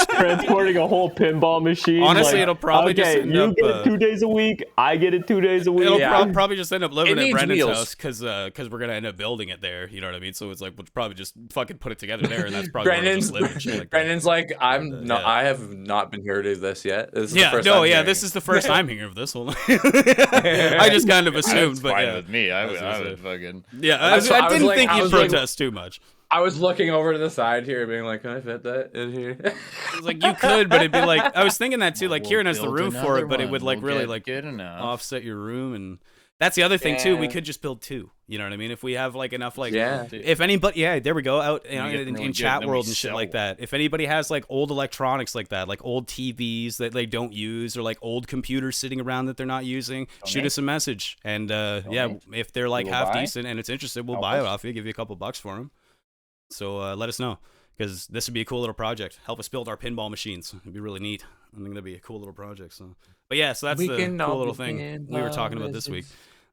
Speaker 1: Transporting a whole pinball machine.
Speaker 2: Honestly,
Speaker 1: like,
Speaker 2: it'll probably just
Speaker 1: okay,
Speaker 2: end
Speaker 1: you
Speaker 2: up,
Speaker 1: get it 2 days a week. I get it 2 days a week.
Speaker 2: It'll
Speaker 3: Yeah.
Speaker 2: probably just end up living
Speaker 3: It
Speaker 2: at
Speaker 3: needs
Speaker 2: Brendan's
Speaker 3: wheels.
Speaker 2: house because we're gonna end up building it there. You know what I mean? So it's like we'll probably just fucking put it together there, and that's probably where we'll
Speaker 3: Brendan's
Speaker 2: just live and shit like that.
Speaker 3: Brendan's like, I'm not.
Speaker 2: yeah.
Speaker 3: I have not been heard of this yet. This is the
Speaker 2: Yeah,
Speaker 3: first
Speaker 2: no,
Speaker 3: I'm
Speaker 2: yeah,
Speaker 3: hearing
Speaker 2: this
Speaker 3: it.
Speaker 2: is the first I'm hearing of this one. I just kind of assumed,
Speaker 5: That's
Speaker 2: but
Speaker 5: fine
Speaker 2: yeah.
Speaker 5: with me. I
Speaker 2: was
Speaker 5: would,
Speaker 2: gonna
Speaker 5: I
Speaker 2: say.
Speaker 5: would fucking.
Speaker 2: Yeah,
Speaker 3: That's
Speaker 2: I
Speaker 3: what I was
Speaker 2: didn't
Speaker 3: like-
Speaker 2: think
Speaker 3: I
Speaker 2: you'd
Speaker 3: was like-
Speaker 2: protest too much.
Speaker 3: I was looking over to the side here, being like, can I fit that in here?
Speaker 2: I was like, you could, but it'd be like, I was thinking that too. Like,
Speaker 5: We'll
Speaker 2: Kieran has the
Speaker 5: build
Speaker 2: room for
Speaker 5: another
Speaker 2: it, but it
Speaker 5: one.
Speaker 2: would like
Speaker 5: We'll
Speaker 2: really
Speaker 5: get
Speaker 2: like
Speaker 5: good enough.
Speaker 2: offset your room, and that's the other thing too. We
Speaker 3: Yeah.
Speaker 2: could just build two. You know what I mean? If we have like enough, like,
Speaker 3: Yeah.
Speaker 2: if anybody, yeah, there we go, out
Speaker 5: Then we get
Speaker 2: in
Speaker 5: really good,
Speaker 2: chat
Speaker 5: then we
Speaker 2: world and shit
Speaker 5: sell
Speaker 2: like
Speaker 5: one.
Speaker 2: that. If anybody has like old electronics like that, like old TVs that they don't use, or like old computers sitting around that they're not using, shoot
Speaker 5: Donate.
Speaker 2: us a message, and yeah,
Speaker 5: Donate.
Speaker 2: if they're like
Speaker 5: will
Speaker 2: half
Speaker 5: buy.
Speaker 2: decent and it's interested, we'll
Speaker 5: Help
Speaker 2: buy it
Speaker 5: us.
Speaker 2: off you, give you a couple bucks for them. So let us know. Because this would be a cool little project. Help us build our pinball machines. It'd be really neat. I think that'd be a cool little project. So, but yeah, so that's
Speaker 3: We
Speaker 2: the
Speaker 3: can
Speaker 2: cool
Speaker 3: all
Speaker 2: little
Speaker 3: be
Speaker 2: thing we were talking about this week,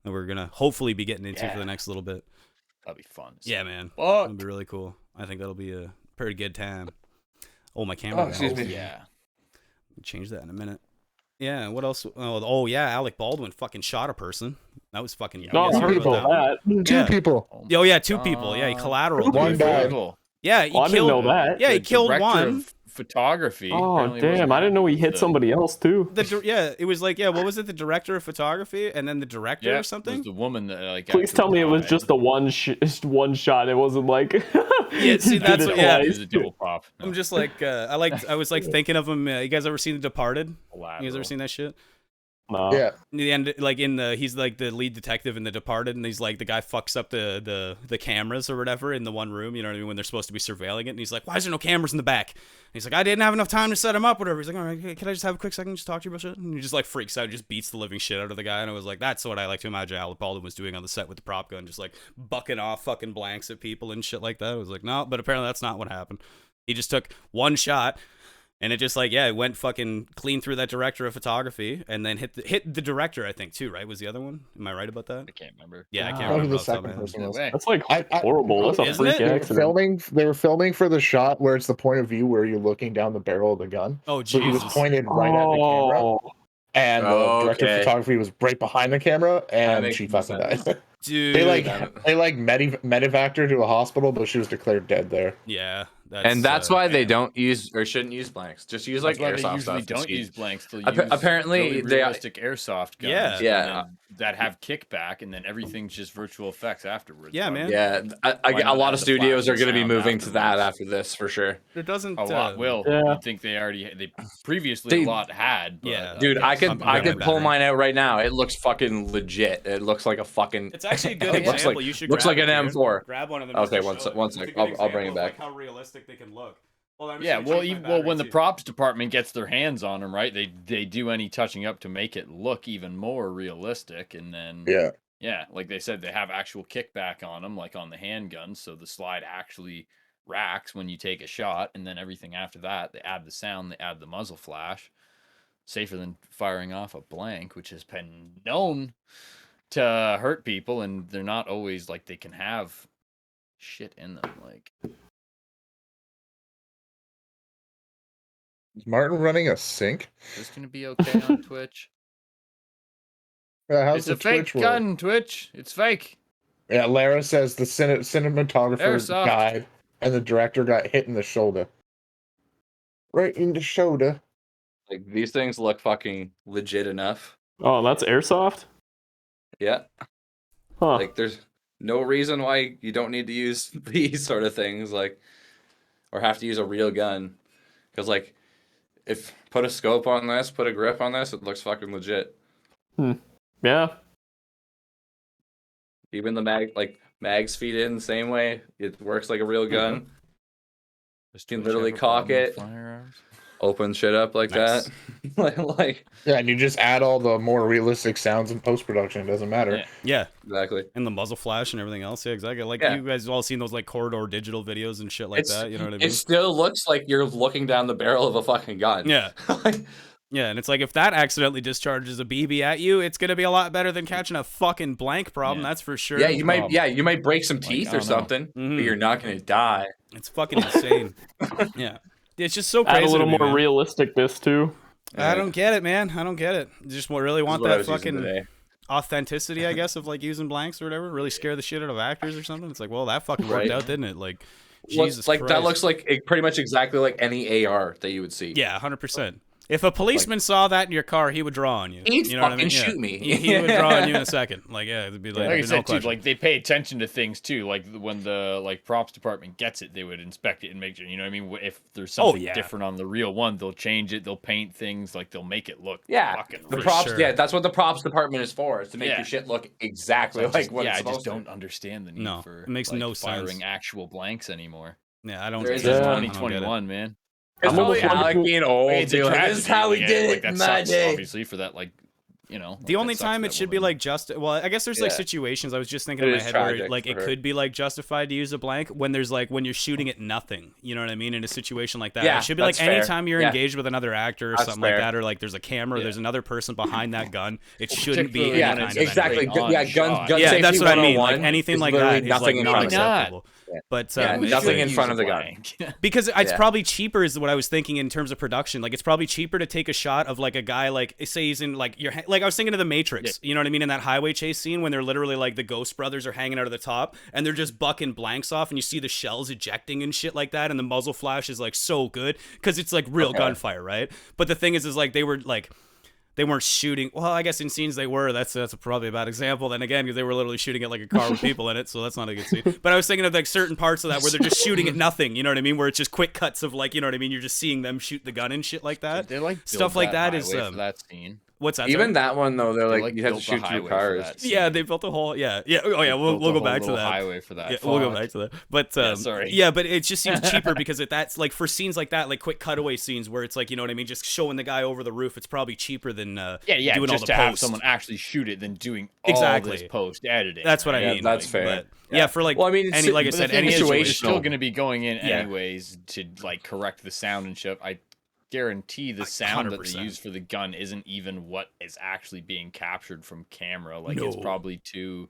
Speaker 2: and we're gonna hopefully be getting into for
Speaker 5: Yeah.
Speaker 2: the next little bit.
Speaker 5: That'd be fun.
Speaker 2: Yeah, man,
Speaker 5: Fuck.
Speaker 2: that'd be really cool. I think that'll be a Pretty good time. Oh, my camera.
Speaker 3: excuse me.
Speaker 5: Yeah.
Speaker 2: Change that in a minute. Yeah, what else? Oh, yeah, Alec Baldwin fucking shot a person. That was fucking.
Speaker 1: No,
Speaker 2: you guys
Speaker 1: I heard
Speaker 2: heard
Speaker 1: about
Speaker 2: that?
Speaker 1: that.
Speaker 4: Two
Speaker 2: Yeah.
Speaker 4: people.
Speaker 2: Oh, yeah, 2 people. Yeah, he collateral.
Speaker 4: One died.
Speaker 2: Yeah, he
Speaker 1: Oh, I didn't
Speaker 2: killed.
Speaker 1: know that.
Speaker 2: Yeah, he
Speaker 5: The
Speaker 2: killed
Speaker 5: director
Speaker 2: one.
Speaker 5: of photography.
Speaker 1: Oh,
Speaker 5: apparently
Speaker 1: damn.
Speaker 5: wasn't
Speaker 1: I didn't know he
Speaker 5: happy
Speaker 1: hit
Speaker 5: with
Speaker 1: somebody else, too.
Speaker 2: Yeah, it was like, yeah, what was it? The director of photography and then the director
Speaker 5: Yeah,
Speaker 2: or
Speaker 5: it
Speaker 2: something?
Speaker 5: was the woman that like.
Speaker 1: Please tell me it was just the one shot. It wasn't like.
Speaker 2: Yeah, see,
Speaker 1: he
Speaker 2: that's
Speaker 1: did
Speaker 2: what-
Speaker 1: it
Speaker 2: yeah.
Speaker 5: It
Speaker 1: twice.
Speaker 5: was a dual prop. No,
Speaker 2: I'm just like, I was like thinking of him. You guys ever seen The Departed? You
Speaker 5: collateral.
Speaker 2: guys ever seen that shit?
Speaker 1: No.
Speaker 4: Yeah.
Speaker 2: In the end, like he's like the lead detective in The Departed, and he's like the guy fucks up the cameras or whatever in the one room. You know what I mean? When they're supposed to be surveilling it, and he's like, "Why is there no cameras in the back?" And he's like, "I didn't have enough time to set him up, whatever." He's like, "All right, can I just have a quick second, just talk to you about shit?" And he just like freaks out, just beats the living shit out of the guy. And I was like, that's what I like to imagine Alec Baldwin was doing on the set with the prop gun, just like bucking off fucking blanks at people and shit like that. I was like, no, but apparently that's not what happened. He just took one shot. And it just like, yeah, it went fucking clean through that director of photography and then hit the director, I think, too, right? Was the other one? Am I right about that?
Speaker 5: I can't remember.
Speaker 2: Yeah, I
Speaker 1: Wow.
Speaker 2: can't
Speaker 4: Oh,
Speaker 2: remember.
Speaker 4: the
Speaker 2: off the top
Speaker 4: second
Speaker 2: of my head.
Speaker 4: person
Speaker 5: No
Speaker 4: was.
Speaker 5: way.
Speaker 1: That's like
Speaker 4: I-
Speaker 1: horrible. That's a
Speaker 2: Isn't
Speaker 1: freak
Speaker 2: it?
Speaker 4: They were
Speaker 1: accident.
Speaker 4: filming for the shot where it's the point of view where you're looking down the barrel of the gun.
Speaker 2: Oh,
Speaker 4: So he was
Speaker 2: Jesus.
Speaker 4: pointed right at the camera,
Speaker 1: Oh,
Speaker 4: and the director of
Speaker 3: Okay.
Speaker 4: photography was right behind the camera,
Speaker 3: That
Speaker 4: and
Speaker 3: makes
Speaker 4: she
Speaker 3: more
Speaker 4: fucking
Speaker 3: sense.
Speaker 4: died.
Speaker 2: Dude.
Speaker 4: they
Speaker 3: Damn
Speaker 4: medevaced her to a hospital, but she was declared dead there.
Speaker 2: Yeah.
Speaker 3: And that's why they
Speaker 2: damn.
Speaker 3: don't use or shouldn't use blanks. Just use like
Speaker 5: That's why they
Speaker 3: airsoft
Speaker 5: usually
Speaker 3: stuff.
Speaker 5: don't use blanks. They'll
Speaker 3: Appa-
Speaker 5: use
Speaker 3: apparently
Speaker 5: really
Speaker 3: they-
Speaker 5: realistic airsoft guns.
Speaker 2: Yeah.
Speaker 5: and
Speaker 3: Yeah.
Speaker 5: then that have kickback, and then everything's just virtual effects afterwards.
Speaker 2: Yeah,
Speaker 5: Probably.
Speaker 2: man.
Speaker 3: Yeah,
Speaker 5: Why
Speaker 3: a
Speaker 5: not
Speaker 3: lot
Speaker 5: add
Speaker 3: of
Speaker 5: the
Speaker 3: studios
Speaker 5: flash
Speaker 3: are going to be
Speaker 5: sound
Speaker 3: moving to that
Speaker 5: afterwards?
Speaker 3: after this for sure.
Speaker 2: It doesn't.
Speaker 5: A lot will.
Speaker 1: Yeah.
Speaker 5: You'd think they previously
Speaker 3: They-
Speaker 5: a lot had. But,
Speaker 2: Yeah.
Speaker 3: Dude, I
Speaker 2: I'm
Speaker 3: could
Speaker 2: grabbing my
Speaker 3: pull
Speaker 2: battery.
Speaker 3: mine out right now. It looks fucking legit. It looks like a fucking.
Speaker 2: It's actually a good
Speaker 3: It looks
Speaker 2: example.
Speaker 3: like-
Speaker 2: you should
Speaker 3: looks
Speaker 2: grab
Speaker 3: like
Speaker 2: it,
Speaker 3: an
Speaker 2: dude.
Speaker 3: M4.
Speaker 2: Grab one of them.
Speaker 3: Okay,
Speaker 2: just to
Speaker 3: one
Speaker 2: show
Speaker 3: sec-
Speaker 2: it.
Speaker 3: one
Speaker 2: It's a
Speaker 3: sec.
Speaker 2: good
Speaker 3: I'll bring
Speaker 2: example
Speaker 3: it
Speaker 2: of,
Speaker 3: back.
Speaker 2: like, how realistic they can look. Hold on, I'm just
Speaker 5: Yeah,
Speaker 2: gonna
Speaker 5: well,
Speaker 2: change my
Speaker 5: well, when
Speaker 2: battery,
Speaker 5: the
Speaker 2: too.
Speaker 5: props department gets their hands on them, right? They do any touching up to make it look even more realistic, and then yeah, like they said, they have actual kickback on them, like on the handgun, so the slide actually racks when you take a shot, and then everything after that, they add the sound, they add the muzzle flash, safer than firing off a blank, which has been known to hurt people, and they're not always like they can have shit in them, like.
Speaker 4: Is Martin running a sync?
Speaker 5: Is this gonna be okay on Twitch?
Speaker 4: How's
Speaker 5: It's
Speaker 4: the
Speaker 5: a fake
Speaker 4: Twitch work?
Speaker 5: gun, Twitch. It's fake.
Speaker 4: Yeah, Lara says the cinematographer
Speaker 5: Airsoft.
Speaker 4: died and the director got hit in the shoulder. Right in the shoulder.
Speaker 3: Like these things look fucking legit enough.
Speaker 1: oh, that's airsoft?
Speaker 3: Yeah.
Speaker 1: Huh.
Speaker 3: Like there's no reason why you don't need to use these sort of things, like, or have to use a real gun, because like, if put a scope on this, put a grip on this, it looks fucking legit.
Speaker 1: Yeah.
Speaker 3: Even the mags feed in the same way. It works like a real gun.
Speaker 5: Does
Speaker 3: You can
Speaker 5: Twitch
Speaker 3: literally
Speaker 5: have a
Speaker 3: cock
Speaker 5: problem with
Speaker 3: it.
Speaker 5: firearms?
Speaker 3: Open shit up like
Speaker 2: Nice.
Speaker 3: that. like
Speaker 4: Yeah, and you just add all the more realistic sounds in post production. It doesn't matter.
Speaker 5: Yeah.
Speaker 2: Yeah,
Speaker 3: exactly.
Speaker 2: and the muzzle flash and everything else. Yeah, exactly. Like
Speaker 3: Yeah.
Speaker 2: you guys all seen those like corridor digital videos and shit like that. You know what I mean?
Speaker 3: It still looks like you're looking down the barrel of a fucking gun.
Speaker 2: Yeah.
Speaker 3: Like,
Speaker 2: Yeah, and it's like if that accidentally discharges a BB at you, it's gonna be a lot better than catching a fucking blank problem.
Speaker 5: Yeah.
Speaker 2: That's for sure.
Speaker 3: yeah, you might break some teeth
Speaker 5: I
Speaker 3: or
Speaker 5: don't know.
Speaker 3: something,
Speaker 2: Mhm.
Speaker 3: but you're not gonna die.
Speaker 2: It's fucking insane. Yeah, it's just so crazy.
Speaker 1: Add a little
Speaker 2: to me,
Speaker 1: more
Speaker 2: man.
Speaker 1: realisticness, too.
Speaker 2: I don't get it, man. I don't get it. Just really want
Speaker 3: This is what I
Speaker 2: that
Speaker 3: was using
Speaker 2: fucking
Speaker 3: today.
Speaker 2: authenticity, I guess, of like using blanks or whatever. Really scare the shit out of actors or something. It's like, well, that fucking worked
Speaker 3: Right.
Speaker 2: out, didn't it? Like,
Speaker 3: Well,
Speaker 2: Jesus
Speaker 3: like
Speaker 2: Christ.
Speaker 3: that looks like pretty much exactly like any AR that you would see.
Speaker 2: Yeah, 100%. If a policeman saw that in your car, he would draw on you.
Speaker 3: He'd
Speaker 2: you know what I
Speaker 3: fucking
Speaker 2: mean? Yeah.
Speaker 3: shoot me.
Speaker 2: He would draw on you in a second. Like, yeah, it'd be like,
Speaker 5: Like I
Speaker 2: no
Speaker 5: said, too,
Speaker 2: question.
Speaker 5: like they pay attention to things too. Like when the like props department gets it, they would inspect it and make sure. You know what I mean? If there's something
Speaker 2: yeah.
Speaker 5: different on the real one, they'll change it. They'll paint things. Like they'll make it look.
Speaker 3: Yeah,
Speaker 5: fucking
Speaker 3: the
Speaker 5: real.
Speaker 3: props.
Speaker 2: sure.
Speaker 3: Yeah, that's what the props department is for, is to make
Speaker 5: Yeah.
Speaker 3: your shit look exactly
Speaker 5: So I
Speaker 3: like
Speaker 5: just,
Speaker 3: what
Speaker 5: yeah,
Speaker 3: it's
Speaker 5: I just
Speaker 3: supposed to.
Speaker 5: don't understand the need
Speaker 2: No,
Speaker 5: for
Speaker 2: it makes
Speaker 5: like,
Speaker 2: no sense.
Speaker 5: firing actual blanks anymore.
Speaker 2: Yeah, I don't
Speaker 3: There
Speaker 2: get
Speaker 3: is
Speaker 2: it.
Speaker 3: a
Speaker 2: I don't get it.
Speaker 5: 2021, man.
Speaker 3: It's
Speaker 1: I'm
Speaker 3: probably
Speaker 1: almost
Speaker 3: Alec
Speaker 1: wondering-
Speaker 3: being old.
Speaker 5: It's a
Speaker 3: dude. Like,
Speaker 5: tragedy.
Speaker 3: this is how we
Speaker 5: like,
Speaker 3: did
Speaker 5: like,
Speaker 3: it
Speaker 5: that
Speaker 3: in my
Speaker 5: sucks,
Speaker 3: day.
Speaker 5: obviously, for that, like, you know.
Speaker 2: The only time it should be like well, I guess there's like
Speaker 3: Yeah.
Speaker 2: situations. I was just thinking
Speaker 3: It
Speaker 2: in my
Speaker 3: is
Speaker 2: head where
Speaker 3: tragic
Speaker 2: like
Speaker 3: for
Speaker 2: it
Speaker 3: her.
Speaker 2: could be like justified to use a blank when there's like when you're shooting at nothing. You know what I mean? In a situation like that,
Speaker 3: Yeah,
Speaker 2: it should be like
Speaker 3: that's fair.
Speaker 2: anytime you're
Speaker 3: Yeah.
Speaker 2: engaged with another actor or
Speaker 3: That's
Speaker 2: something
Speaker 3: fair.
Speaker 2: like that, or like there's a camera,
Speaker 5: Yeah.
Speaker 2: there's another person behind that gun. It shouldn't be
Speaker 5: particularly
Speaker 2: any
Speaker 5: when
Speaker 2: kind
Speaker 5: it's
Speaker 2: of
Speaker 3: exactly.
Speaker 5: anything.
Speaker 3: Yeah,
Speaker 5: On
Speaker 3: gun
Speaker 5: shot.
Speaker 3: gun
Speaker 2: yeah,
Speaker 3: safety
Speaker 2: that's what I mean.
Speaker 3: 101
Speaker 2: Like anything
Speaker 3: is
Speaker 2: like
Speaker 3: literally
Speaker 2: that is
Speaker 3: nothing
Speaker 2: like
Speaker 3: in
Speaker 2: not
Speaker 3: front of it.
Speaker 2: acceptable. But
Speaker 3: Yeah,
Speaker 5: We
Speaker 3: nothing
Speaker 5: should
Speaker 3: in
Speaker 5: use
Speaker 3: front
Speaker 5: a
Speaker 3: of the gun.
Speaker 5: blank.
Speaker 2: because it's
Speaker 3: Yeah.
Speaker 2: probably cheaper is what I was thinking in terms of production. Like it's probably cheaper to take a shot of like a guy like say he's in like like I was thinking of the Matrix. You know what I mean? In that highway chase scene when they're literally like the Ghost brothers are hanging out of the top and they're just bucking blanks off and you see the shells ejecting and shit like that and the muzzle flash is like so good because it's like real gunfire, right? But the thing is like they weren't shooting. Well, I guess in scenes they were. That's probably a bad example. Then again, because they were literally shooting at like a car with people in it, so that's not a good scene. But I was thinking of like certain parts of that where they're just shooting at nothing. You know what I mean? Where it's just quick cuts of like, you know what I mean? You're just seeing them shoot the gun and shit like that.
Speaker 5: They like
Speaker 2: Stuff
Speaker 5: built
Speaker 2: like that is
Speaker 5: highway for that scene.
Speaker 2: what's that?
Speaker 3: Even
Speaker 2: sorry?
Speaker 3: that one though, they're
Speaker 5: They,
Speaker 3: like you have to
Speaker 5: built the
Speaker 3: shoot through
Speaker 5: highway for
Speaker 3: cars.
Speaker 5: that scene.
Speaker 2: Yeah, they built a whole yeah. Oh yeah, we'll
Speaker 5: Built
Speaker 2: go
Speaker 5: a
Speaker 2: back to
Speaker 5: whole
Speaker 2: that.
Speaker 5: highway for that.
Speaker 2: Yeah, we'll go
Speaker 5: Fuck.
Speaker 2: back to that. But
Speaker 5: sorry.
Speaker 2: yeah, but it just seems cheaper because that's like for scenes like that, like quick cutaway scenes where it's like, you know what I mean, just showing the guy over the roof. It's probably cheaper than
Speaker 5: Yeah,
Speaker 2: doing
Speaker 5: just
Speaker 2: all the
Speaker 5: to have
Speaker 2: post.
Speaker 5: someone actually shoot it than doing all
Speaker 2: Exactly.
Speaker 5: this post editing.
Speaker 2: That's what I
Speaker 3: Yeah,
Speaker 2: mean.
Speaker 3: that's
Speaker 2: like,
Speaker 3: fair.
Speaker 2: But, yeah, for like
Speaker 3: Well, I mean, it's-
Speaker 2: any like I
Speaker 3: but the
Speaker 2: said,
Speaker 3: thing
Speaker 2: any
Speaker 3: is,
Speaker 5: You're
Speaker 2: situation.
Speaker 5: still going to be going in
Speaker 2: Yeah.
Speaker 5: anyways to like correct the sound and shit. I guarantee the sound that they
Speaker 2: 100%.
Speaker 5: use for the gun isn't even what is actually being captured from camera. Like it's
Speaker 2: No.
Speaker 5: probably too,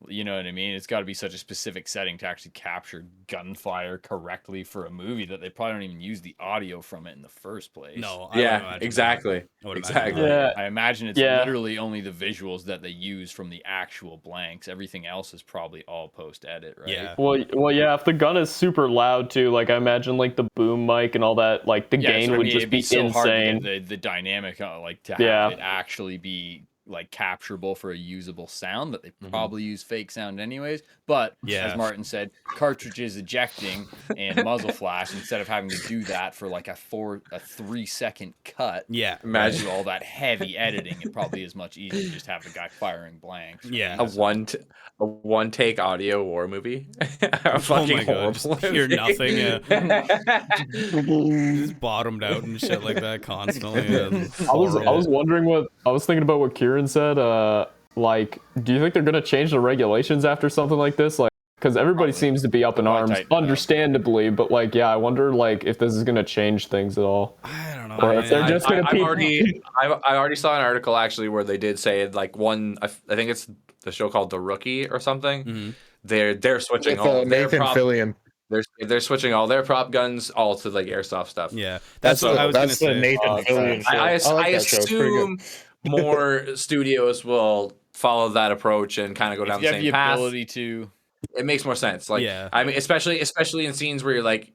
Speaker 5: you know what I mean? It's got to be such a specific setting to actually capture gunfire correctly for a movie that they probably don't even use the audio from it in the first place.
Speaker 2: No, I would
Speaker 3: Yeah,
Speaker 2: imagine
Speaker 3: exactly.
Speaker 2: I would imagine
Speaker 3: Exactly.
Speaker 2: that.
Speaker 1: Yeah.
Speaker 5: I imagine it's
Speaker 1: Yeah.
Speaker 5: literally only the visuals that they use from the actual blanks. Everything else is probably all post edit, right?
Speaker 2: Yeah.
Speaker 1: Well, yeah. If the gun is super loud too, like I imagine like the boom mic and all that, like the gain
Speaker 5: so, I
Speaker 1: would
Speaker 5: mean,
Speaker 1: just
Speaker 5: it'd
Speaker 1: be
Speaker 5: so hard to
Speaker 1: insane.
Speaker 5: get the dynamic, like to have
Speaker 1: Yeah.
Speaker 5: it actually be like capturable for a usable sound that they
Speaker 3: Mm-hmm.
Speaker 5: probably use fake sound anyways. But
Speaker 2: Yeah.
Speaker 5: as Martin said, cartridges ejecting and muzzle flash instead of having to do that for like a 3-second cut.
Speaker 2: Yeah.
Speaker 3: Imagine-
Speaker 5: Do all that heavy editing. It probably is much easier to just have the guy firing blanks.
Speaker 2: Yeah.
Speaker 3: A one take audio war movie. A fucking
Speaker 2: my God,
Speaker 3: horrible
Speaker 2: just hear
Speaker 3: movie.
Speaker 2: nothing, Just bottomed out and shit like that constantly. Yeah,
Speaker 1: I was wondering I was thinking about what Kieran said. Like, do you think they're gonna change the regulations after something like this? Like, because everybody seems to be up in
Speaker 5: Probably
Speaker 1: arms,
Speaker 5: tighten it up.
Speaker 1: understandably. But like, yeah, I wonder like if this is gonna change things at all.
Speaker 2: I don't know.
Speaker 1: Or if they're
Speaker 2: man.
Speaker 1: just gonna
Speaker 3: I already saw an article actually where they did say like I think it's the show called The Rookie or something.
Speaker 2: Mhm.
Speaker 3: They're switching
Speaker 4: With
Speaker 3: all their
Speaker 4: Nathan
Speaker 3: prop.
Speaker 4: Fillion.
Speaker 3: They're switching all their prop guns all to like airsoft stuff.
Speaker 2: Yeah, that's what
Speaker 4: the,
Speaker 2: I was gonna
Speaker 4: that's the
Speaker 2: say.
Speaker 4: Nathan
Speaker 1: Oh,
Speaker 4: Fillion show.
Speaker 3: I
Speaker 4: like that show. It's pretty good.
Speaker 3: assume more studios will follow that approach and kind of go down
Speaker 5: If you
Speaker 3: the
Speaker 5: have
Speaker 3: same
Speaker 5: the
Speaker 3: path.
Speaker 5: ability to,
Speaker 3: It makes more sense. Like,
Speaker 2: Yeah.
Speaker 3: I mean, especially in scenes where you're like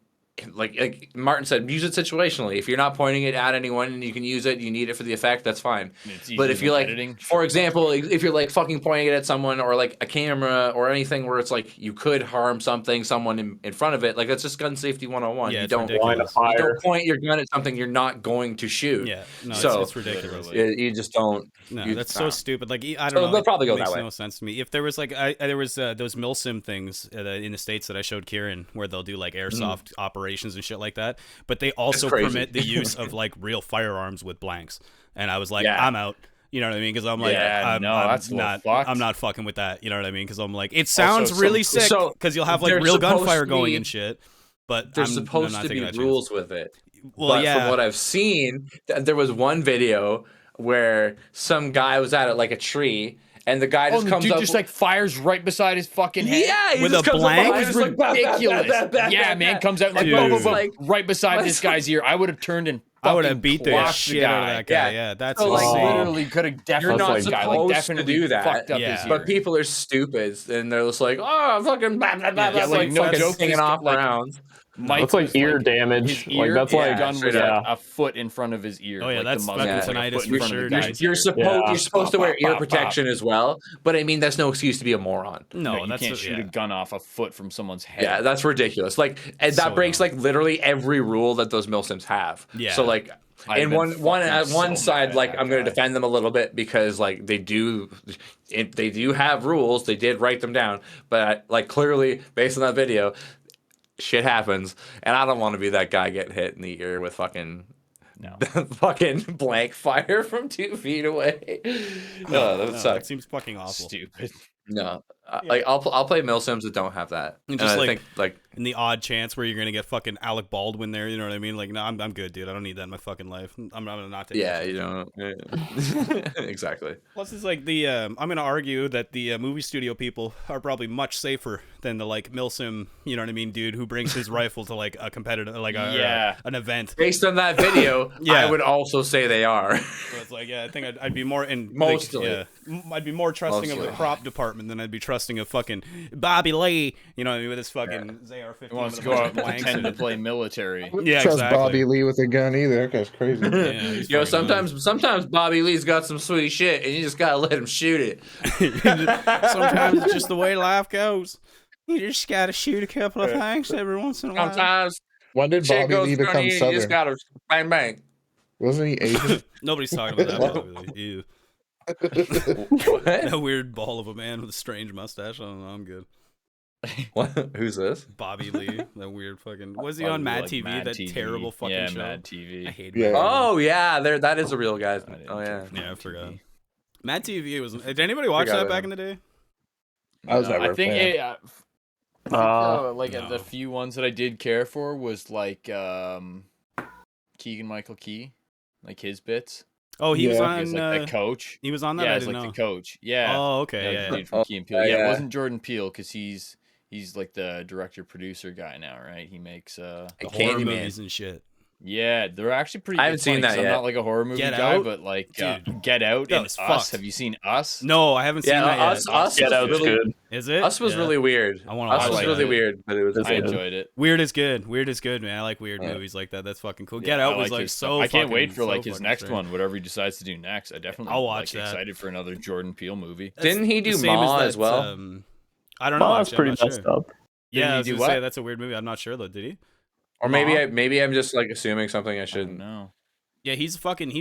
Speaker 3: Martin said, use it situationally. If you're not pointing it at anyone and you can use it, you need it for the effect, that's fine.
Speaker 5: it's
Speaker 3: But
Speaker 5: easier
Speaker 3: if you're
Speaker 5: than
Speaker 3: like,
Speaker 5: editing,
Speaker 3: for
Speaker 5: sure.
Speaker 3: example, if you're like fucking pointing it at someone or like a camera or anything where it's like you could harm someone in front of it, like that's just gun safety 101.
Speaker 2: Yeah,
Speaker 3: You
Speaker 2: it's
Speaker 3: don't
Speaker 2: ridiculous.
Speaker 3: you don't point your gun at something you're not going to shoot.
Speaker 2: Yeah, no,
Speaker 3: So,
Speaker 2: it's ridiculous.
Speaker 5: literally.
Speaker 3: You just don't.
Speaker 2: No,
Speaker 3: you-
Speaker 2: that's so
Speaker 3: nah.
Speaker 2: stupid. Like I
Speaker 3: So
Speaker 2: don't know.
Speaker 3: they'll
Speaker 2: it
Speaker 3: probably go
Speaker 2: makes
Speaker 3: that way.
Speaker 2: no sense to me. If there was like there was those milsim things in the States that I showed Kieran, where they'll do like airsoft operations and shit like that, but they also
Speaker 3: crazy.
Speaker 2: permit the use of like real firearms with blanks. And I was like,
Speaker 3: Yeah.
Speaker 2: I'm out. You know what I mean? Because I'm like,
Speaker 5: Yeah, that's a little
Speaker 2: not.
Speaker 5: fucked.
Speaker 2: I'm not fucking with that. You know what I mean? Because I'm like, it sounds
Speaker 5: some-
Speaker 2: really sick.
Speaker 3: so
Speaker 2: Because you'll have like
Speaker 3: they're
Speaker 2: real
Speaker 3: supposed
Speaker 2: gunfire
Speaker 3: to
Speaker 2: going
Speaker 3: be-
Speaker 2: and shit. But
Speaker 3: There's
Speaker 2: I'm
Speaker 3: supposed
Speaker 2: not
Speaker 3: to
Speaker 2: taking
Speaker 3: be
Speaker 2: that chance.
Speaker 3: rules with it.
Speaker 2: Well,
Speaker 3: But
Speaker 2: yeah.
Speaker 3: from what I've seen, there was one video where some guy was at it like a tree, and the guy
Speaker 5: Oh,
Speaker 3: just
Speaker 5: the
Speaker 3: comes
Speaker 5: dude
Speaker 3: up.
Speaker 5: just like fires right beside his fucking head.
Speaker 3: yeah, he
Speaker 2: with
Speaker 3: just
Speaker 2: a
Speaker 3: comes up
Speaker 2: blank?
Speaker 3: behind,
Speaker 5: It
Speaker 3: he's
Speaker 5: was
Speaker 3: like, "Bah, bah, bah,
Speaker 5: ridiculous.
Speaker 3: bah, bah,
Speaker 5: Yeah,
Speaker 3: bah,
Speaker 5: man,
Speaker 3: bah."
Speaker 5: comes out like,
Speaker 2: Dude.
Speaker 5: boom, boom, boom,
Speaker 3: Like,
Speaker 5: right beside this guy's ear. I would have turned and
Speaker 2: I would have
Speaker 5: fucking
Speaker 2: beat the
Speaker 5: clocked
Speaker 2: shit out of that guy.
Speaker 3: Yeah.
Speaker 2: Yeah, that's
Speaker 3: So, like,
Speaker 2: insane.
Speaker 5: literally could have definitely
Speaker 3: You're not
Speaker 5: like, guy, like,
Speaker 3: supposed to
Speaker 5: definitely
Speaker 3: do that.
Speaker 5: fucked up
Speaker 2: Yeah.
Speaker 5: his ear.
Speaker 3: But people are stupid, and they're just like, "Oh, fucking blah blah blah,"
Speaker 2: Yeah,
Speaker 3: blah,
Speaker 2: like,
Speaker 3: like
Speaker 5: no
Speaker 3: fucking
Speaker 5: joke,
Speaker 3: singing
Speaker 5: this-
Speaker 3: off
Speaker 5: like,
Speaker 3: rounds.
Speaker 5: Mike
Speaker 1: That's like
Speaker 5: was,
Speaker 1: ear
Speaker 5: his
Speaker 1: damage.
Speaker 5: ear,
Speaker 1: Like that's
Speaker 3: yeah,
Speaker 1: like
Speaker 5: gun was
Speaker 3: straight
Speaker 5: like
Speaker 1: up.
Speaker 5: a foot in front of his ear.
Speaker 2: Oh, yeah,
Speaker 5: like,
Speaker 2: that's
Speaker 5: the muzzle
Speaker 2: fucking
Speaker 5: was, like, a
Speaker 2: tinnitus
Speaker 5: foot in
Speaker 2: for
Speaker 5: front of
Speaker 2: sure,
Speaker 5: the
Speaker 2: guys.
Speaker 5: guy's
Speaker 3: You're
Speaker 5: ear.
Speaker 3: supposed
Speaker 1: Yeah.
Speaker 3: you're supposed to wear
Speaker 5: Pop,
Speaker 3: ear
Speaker 5: pop, pop.
Speaker 3: protection as well, but I mean that's no excuse to be a moron.
Speaker 2: No,
Speaker 5: you
Speaker 2: that's
Speaker 5: can't shoot a gun off a foot from someone's head.
Speaker 3: Yeah, that's ridiculous. Like, and that
Speaker 2: So
Speaker 3: breaks
Speaker 2: dumb.
Speaker 3: like literally every rule that those milsims have.
Speaker 2: Yeah.
Speaker 3: So like,
Speaker 5: I've
Speaker 3: in
Speaker 5: been
Speaker 3: one
Speaker 5: fucking
Speaker 3: one
Speaker 5: so
Speaker 3: side,
Speaker 5: mad
Speaker 3: like
Speaker 5: at
Speaker 3: I'm
Speaker 5: that
Speaker 3: going to
Speaker 5: guy.
Speaker 3: defend them a little bit because like they do have rules. They did write them down, but like clearly based on that video, shit happens, and I don't want to be that guy getting hit in the ear with fucking.
Speaker 5: No.
Speaker 3: Fucking blank fire from 2 feet away. No, that
Speaker 2: No,
Speaker 3: sucks.
Speaker 2: it seems fucking awful.
Speaker 5: Stupid.
Speaker 3: No,
Speaker 2: Yeah.
Speaker 3: like I'll play Mill Sims that don't have that.
Speaker 2: And
Speaker 3: And
Speaker 2: just
Speaker 3: I
Speaker 2: like-
Speaker 3: think like
Speaker 2: In the odd chance where you're gonna get fucking Alec Baldwin there, you know what I mean? Like, no, I'm good, dude. I don't need that in my fucking life. I'm gonna not take.
Speaker 3: yeah,
Speaker 2: that
Speaker 3: you
Speaker 2: chance.
Speaker 3: know, exactly.
Speaker 2: Plus, it's like the I'm gonna argue that the movie studio people are probably much safer than the like Milsim, you know what I mean, dude, who brings his rifle to like a competitive, like an event.
Speaker 3: Based on that video,
Speaker 2: Yeah.
Speaker 3: I would also say they are.
Speaker 2: So it's like, yeah, I think I'd be more in
Speaker 3: Mostly.
Speaker 2: yeah, I'd be more trusting of the
Speaker 3: Mostly.
Speaker 2: prop department than I'd be trusting of fucking Bobby Lee, you know what I mean, with his fucking ZR-15.
Speaker 5: He wants to
Speaker 2: with
Speaker 5: go
Speaker 2: a bunch
Speaker 5: out
Speaker 2: of
Speaker 5: and
Speaker 2: blanks
Speaker 5: pretend
Speaker 2: in
Speaker 5: to
Speaker 2: it.
Speaker 5: play military.
Speaker 2: Yeah,
Speaker 4: Trust
Speaker 2: exactly.
Speaker 4: Bobby Lee with a gun either. That guy's crazy.
Speaker 2: Yeah, he's
Speaker 3: Yo,
Speaker 2: fucking
Speaker 3: sometimes Bobby Lee's got some sweet shit, and you just gotta let him shoot it.
Speaker 2: Sometimes it's just the way life goes. You just gotta shoot a couple of things every once in a while.
Speaker 3: Sometimes
Speaker 4: When did
Speaker 3: shit
Speaker 4: Bobby
Speaker 3: goes
Speaker 4: Lee
Speaker 3: funny,
Speaker 4: become
Speaker 3: and you
Speaker 4: Southern?
Speaker 3: just gotta bang bang.
Speaker 4: Wasn't he Asian?
Speaker 2: Nobody's talking about that. Bobby Lee. Ew.
Speaker 3: What?
Speaker 2: That weird ball of a man with a strange mustache. I don't know. I'm good.
Speaker 3: What? Who's this?
Speaker 2: Bobby Lee. That weird fucking. Was he
Speaker 5: Probably
Speaker 2: on Mad
Speaker 5: like
Speaker 2: TV?
Speaker 5: Mad
Speaker 2: That
Speaker 5: TV.
Speaker 2: terrible fucking
Speaker 5: yeah,
Speaker 2: show.
Speaker 5: Mad
Speaker 2: I
Speaker 5: TV.
Speaker 2: hate
Speaker 4: Yeah.
Speaker 2: Mad TV.
Speaker 3: Oh yeah, that is a real guy.
Speaker 5: I didn't
Speaker 3: Oh
Speaker 5: care
Speaker 3: yeah.
Speaker 5: for
Speaker 2: Yeah, I
Speaker 5: Mad
Speaker 2: forgot.
Speaker 5: TV.
Speaker 2: Mad TV was. Did anybody watch
Speaker 3: Forgot
Speaker 2: that
Speaker 3: about
Speaker 2: back
Speaker 3: him.
Speaker 2: in the day?
Speaker 4: I was
Speaker 5: No,
Speaker 4: never
Speaker 5: I
Speaker 4: a
Speaker 5: think
Speaker 4: fan.
Speaker 5: it, like
Speaker 2: no.
Speaker 5: the few ones that I did care for was like Keegan Michael Key, like his bits.
Speaker 2: Oh, he was
Speaker 4: Yeah.
Speaker 5: He was
Speaker 2: on.
Speaker 5: like the coach.
Speaker 2: He was on that.
Speaker 5: Yeah,
Speaker 2: I
Speaker 5: it's
Speaker 2: didn't
Speaker 5: like
Speaker 2: know.
Speaker 5: the coach. Yeah.
Speaker 2: Oh, okay.
Speaker 5: Yeah,
Speaker 2: Yeah.
Speaker 5: the dude from
Speaker 3: Oh,
Speaker 5: Key and Peele.
Speaker 3: yeah,
Speaker 5: Yeah,
Speaker 3: yeah.
Speaker 5: it wasn't Jordan Peele because he's like the director producer guy now, right? He makes
Speaker 2: The horror
Speaker 3: Candyman.
Speaker 2: movies and shit.
Speaker 5: yeah, they're actually pretty.
Speaker 3: I haven't
Speaker 5: it's funny
Speaker 3: seen that
Speaker 5: 'cause
Speaker 3: yet.
Speaker 5: I'm not like a horror movie
Speaker 2: Get
Speaker 5: guy,
Speaker 2: Out?
Speaker 5: but like
Speaker 2: Dude,
Speaker 5: Get Out
Speaker 2: that
Speaker 5: and
Speaker 2: was
Speaker 5: Us.
Speaker 2: fucked.
Speaker 5: Have you seen Us?
Speaker 2: No, I haven't seen
Speaker 3: Yeah,
Speaker 2: that yet.
Speaker 3: us
Speaker 1: Get
Speaker 3: was
Speaker 1: Out's
Speaker 3: really
Speaker 1: good.
Speaker 2: Is it?
Speaker 3: us was
Speaker 2: Yeah.
Speaker 3: really weird.
Speaker 2: I wanna
Speaker 3: Us
Speaker 2: watch
Speaker 3: was
Speaker 5: that.
Speaker 3: really weird, but it was
Speaker 1: It's
Speaker 5: I
Speaker 3: good.
Speaker 1: good.
Speaker 5: enjoyed it.
Speaker 2: Weird is good. Weird is good, man. I like weird
Speaker 3: Yeah.
Speaker 2: movies like that. That's fucking cool.
Speaker 5: Yeah,
Speaker 2: Get
Speaker 5: I
Speaker 2: Out was like
Speaker 5: his
Speaker 2: so.
Speaker 5: stuff. I can't wait
Speaker 2: fucking-
Speaker 5: for like
Speaker 2: so
Speaker 5: his
Speaker 2: fucking
Speaker 5: next
Speaker 2: strange.
Speaker 5: one, whatever he decides to do next. I definitely
Speaker 2: I'll watch
Speaker 5: like,
Speaker 2: that.
Speaker 5: excited for another Jordan Peele movie.
Speaker 2: That's
Speaker 3: Didn't he
Speaker 2: the
Speaker 3: do
Speaker 2: same
Speaker 3: Ma
Speaker 2: that,
Speaker 3: as well?
Speaker 2: I don't know.
Speaker 1: Ma's
Speaker 2: Actually,
Speaker 1: pretty
Speaker 2: I'm not
Speaker 1: messed
Speaker 2: sure.
Speaker 1: up.
Speaker 2: Yeah, I
Speaker 5: Didn't
Speaker 2: was
Speaker 5: he do
Speaker 2: gonna say
Speaker 5: what?
Speaker 2: that's a weird movie. I'm not sure though. Did he?
Speaker 3: Or maybe I'm just like assuming something I
Speaker 5: I don't
Speaker 3: shouldn't.
Speaker 5: know.
Speaker 2: Yeah, he's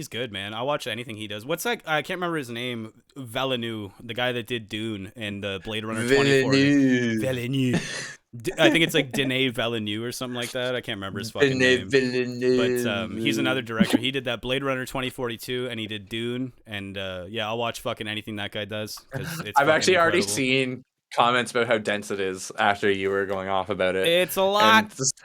Speaker 2: good, man. I watch anything he does. What's that? I can't remember his name. Villeneuve, the guy that did Dune and the Blade Runner 2040. Villeneuve. I think it's like Denis Villeneuve or something like that. I can't remember his fucking name. But he's another director. He did that Blade Runner 2042 and he did Dune. And yeah, I'll watch fucking anything that guy does. 'Cause it's
Speaker 3: I've actually
Speaker 2: fucking
Speaker 3: already
Speaker 2: incredible.
Speaker 3: seen comments about how dense it is after you were going off about it.
Speaker 2: It's a lot.
Speaker 3: And just-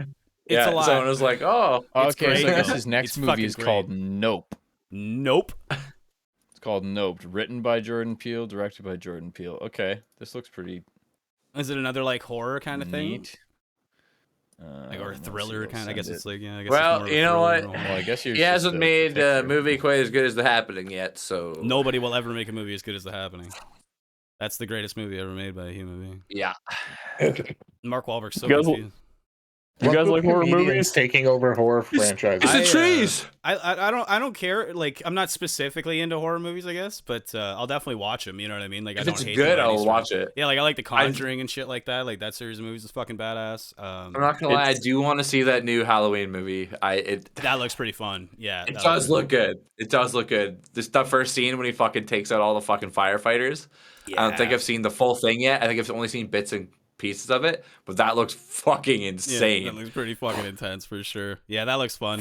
Speaker 2: It's
Speaker 3: yeah,
Speaker 2: a lot.
Speaker 3: someone was like, "Oh,
Speaker 2: It's
Speaker 5: Okay, so I
Speaker 2: great,
Speaker 5: guess
Speaker 2: though.
Speaker 5: his next
Speaker 2: It's
Speaker 5: movie
Speaker 2: fucking
Speaker 5: is
Speaker 2: great.
Speaker 5: called Nope.
Speaker 2: Nope.
Speaker 5: It's called Nope, written by Jordan Peele, directed by Jordan Peele. Okay, this looks pretty
Speaker 2: Is it another like horror kind of thing?
Speaker 5: neat.
Speaker 2: Like or a
Speaker 5: let's see,
Speaker 2: thriller
Speaker 5: I'll
Speaker 2: kind of, I guess
Speaker 5: send
Speaker 2: it's
Speaker 5: it.
Speaker 2: like, yeah, I guess
Speaker 3: Well,
Speaker 2: it's more of a
Speaker 3: you know
Speaker 2: thriller
Speaker 3: what?
Speaker 2: or a
Speaker 5: Well,
Speaker 2: horror.
Speaker 5: I guess
Speaker 3: he hasn't made a movie quite as good as The Happening yet." So
Speaker 2: Nobody will ever make a movie as good as The Happening. That's the greatest movie ever made by a human being.
Speaker 3: yeah,
Speaker 2: Mark Wahlberg's so
Speaker 1: You guys-
Speaker 2: confused.
Speaker 1: You guys like horror
Speaker 4: Comedians
Speaker 1: movies?
Speaker 4: taking over horror franchises?
Speaker 3: it's the
Speaker 2: I,
Speaker 3: trees.
Speaker 2: I don't care. Like I'm not specifically into horror movies, I guess, but I'll definitely watch them. You know what I mean? Like I
Speaker 3: If
Speaker 2: don't
Speaker 3: it's
Speaker 2: hate them
Speaker 3: good,
Speaker 2: by any
Speaker 3: I'll
Speaker 2: stretch.
Speaker 3: watch it.
Speaker 2: Yeah, like I like The Conjuring and shit like that. Like that series of movies is fucking badass.
Speaker 3: I'm not gonna lie, I
Speaker 1: It's-
Speaker 3: do want to see that new Halloween movie.
Speaker 2: That looks pretty fun. Yeah,
Speaker 3: It
Speaker 2: that
Speaker 3: does
Speaker 2: looks
Speaker 3: look good. It does look good. The first scene when he fucking takes out all the fucking firefighters. I don't think
Speaker 2: Yeah.
Speaker 3: I've seen the full thing yet. I think I've only seen bits and pieces of it, but that looks fucking insane.
Speaker 2: Yeah, that looks pretty fucking intense for sure. Yeah, that looks fun.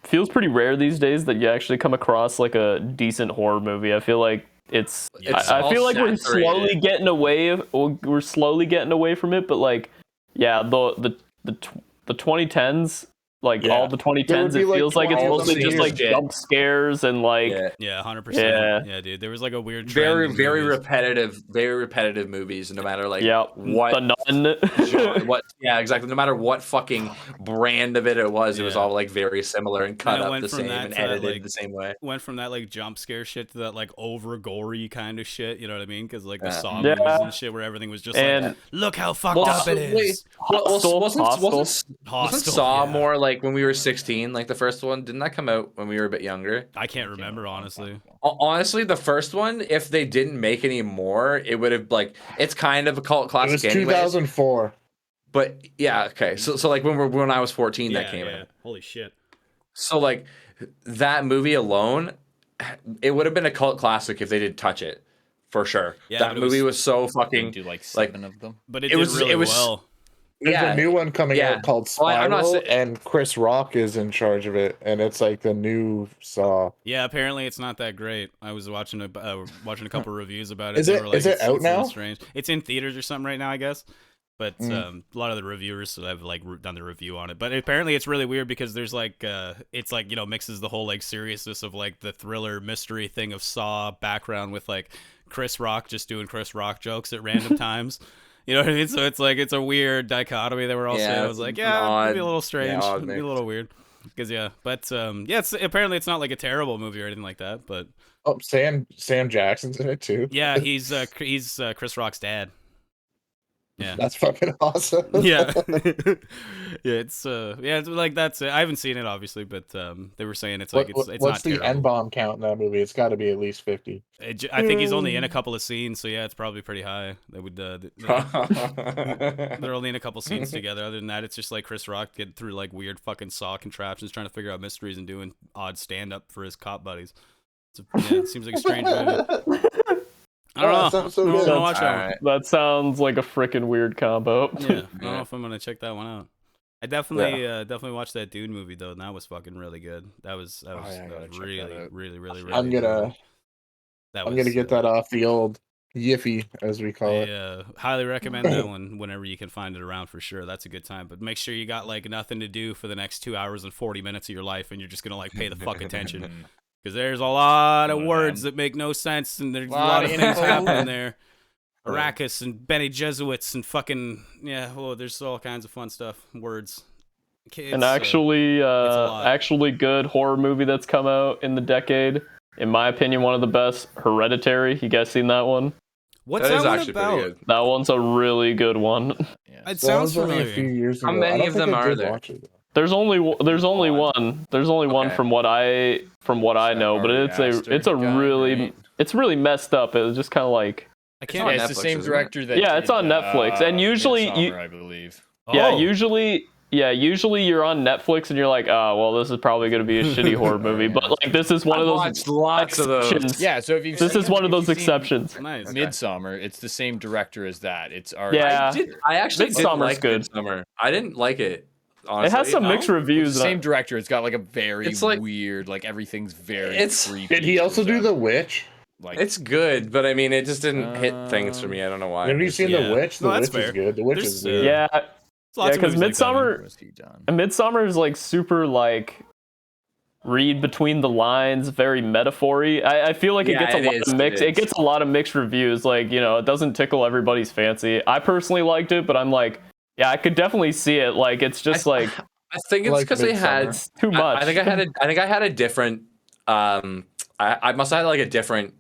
Speaker 1: Feels pretty rare these days that you actually come across like a decent horror movie. I feel like it's I
Speaker 3: all
Speaker 1: feel like we're
Speaker 3: saturated.
Speaker 1: slowly getting away from it, but like yeah, the 2010s, like
Speaker 3: Yeah.
Speaker 1: all the 2010s,
Speaker 4: There would be,
Speaker 1: it
Speaker 4: like,
Speaker 1: feels like it's
Speaker 4: 12
Speaker 1: mostly just
Speaker 3: scenes
Speaker 1: like
Speaker 3: shit.
Speaker 1: jump scares and like
Speaker 3: Yeah.
Speaker 2: Yeah, 100%.
Speaker 1: Yeah.
Speaker 2: Yeah, dude. There was like a weird trend
Speaker 3: Very,
Speaker 2: in
Speaker 3: very
Speaker 2: movies.
Speaker 3: repetitive movies, no matter like
Speaker 1: yeah,
Speaker 3: what
Speaker 1: the Nun.
Speaker 3: genre, yeah, exactly. No matter what fucking brand of it was, it was
Speaker 2: Yeah.
Speaker 3: all like very similar and cut
Speaker 2: it
Speaker 3: up
Speaker 2: went
Speaker 3: the
Speaker 2: from
Speaker 3: same
Speaker 2: that
Speaker 3: and
Speaker 2: to that,
Speaker 3: edited
Speaker 2: like-
Speaker 3: the same way.
Speaker 2: Went from that like jump scare shit to that like over gory kind of shit. You know what I mean? Because like the
Speaker 3: Yeah.
Speaker 2: Saw
Speaker 1: Yeah.
Speaker 2: movies and shit, where everything was just
Speaker 1: And-
Speaker 2: like, look how fucked
Speaker 3: Well,
Speaker 2: up it
Speaker 3: wait,
Speaker 2: is.
Speaker 1: Hostel,
Speaker 3: wasn't
Speaker 1: Hostel.
Speaker 2: Hostel,
Speaker 3: Saw
Speaker 2: yeah.
Speaker 3: more like when we were 16, like the first one? Didn't that come out when we were a bit younger?
Speaker 2: I can't remember honestly.
Speaker 3: Honestly, the first one, if they didn't make any more, it would have like it's kind of a cult
Speaker 4: It
Speaker 3: classic
Speaker 4: was
Speaker 3: anyway.
Speaker 4: 2004.
Speaker 3: But yeah, okay. So like when I was 14,
Speaker 2: Yeah,
Speaker 3: that came
Speaker 2: yeah.
Speaker 3: out.
Speaker 2: Holy shit.
Speaker 3: So like that movie alone, it would have been a cult classic if they didn't touch it, for sure.
Speaker 2: Yeah,
Speaker 3: that
Speaker 2: but it
Speaker 3: movie
Speaker 2: was-
Speaker 3: was so
Speaker 5: They
Speaker 3: fucking
Speaker 5: do like 7 of them.
Speaker 2: But it
Speaker 3: It
Speaker 2: did
Speaker 3: was-
Speaker 2: really
Speaker 3: it was-
Speaker 2: well.
Speaker 4: There's a new one coming out called
Speaker 3: Well, I'm
Speaker 4: Spiral,
Speaker 3: not
Speaker 4: and Chris Rock is in charge of it, and it's like the new Saw.
Speaker 2: Yeah, apparently it's not that great. I was watching a couple reviews about it.
Speaker 4: Is
Speaker 2: They
Speaker 4: it-
Speaker 2: were like,
Speaker 4: is it out
Speaker 2: it's a little
Speaker 4: now?
Speaker 2: Strange. It's in theaters or something right now, I guess. But a lot of the reviewers have like done the review on it. But apparently it's really weird because there's like it's like, you know, mixes the whole like seriousness of like the thriller mystery thing of Saw background with like Chris Rock just doing Chris Rock jokes at random times. You know what I mean? So it's like it's a weird dichotomy that we're all saying. I was like, yeah, it'd be a little strange. It'd be a little weird. Because apparently it's not like a terrible movie or anything like that. But
Speaker 4: Sam Jackson's in it too.
Speaker 2: yeah, he's Chris Rock's dad. Yeah,
Speaker 4: That's fucking awesome.
Speaker 2: yeah, it's like that's it. I haven't seen it obviously, but they were saying it's like it's
Speaker 4: What's
Speaker 2: not
Speaker 4: the
Speaker 2: terrible.
Speaker 4: N-bomb count in that movie? It's got to be at least 50.
Speaker 2: I think he's only in a couple of scenes, so yeah, it's probably pretty high. They would they're only in a couple scenes together. Other than that, it's just like Chris Rock getting through like weird fucking Saw contraptions, trying to figure out mysteries and doing odd stand up for his cop buddies. It seems like a strange movie. I don't know.
Speaker 4: Sounds so
Speaker 2: I'm
Speaker 4: good.
Speaker 2: gonna watch that one.
Speaker 1: That sounds like a freaking weird combo.
Speaker 2: Yeah, I don't know if I'm gonna check that one out. I definitely watched that Dune movie though, and that was fucking really good. That was really
Speaker 4: I'm gonna get that off the old Yiffy, as we call it.
Speaker 2: Yeah, highly recommend that one whenever you can find it around for sure. That's a good time. But make sure you got like nothing to do for the next 2 hours and 40 minutes of your life, and you're just gonna like pay the fuck attention. Because there's a lot of words that make no sense, and there's a lot of things happening there. Arrakis and Bene Jesuits and fucking there's all kinds of fun stuff. Words.
Speaker 1: An actually good horror movie that's come out in the decade. In my opinion, one of the best. Hereditary. You guys seen that one?
Speaker 2: What's
Speaker 3: that
Speaker 2: that
Speaker 3: is
Speaker 2: one
Speaker 3: actually
Speaker 2: about?
Speaker 3: pretty good.
Speaker 1: That one's a really good one.
Speaker 2: It
Speaker 4: That
Speaker 2: sounds
Speaker 4: was only a few
Speaker 2: familiar.
Speaker 4: years ago.
Speaker 3: How many
Speaker 4: I don't
Speaker 3: of
Speaker 4: think
Speaker 3: them
Speaker 4: I
Speaker 3: are
Speaker 4: did
Speaker 3: there?
Speaker 4: watch it.
Speaker 1: There's only one. There's only one
Speaker 3: Okay.
Speaker 1: from what I know, but it's really messed up. It was just kind of like
Speaker 2: I
Speaker 3: It's
Speaker 2: can't.
Speaker 3: on
Speaker 5: Yeah, it's the
Speaker 3: Netflix,
Speaker 5: same
Speaker 3: isn't it?
Speaker 5: director that
Speaker 1: Yeah, it's on Netflix, and usually
Speaker 5: Midsommar, I believe.
Speaker 1: usually you're on Netflix and you're like, oh well, this is probably gonna be a shitty horror movie, but like this is one of those
Speaker 3: watched lots of those.
Speaker 1: exceptions.
Speaker 5: Yeah, so if you've
Speaker 1: This
Speaker 5: seen-
Speaker 1: is one of
Speaker 5: if
Speaker 1: those
Speaker 5: you've seen
Speaker 1: exceptions.
Speaker 2: Nice.
Speaker 5: Midsummer, it's the same director as that. It's already
Speaker 1: Yeah.
Speaker 3: I actually didn't
Speaker 1: Midsommar's
Speaker 3: like
Speaker 1: good.
Speaker 3: Midsummer. I didn't like it. Honestly.
Speaker 1: It has some mixed
Speaker 5: It's
Speaker 1: reviews.
Speaker 5: the same director. It's got like a very
Speaker 3: It's like-
Speaker 5: weird, like everything's very
Speaker 3: It's-
Speaker 5: creepy.
Speaker 4: Did he also do The Witch?
Speaker 5: Like
Speaker 3: It's good, but I mean, it just didn't hit things for me. I don't know why.
Speaker 4: Have you seen
Speaker 2: Yeah.
Speaker 4: The Witch? The
Speaker 2: No, that's
Speaker 4: Witch is
Speaker 2: fair.
Speaker 4: good. The Witch
Speaker 2: There's,
Speaker 4: is good.
Speaker 1: Yeah,
Speaker 2: There's lots of
Speaker 1: because
Speaker 2: movies like that, man.
Speaker 1: Midsummer,
Speaker 5: what has he done?
Speaker 1: Midsummer is like super like read between the lines, very metaphor-y. I feel like it
Speaker 3: Yeah,
Speaker 1: gets a
Speaker 3: it
Speaker 1: lot
Speaker 3: is,
Speaker 1: of mixed.
Speaker 3: it
Speaker 1: It
Speaker 3: is.
Speaker 1: gets a lot of mixed reviews. Like, you know, it doesn't tickle everybody's fancy. I personally liked it, but I'm like, yeah, I could definitely see it. Like, it's just like
Speaker 3: I think it's
Speaker 4: Like
Speaker 3: because they had
Speaker 1: it's too much.
Speaker 3: I think I had a different. I must have had like a different.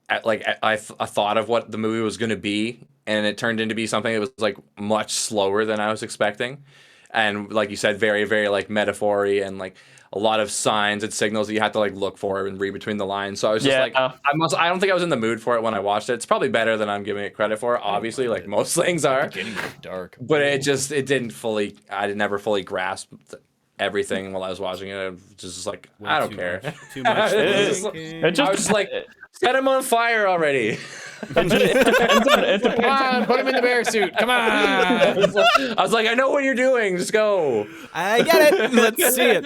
Speaker 3: I thought of what the movie was going to be, and it turned into be something that was like much slower than I was expecting, and like you said, very very like metaphor-y and like a lot of signs and signals that you have to like look for and read between the lines. So I was just
Speaker 1: Yeah.
Speaker 3: like, I don't think I was in the mood for it when I watched it. It's probably better than I'm giving it credit for. Obviously, like most things are.
Speaker 5: Beginning was dark.
Speaker 3: But it didn't fully. I never fully grasped everything while I was watching it. I was just like, I don't care.
Speaker 2: Too much.
Speaker 3: It just-
Speaker 2: thinking.
Speaker 1: It just
Speaker 3: I was just like, set him on fire already.
Speaker 1: it depends
Speaker 5: Come on, put him in the bear suit. Come on.
Speaker 3: I was like, I know what you're doing. Just go.
Speaker 2: I get it. Let's see it.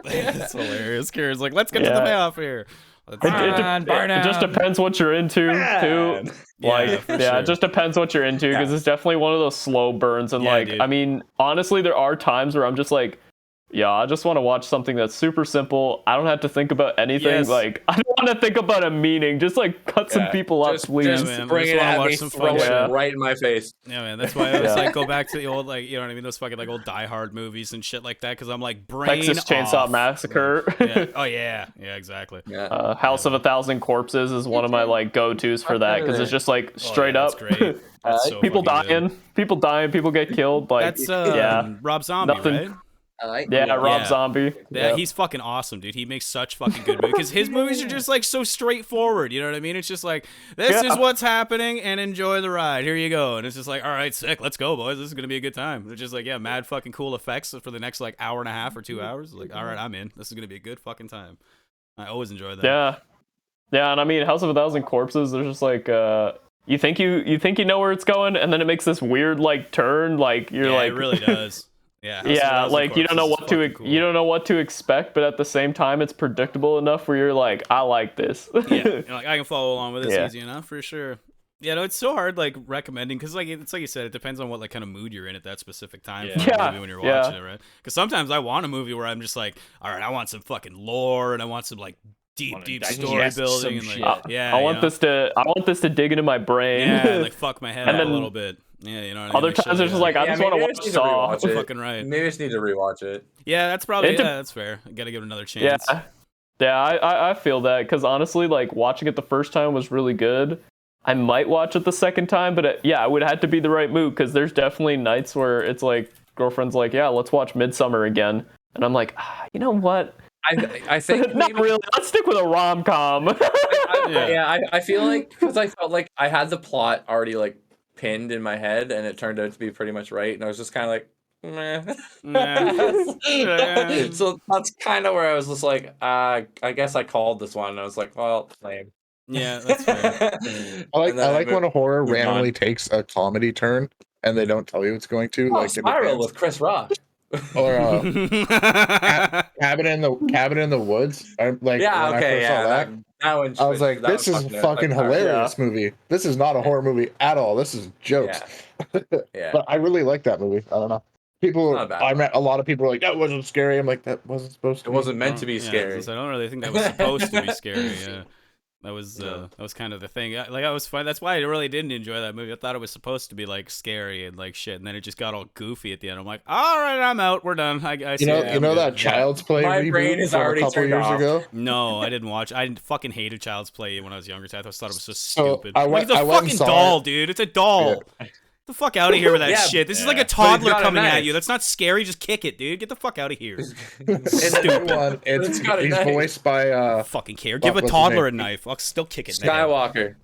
Speaker 2: That's hilarious. Kieran's like, let's get to the
Speaker 1: Yeah.
Speaker 2: payoff here. Let's
Speaker 1: It,
Speaker 2: see
Speaker 1: it,
Speaker 2: it.
Speaker 1: it just depends what you're into too. Like,
Speaker 2: for
Speaker 1: yeah,
Speaker 2: sure.
Speaker 1: it just depends what you're into because it's definitely one of those slow burns. And
Speaker 2: Yeah,
Speaker 1: like,
Speaker 2: dude.
Speaker 1: I mean, honestly, there are times where I'm just like, yeah, I just want to watch something that's super simple. I don't have to think about anything.
Speaker 2: Yes.
Speaker 1: Like, I don't want to think about a meaning. Just like cut some people up, please.
Speaker 3: Just
Speaker 2: man. I
Speaker 3: bring
Speaker 2: just
Speaker 3: it
Speaker 2: wanna
Speaker 3: at
Speaker 2: watch
Speaker 3: me,
Speaker 2: some
Speaker 3: throw
Speaker 2: fun
Speaker 3: it
Speaker 1: shit.
Speaker 3: right in my face.
Speaker 2: Yeah, man. That's why I always
Speaker 1: Yeah.
Speaker 2: like go back to the old, like, you know what I mean, those fucking like old Die Hard movies and shit like that. Because I'm like, brain
Speaker 1: Texas Chainsaw
Speaker 2: off.
Speaker 1: Massacre.
Speaker 2: Yeah. Oh yeah, yeah, exactly.
Speaker 3: Yeah.
Speaker 1: House of a Thousand Corpses is one of my like go-tos for that because it's just like straight
Speaker 2: Oh, yeah,
Speaker 1: up.
Speaker 2: that's great. That's so
Speaker 1: people
Speaker 2: fucking good.
Speaker 1: dying, people get killed. Like,
Speaker 2: That's
Speaker 1: yeah,
Speaker 2: Rob Zombie,
Speaker 1: Nothing-
Speaker 2: right?
Speaker 3: I like
Speaker 1: yeah, Rob
Speaker 2: Yeah.
Speaker 1: Zombie.
Speaker 2: Yeah, he's fucking awesome, dude. He makes such fucking good movies because his movies are just like so straightforward. You know what I mean? It's just like, this
Speaker 1: Yeah.
Speaker 2: is what's happening, and enjoy the ride. Here you go. And it's just like, all right, sick, let's go, boys. This is gonna be a good time. It's just like, yeah, mad fucking cool effects for the next like hour and a half or 2 hours. Like, all right, I'm in. This is gonna be a good fucking time. I always enjoy that.
Speaker 1: Yeah, and I mean, House of a Thousand Corpses. There's just like you think you know where it's going, and then it makes this weird like turn, like you're
Speaker 2: Yeah,
Speaker 1: like
Speaker 2: it really does. Yeah, House of
Speaker 1: yeah,
Speaker 2: Thousand
Speaker 1: like you don't know
Speaker 2: Corpses
Speaker 1: what
Speaker 2: is
Speaker 1: to
Speaker 2: fucking
Speaker 1: you
Speaker 2: cool.
Speaker 1: don't know what to expect, but at the same time it's predictable enough where you're like, I like this.
Speaker 2: Yeah, you're like, I can follow along with this
Speaker 1: Yeah.
Speaker 2: easy enough for sure. Yeah, no, it's so hard like recommending because like it's like you said, it depends on what like kind of mood you're in at that specific time for a
Speaker 1: Yeah.
Speaker 2: movie when you're
Speaker 1: Yeah.
Speaker 2: watching it, right? Because sometimes I want a movie where I'm just like, all right, I want some fucking lore and I want some like deep
Speaker 5: Wanna
Speaker 2: story
Speaker 5: digest
Speaker 2: building
Speaker 5: some
Speaker 2: and like
Speaker 5: shit.
Speaker 2: yeah,
Speaker 1: I
Speaker 2: you
Speaker 1: want
Speaker 2: know?
Speaker 1: this to dig into my brain.
Speaker 2: Yeah, and, like fuck my head
Speaker 1: And
Speaker 2: out a
Speaker 1: then
Speaker 2: little bit. Yeah, you know what I mean?
Speaker 1: Other
Speaker 2: Like, shit
Speaker 1: times it's just like I
Speaker 3: Yeah,
Speaker 1: just want to
Speaker 3: maybe I
Speaker 1: watch
Speaker 3: just need to
Speaker 1: Saw.
Speaker 3: rewatch it.
Speaker 2: fucking right.
Speaker 3: Maybe I just need to rewatch it.
Speaker 2: Yeah, that's probably
Speaker 1: It de-
Speaker 2: that's fair. I gotta give it another
Speaker 1: Yeah.
Speaker 2: chance.
Speaker 1: Yeah, I feel that because honestly, like watching it the first time was really good. I might watch it the second time, but it would have to be the right mood because there's definitely nights where it's like girlfriend's like, yeah, let's watch Midsummer again, and I'm like, you know what?
Speaker 3: I think
Speaker 1: Not
Speaker 3: maybe,
Speaker 1: really. Let's stick with a rom-com.
Speaker 3: I feel like because I felt like I had the plot already like pinned in my head, and it turned out to be pretty much right, and I was just kind of like, meh.
Speaker 2: Yeah.
Speaker 3: So that's kind of where I was just like, I guess I called this one, and I was like, well, lame.
Speaker 2: Yeah, that's fair.
Speaker 4: I like
Speaker 3: And then
Speaker 4: when a horror
Speaker 3: moved
Speaker 4: randomly
Speaker 3: on.
Speaker 4: takes a comedy turn and they don't tell you it's going to,
Speaker 3: Oh,
Speaker 4: like in
Speaker 3: Spiral
Speaker 4: advance.
Speaker 3: with Chris Rock.
Speaker 4: Or Cabin in the Woods. When I first saw that,
Speaker 3: that one.
Speaker 4: I was like,
Speaker 3: that
Speaker 4: this
Speaker 3: was
Speaker 4: is fucking hilarious
Speaker 1: Yeah.
Speaker 4: movie. This is not a horror movie at all. This is jokes.
Speaker 3: Yeah.
Speaker 4: But I really like that movie. I don't know. People,
Speaker 3: Not a bad
Speaker 4: I
Speaker 3: one.
Speaker 4: met a lot of people were like, that wasn't scary. I'm like, that wasn't supposed to
Speaker 3: It
Speaker 4: be.
Speaker 3: wasn't meant to be
Speaker 2: Yeah,
Speaker 3: scary.
Speaker 2: I don't really think that was supposed to be scary. Yeah, that was kind of the thing. Like I was fine. That's why I really didn't enjoy that movie. I thought it was supposed to be like scary and like shit, and then it just got all goofy at the end. I'm like, all right, I'm out. We're done. I see
Speaker 4: You know,
Speaker 2: it.
Speaker 4: you know that
Speaker 3: Yeah.
Speaker 4: Child's Play
Speaker 3: My
Speaker 4: reboot
Speaker 3: brain is
Speaker 4: from
Speaker 3: already
Speaker 4: a couple
Speaker 3: turned
Speaker 4: years
Speaker 3: off.
Speaker 4: ago?
Speaker 2: No, I didn't watch. I fucking hated Child's Play when I was younger. So I thought it was so
Speaker 4: So,
Speaker 2: stupid.
Speaker 4: I
Speaker 2: Like,
Speaker 4: went-
Speaker 2: it's a
Speaker 4: I went and
Speaker 2: fucking
Speaker 4: saw
Speaker 2: doll,
Speaker 4: it.
Speaker 2: dude. It's a doll. Get the fuck out of here with that
Speaker 3: Yeah,
Speaker 2: shit. This is like a
Speaker 5: yeah.
Speaker 2: toddler
Speaker 3: got a
Speaker 2: coming at
Speaker 3: knife.
Speaker 2: you. That's not scary. Just kick it, dude. Get the fuck out of here.
Speaker 4: The new one,
Speaker 3: It's got a
Speaker 4: he's
Speaker 3: knife.
Speaker 4: voiced by
Speaker 2: Fucking care.
Speaker 4: Fuck,
Speaker 2: Give a
Speaker 4: what's his
Speaker 2: toddler a
Speaker 4: name?
Speaker 2: knife. I'll still kick it. in the head.
Speaker 3: Skywalker.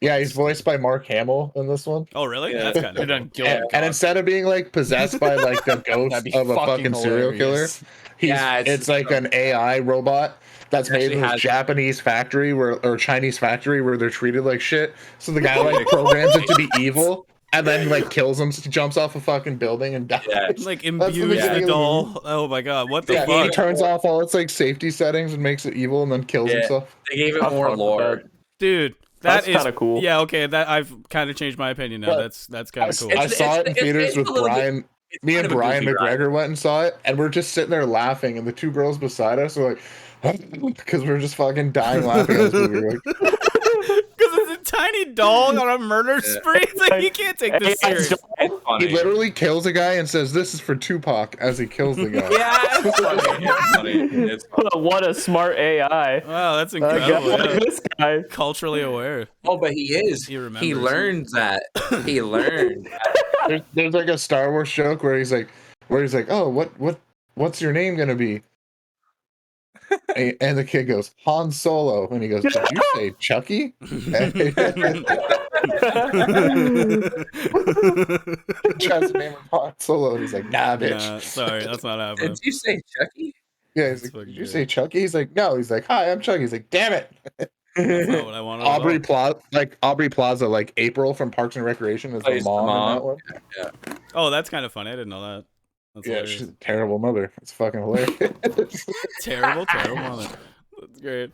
Speaker 4: he's voiced by Mark Hamill in this one.
Speaker 2: Oh, really?
Speaker 3: Yeah.
Speaker 2: That's kind
Speaker 5: They're
Speaker 2: of
Speaker 5: done killing
Speaker 4: And
Speaker 5: cops.
Speaker 4: instead of being like possessed by like the ghost
Speaker 5: That'd be
Speaker 4: of a fucking serial killer,
Speaker 5: hilarious.
Speaker 4: it's like an AI robot that's made in
Speaker 3: actually
Speaker 4: this
Speaker 3: has-
Speaker 4: Japanese factory or Chinese factory where they're treated like shit. So the guy like programs it to be evil and then like kills him, jumps off a fucking building and dies.
Speaker 3: Yeah.
Speaker 2: like
Speaker 4: the
Speaker 2: imbues
Speaker 4: beginning
Speaker 2: the
Speaker 4: of the
Speaker 2: doll. Oh my god, what the
Speaker 4: Yeah, he
Speaker 2: fuck?
Speaker 4: turns off all its like safety settings and makes it evil and then kills
Speaker 3: Yeah.
Speaker 4: himself.
Speaker 3: They gave it
Speaker 1: I
Speaker 3: more
Speaker 1: fuck with
Speaker 3: lore.
Speaker 1: that.
Speaker 2: Dude,
Speaker 1: That's
Speaker 2: is
Speaker 1: kinda cool.
Speaker 2: Yeah, okay, that I've kind of changed my opinion now.
Speaker 4: But
Speaker 2: That's kind of cool.
Speaker 4: I saw it in theaters
Speaker 3: it's
Speaker 4: with
Speaker 3: a little bit-
Speaker 4: Brian.
Speaker 3: It's
Speaker 4: Me
Speaker 3: kind
Speaker 4: and
Speaker 3: of a
Speaker 4: Brian
Speaker 3: goofy ride.
Speaker 4: McGregor went and saw it, and we're just sitting there laughing, and the two girls beside us were like, because we're just fucking dying laughing at this movie. We're like,
Speaker 2: Because it's a tiny doll on a murder spree. It's like you can't take this serious.
Speaker 3: It's funny.
Speaker 4: he literally kills a guy and says, "This is for Tupac," as he kills the guy.
Speaker 3: Yeah, it's funny. It's funny. It's funny.
Speaker 1: What a smart AI.
Speaker 2: Wow, that's
Speaker 1: Guy
Speaker 2: incredible.
Speaker 1: like
Speaker 2: Yeah.
Speaker 1: this guy.
Speaker 2: Culturally aware.
Speaker 3: Oh, but he is.
Speaker 2: He
Speaker 3: He
Speaker 2: remembers.
Speaker 3: learned that. He learned.
Speaker 4: There's like a Star Wars joke where he's like, "Oh, what's your name gonna be?" And the kid goes, "Han Solo," and he goes, "Did you say Chucky?" Tries to name him Han Solo, and he's like, "Nah, bitch."
Speaker 2: Nah, sorry, that's not happening.
Speaker 3: Did you say Chucky?
Speaker 4: Yeah, he's
Speaker 2: That's
Speaker 4: like,
Speaker 2: fucking
Speaker 4: "Did you
Speaker 2: good.
Speaker 4: say Chucky?" He's like, "No." He's like, "Hi, I'm Chucky." He's like, "Damn it."
Speaker 2: That's not what I wanted. at all.
Speaker 4: Aubrey Plaza, like April from Parks and Recreation, is the
Speaker 3: Plays the
Speaker 4: mom in
Speaker 3: mom.
Speaker 4: that one.
Speaker 2: Oh, that's kind of funny. I didn't know that. That's
Speaker 4: Yeah,
Speaker 2: hilarious.
Speaker 4: she's a terrible mother. It's fucking hilarious.
Speaker 2: terrible moment. That's great.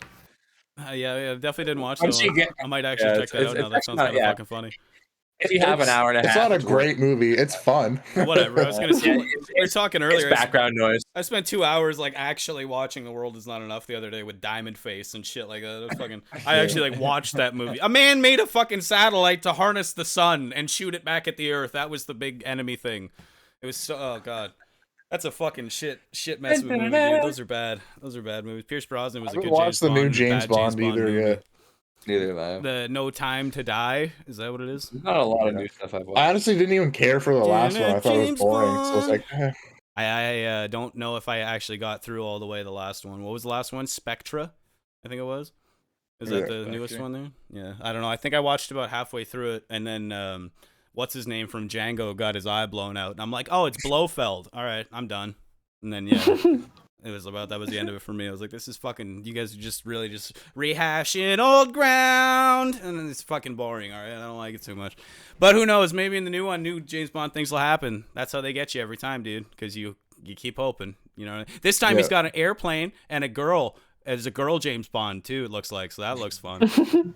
Speaker 2: Yeah, definitely didn't watch that
Speaker 3: Once you
Speaker 2: one.
Speaker 3: get-
Speaker 2: I might actually
Speaker 3: Yeah,
Speaker 2: check that
Speaker 3: it's-
Speaker 2: out now.
Speaker 3: it's
Speaker 2: That sounds
Speaker 3: actually
Speaker 2: kind of
Speaker 3: not-
Speaker 2: fucking funny.
Speaker 3: If you have an hour and a half,
Speaker 4: It's not a
Speaker 3: it's worth
Speaker 4: great movie. It's fun.
Speaker 2: Whatever. I was gonna say
Speaker 3: Yeah,
Speaker 2: we were talking
Speaker 3: It's
Speaker 2: earlier.
Speaker 3: background noise.
Speaker 2: I spent 2 hours like actually watching The World Is Not Enough the other day with Diamond Face and shit like that. It was fucking. I actually like watched that movie. A man made a fucking satellite to harness the sun and shoot it back at the Earth. That was the big enemy thing. It was so. Oh god. That's a fucking shit mess of a movie, dude. Those are bad. Those are bad movies. Pierce Brosnan was
Speaker 4: I
Speaker 2: a good
Speaker 4: haven't
Speaker 2: James
Speaker 4: watched the
Speaker 2: Bond.
Speaker 4: new
Speaker 2: and
Speaker 4: James
Speaker 2: bad
Speaker 4: Bond either
Speaker 2: movie.
Speaker 4: yet.
Speaker 3: Neither have I.
Speaker 2: The No Time to Die. Is that what it is?
Speaker 3: Not a lot of new stuff I've watched.
Speaker 4: I honestly didn't even care for the last one. I thought it was
Speaker 2: James
Speaker 4: boring. So it's
Speaker 2: Bond.
Speaker 4: like,
Speaker 2: I don't know if I actually got through all the way the last one. What was the last one? Spectra, I think it was. Is that
Speaker 4: Yeah,
Speaker 2: the newest
Speaker 5: Spectre.
Speaker 2: one there? Yeah, I don't know. I think I watched about halfway through it, and then what's his name from Django got his eye blown out, and I'm like, oh, it's Blofeld. All right, I'm done. And then yeah, It was about that was the end of it for me. I was like, this is fucking. You guys are just really just rehashing old ground, and then it's fucking boring. All right, I don't like it too much. But who knows? Maybe in the new one, new James Bond things will happen. That's how they get you every time, dude. Because you keep hoping. You know. This time he's got an airplane and a girl. There's a girl James Bond too. It looks like, so that looks fun.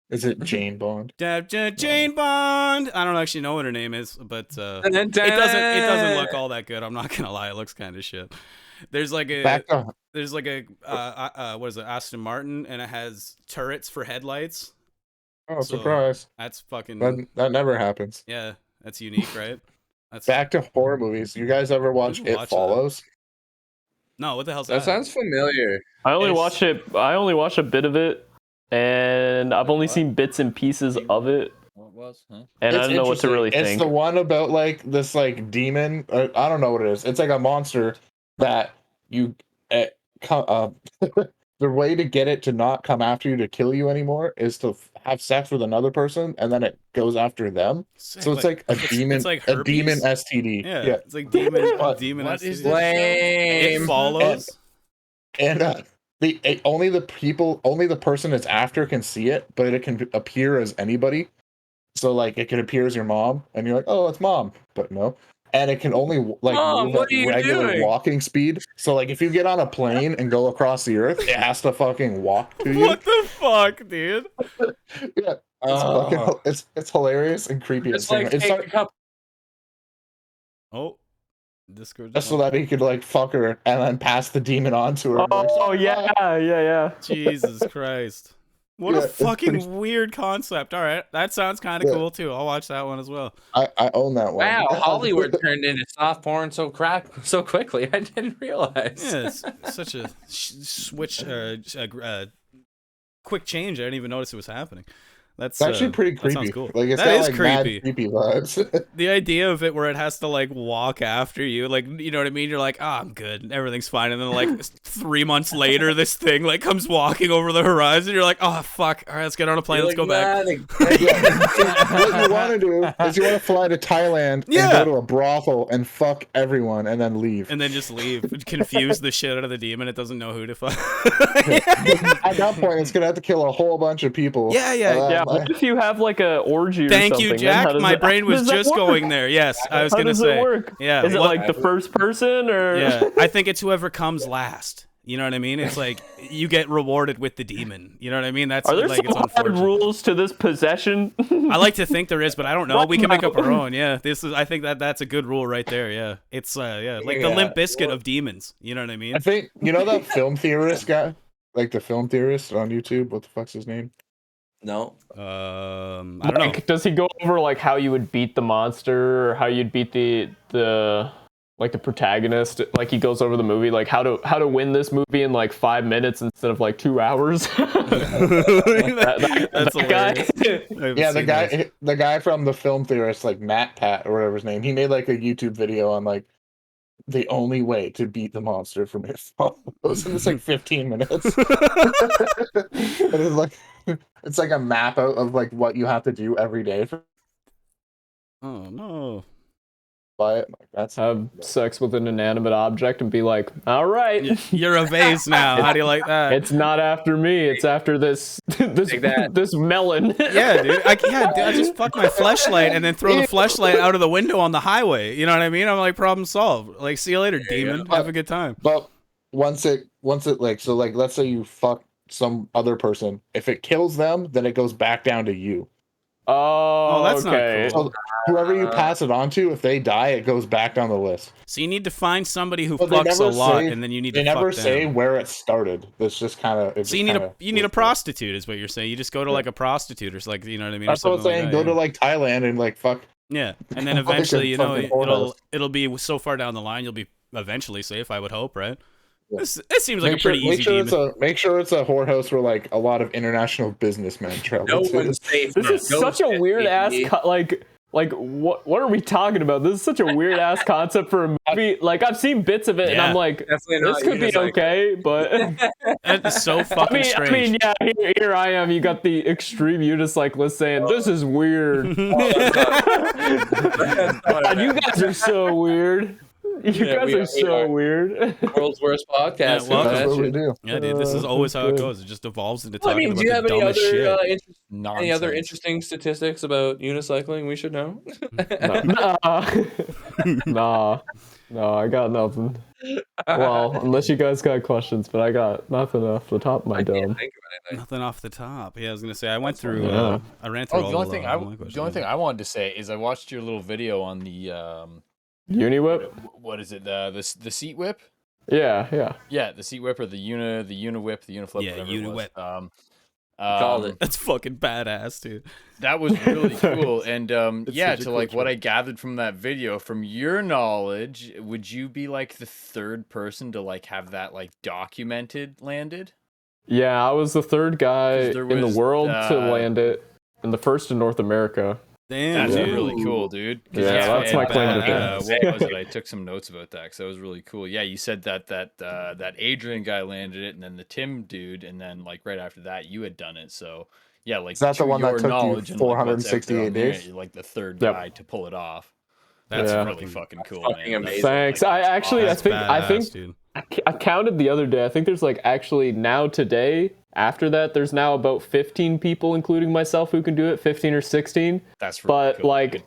Speaker 4: Is it Jane Bond?
Speaker 2: Jane Bond. I don't actually know what her name is, but it doesn't look all that good. I'm not gonna lie. It looks kind of shit. There's like a what is it, Aston Martin, and it has turrets for headlights.
Speaker 4: Oh, so surprise!
Speaker 2: That's fucking.
Speaker 4: That never happens.
Speaker 2: Yeah, that's unique, right? That's
Speaker 4: back to horror movies. You guys ever watch It Follows?
Speaker 2: No, what the hell's
Speaker 3: that? That sounds familiar.
Speaker 1: I only watched a bit of it, and I've only seen bits and pieces of it.
Speaker 5: What was? Huh?
Speaker 1: And I don't know what to really think.
Speaker 4: It's the one about like this like demon. I don't know what it is. It's like a monster that you the way to get it to not come after you to kill you anymore is to have sex with another person, and then it goes after them. So it's like a demon,
Speaker 2: like
Speaker 4: a demon STD.
Speaker 2: Yeah, it's like demon STD.
Speaker 3: Lame.
Speaker 2: It follows.
Speaker 4: And only the person it's after can see it, but it can appear as anybody. So like it can appear as your mom, and you're like, oh, it's mom, but no. And it can only like
Speaker 3: Mom,
Speaker 4: move at regular walking speed. So like if you get on a plane and go across the earth, it has to fucking walk to you.
Speaker 2: What the fuck, dude?
Speaker 4: Yeah, it's hilarious and creepy.
Speaker 3: It's like
Speaker 2: Discord.
Speaker 4: Just so that he could like fuck her and then pass the demon on to her.
Speaker 1: Oh yeah.
Speaker 2: Jesus Christ. What a fucking weird concept. All right. That sounds kind of cool, too. I'll watch that one as well.
Speaker 4: I own that one.
Speaker 3: Wow, Hollywood turned into soft porn so quickly. I didn't realize.
Speaker 2: Yeah, it's such a switch, quick change. I didn't even notice it was happening. That's
Speaker 4: actually pretty creepy.
Speaker 2: That sounds cool.
Speaker 4: Like it's got like creepy. Mad creepy vibes.
Speaker 2: The idea of it where it has to like walk after you, like, you know what I mean? You're like, I'm good, everything's fine, and then like 3 months later, this thing like comes walking over the horizon. You're like, oh fuck, all right, let's get on a plane, let's go back.
Speaker 4: What you want to do is you want to fly to Thailand and go to a brothel and fuck everyone and then leave.
Speaker 2: And then just leave, confuse the shit out of the demon. It doesn't know who to fuck.
Speaker 4: At that point, it's gonna have to kill a whole bunch of people.
Speaker 2: Yeah.
Speaker 1: What if you have like a orgy or
Speaker 2: Thank
Speaker 1: something?
Speaker 2: you, Jack. My brain was just going there. Yes, I was going to say.
Speaker 1: How does it work?
Speaker 2: Yeah.
Speaker 1: Is it like the first person or?
Speaker 2: Yeah, I think it's whoever comes last. You know what I mean? It's like you get rewarded with the demon. You know what I mean? That's
Speaker 1: Are there
Speaker 2: like
Speaker 1: some hard rules to this possession?
Speaker 2: I like to think there is, but I don't know. We can make up our own. Yeah, I think that's a good rule right there. Yeah, it's like the Limp Bizkit of demons. You know what I mean?
Speaker 4: I think that film theorist guy, like the film theorist on YouTube. What the fuck's his name?
Speaker 3: No.
Speaker 2: I don't know.
Speaker 1: Does he go over like how you would beat the monster or how you'd beat the like the protagonist? Like he goes over the movie, like how to win this movie in like 5 minutes instead of like 2 hours.
Speaker 2: That's
Speaker 1: that guy.
Speaker 4: Yeah, the guy from the film theorist, like Matt Pat or whatever his name. He made like a YouTube video on like the only way to beat the monster from It Follows, and it's like 15 minutes. And it's like a map out of like what you have to do every day.
Speaker 2: Oh no!
Speaker 4: Buy it. Like, that's
Speaker 1: have sex with an inanimate object and be like, all right,
Speaker 2: you're a vase now. How do you like that?
Speaker 1: It's not after me. It's after this melon.
Speaker 2: Yeah, dude. I just fuck my fleshlight and then throw the fleshlight out of the window on the highway. You know what I mean? I'm like, problem solved. Like, see you later, demon. Have a good time.
Speaker 4: But once it like, so like, let's say you fuck some other person. If it kills them, then it goes back down to you.
Speaker 1: Oh,
Speaker 2: that's
Speaker 1: okay.
Speaker 2: not cool.
Speaker 4: So whoever you pass it on to, if they die, it goes back down the list.
Speaker 2: So you need to find somebody who fucks a lot, and then you need to.
Speaker 4: They never
Speaker 2: fuck
Speaker 4: say
Speaker 2: them.
Speaker 4: where it started. It's just kind of.
Speaker 2: So you need a prostitute, is what you're saying. You just go to like a prostitute or like, you know what I mean.
Speaker 4: That's what I'm saying. Go to like Thailand and like fuck.
Speaker 2: Yeah, and then eventually, you know, it'll be so far down the line, you'll be eventually safe. I would hope, right? Yeah. It seems like a pretty easy demon.
Speaker 4: Make sure it's a whorehouse where like a lot of international businessmen travel.
Speaker 3: No one's safe.
Speaker 1: This is such a weird ass like what are we talking about? This is such a weird ass concept for a movie. Like I've seen bits of it and I'm like, this could be okay, but
Speaker 2: it's so fucking strange.
Speaker 1: I mean, yeah, here I am. You got the extreme unicyclist saying this is weird. God, you guys are so weird. You guys are so weird.
Speaker 3: World's worst podcast.
Speaker 2: well,
Speaker 4: That's what we do.
Speaker 2: Yeah, dude, this is always how it goes. It just evolves into
Speaker 3: Well, I
Speaker 2: talking
Speaker 3: mean,
Speaker 2: about
Speaker 3: do you
Speaker 2: the
Speaker 3: have any
Speaker 2: dumbest shit.
Speaker 3: other any other
Speaker 5: Nonsense.
Speaker 3: interesting statistics about unicycling we should know?
Speaker 1: Nah, I got nothing. Well, unless you guys got questions, but I got nothing off the top of my
Speaker 3: I can't
Speaker 1: dome.
Speaker 3: think of anything.
Speaker 2: Nothing off the top. Yeah, I was gonna say I went through.
Speaker 1: Yeah.
Speaker 2: I ran through
Speaker 5: Oh,
Speaker 2: all
Speaker 5: the only thing
Speaker 2: all my
Speaker 5: the only
Speaker 2: questions.
Speaker 5: thing I wanted to say is I watched your little video on the
Speaker 1: Uniwhip?
Speaker 5: what is it the seat whip?
Speaker 1: Yeah.
Speaker 5: Yeah, the seat whip or the Uniflip, the Uniflip.
Speaker 2: Yeah,
Speaker 5: whatever it was.
Speaker 2: Uniwhip.
Speaker 3: Called it.
Speaker 2: That's fucking badass, dude.
Speaker 5: That was really cool. And yeah,
Speaker 1: such a
Speaker 5: to
Speaker 1: cool
Speaker 5: like what
Speaker 1: trick.
Speaker 5: I gathered from that video, from your knowledge, would you be like the third person to like have that like documented landed?
Speaker 1: Yeah, I was the third guy
Speaker 5: 'Cause there
Speaker 1: in the
Speaker 5: was,
Speaker 1: world to land it, and the first in North America.
Speaker 2: Damn,
Speaker 5: That's
Speaker 2: dude.
Speaker 5: really cool, dude. 'Cause
Speaker 1: Yeah, that's my claim to
Speaker 5: what
Speaker 1: fame.
Speaker 5: was it? I took some notes about that because that was really cool. Yeah, you said that Adrian guy landed it, and then the Tim dude, and then like right after that, you had done it. So yeah, like
Speaker 4: Is that the
Speaker 5: to
Speaker 4: one that
Speaker 5: your
Speaker 4: took you
Speaker 5: knowledge and, like, what's out there
Speaker 4: 468
Speaker 5: on the internet,
Speaker 4: days?
Speaker 5: you're like the third
Speaker 1: Yep.
Speaker 5: guy to pull it off.
Speaker 2: That's
Speaker 1: Yeah.
Speaker 5: Really fucking cool,
Speaker 3: fucking
Speaker 5: man.
Speaker 3: amazing.
Speaker 1: Thanks. I actually,
Speaker 2: That's
Speaker 1: I think,
Speaker 2: badass, dude.
Speaker 1: I counted the other day. I think there's like actually now today. After that, there's now about 15 people, including myself, who can do it. 15 or 16.
Speaker 5: That's really
Speaker 1: But
Speaker 5: cool,
Speaker 1: like,
Speaker 5: dude.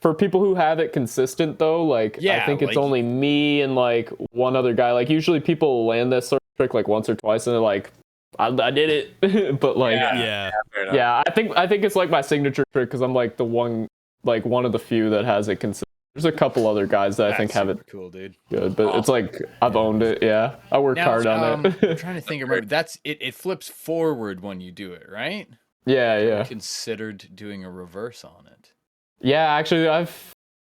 Speaker 1: for people who have it consistent though, like
Speaker 5: Yeah,
Speaker 1: I think it's
Speaker 5: like-
Speaker 1: only me and like one other guy. Like usually people land this sort of trick like once or twice, and they're like, I did it. But like,
Speaker 2: Yeah.
Speaker 3: Fair enough.
Speaker 1: yeah, I think it's like my signature trick because I'm like one of the few that has it consistent. There's a couple other guys that I think
Speaker 5: That's
Speaker 1: have it
Speaker 5: super cool, dude.
Speaker 1: good, but it's like I've owned it. Yeah, I worked
Speaker 5: Now,
Speaker 1: hard on
Speaker 5: I'm
Speaker 1: it.
Speaker 5: trying to think. Remember, that's it. It flips forward when you do it, right?
Speaker 1: Yeah.
Speaker 5: Considered doing a reverse on it.
Speaker 1: Yeah, actually,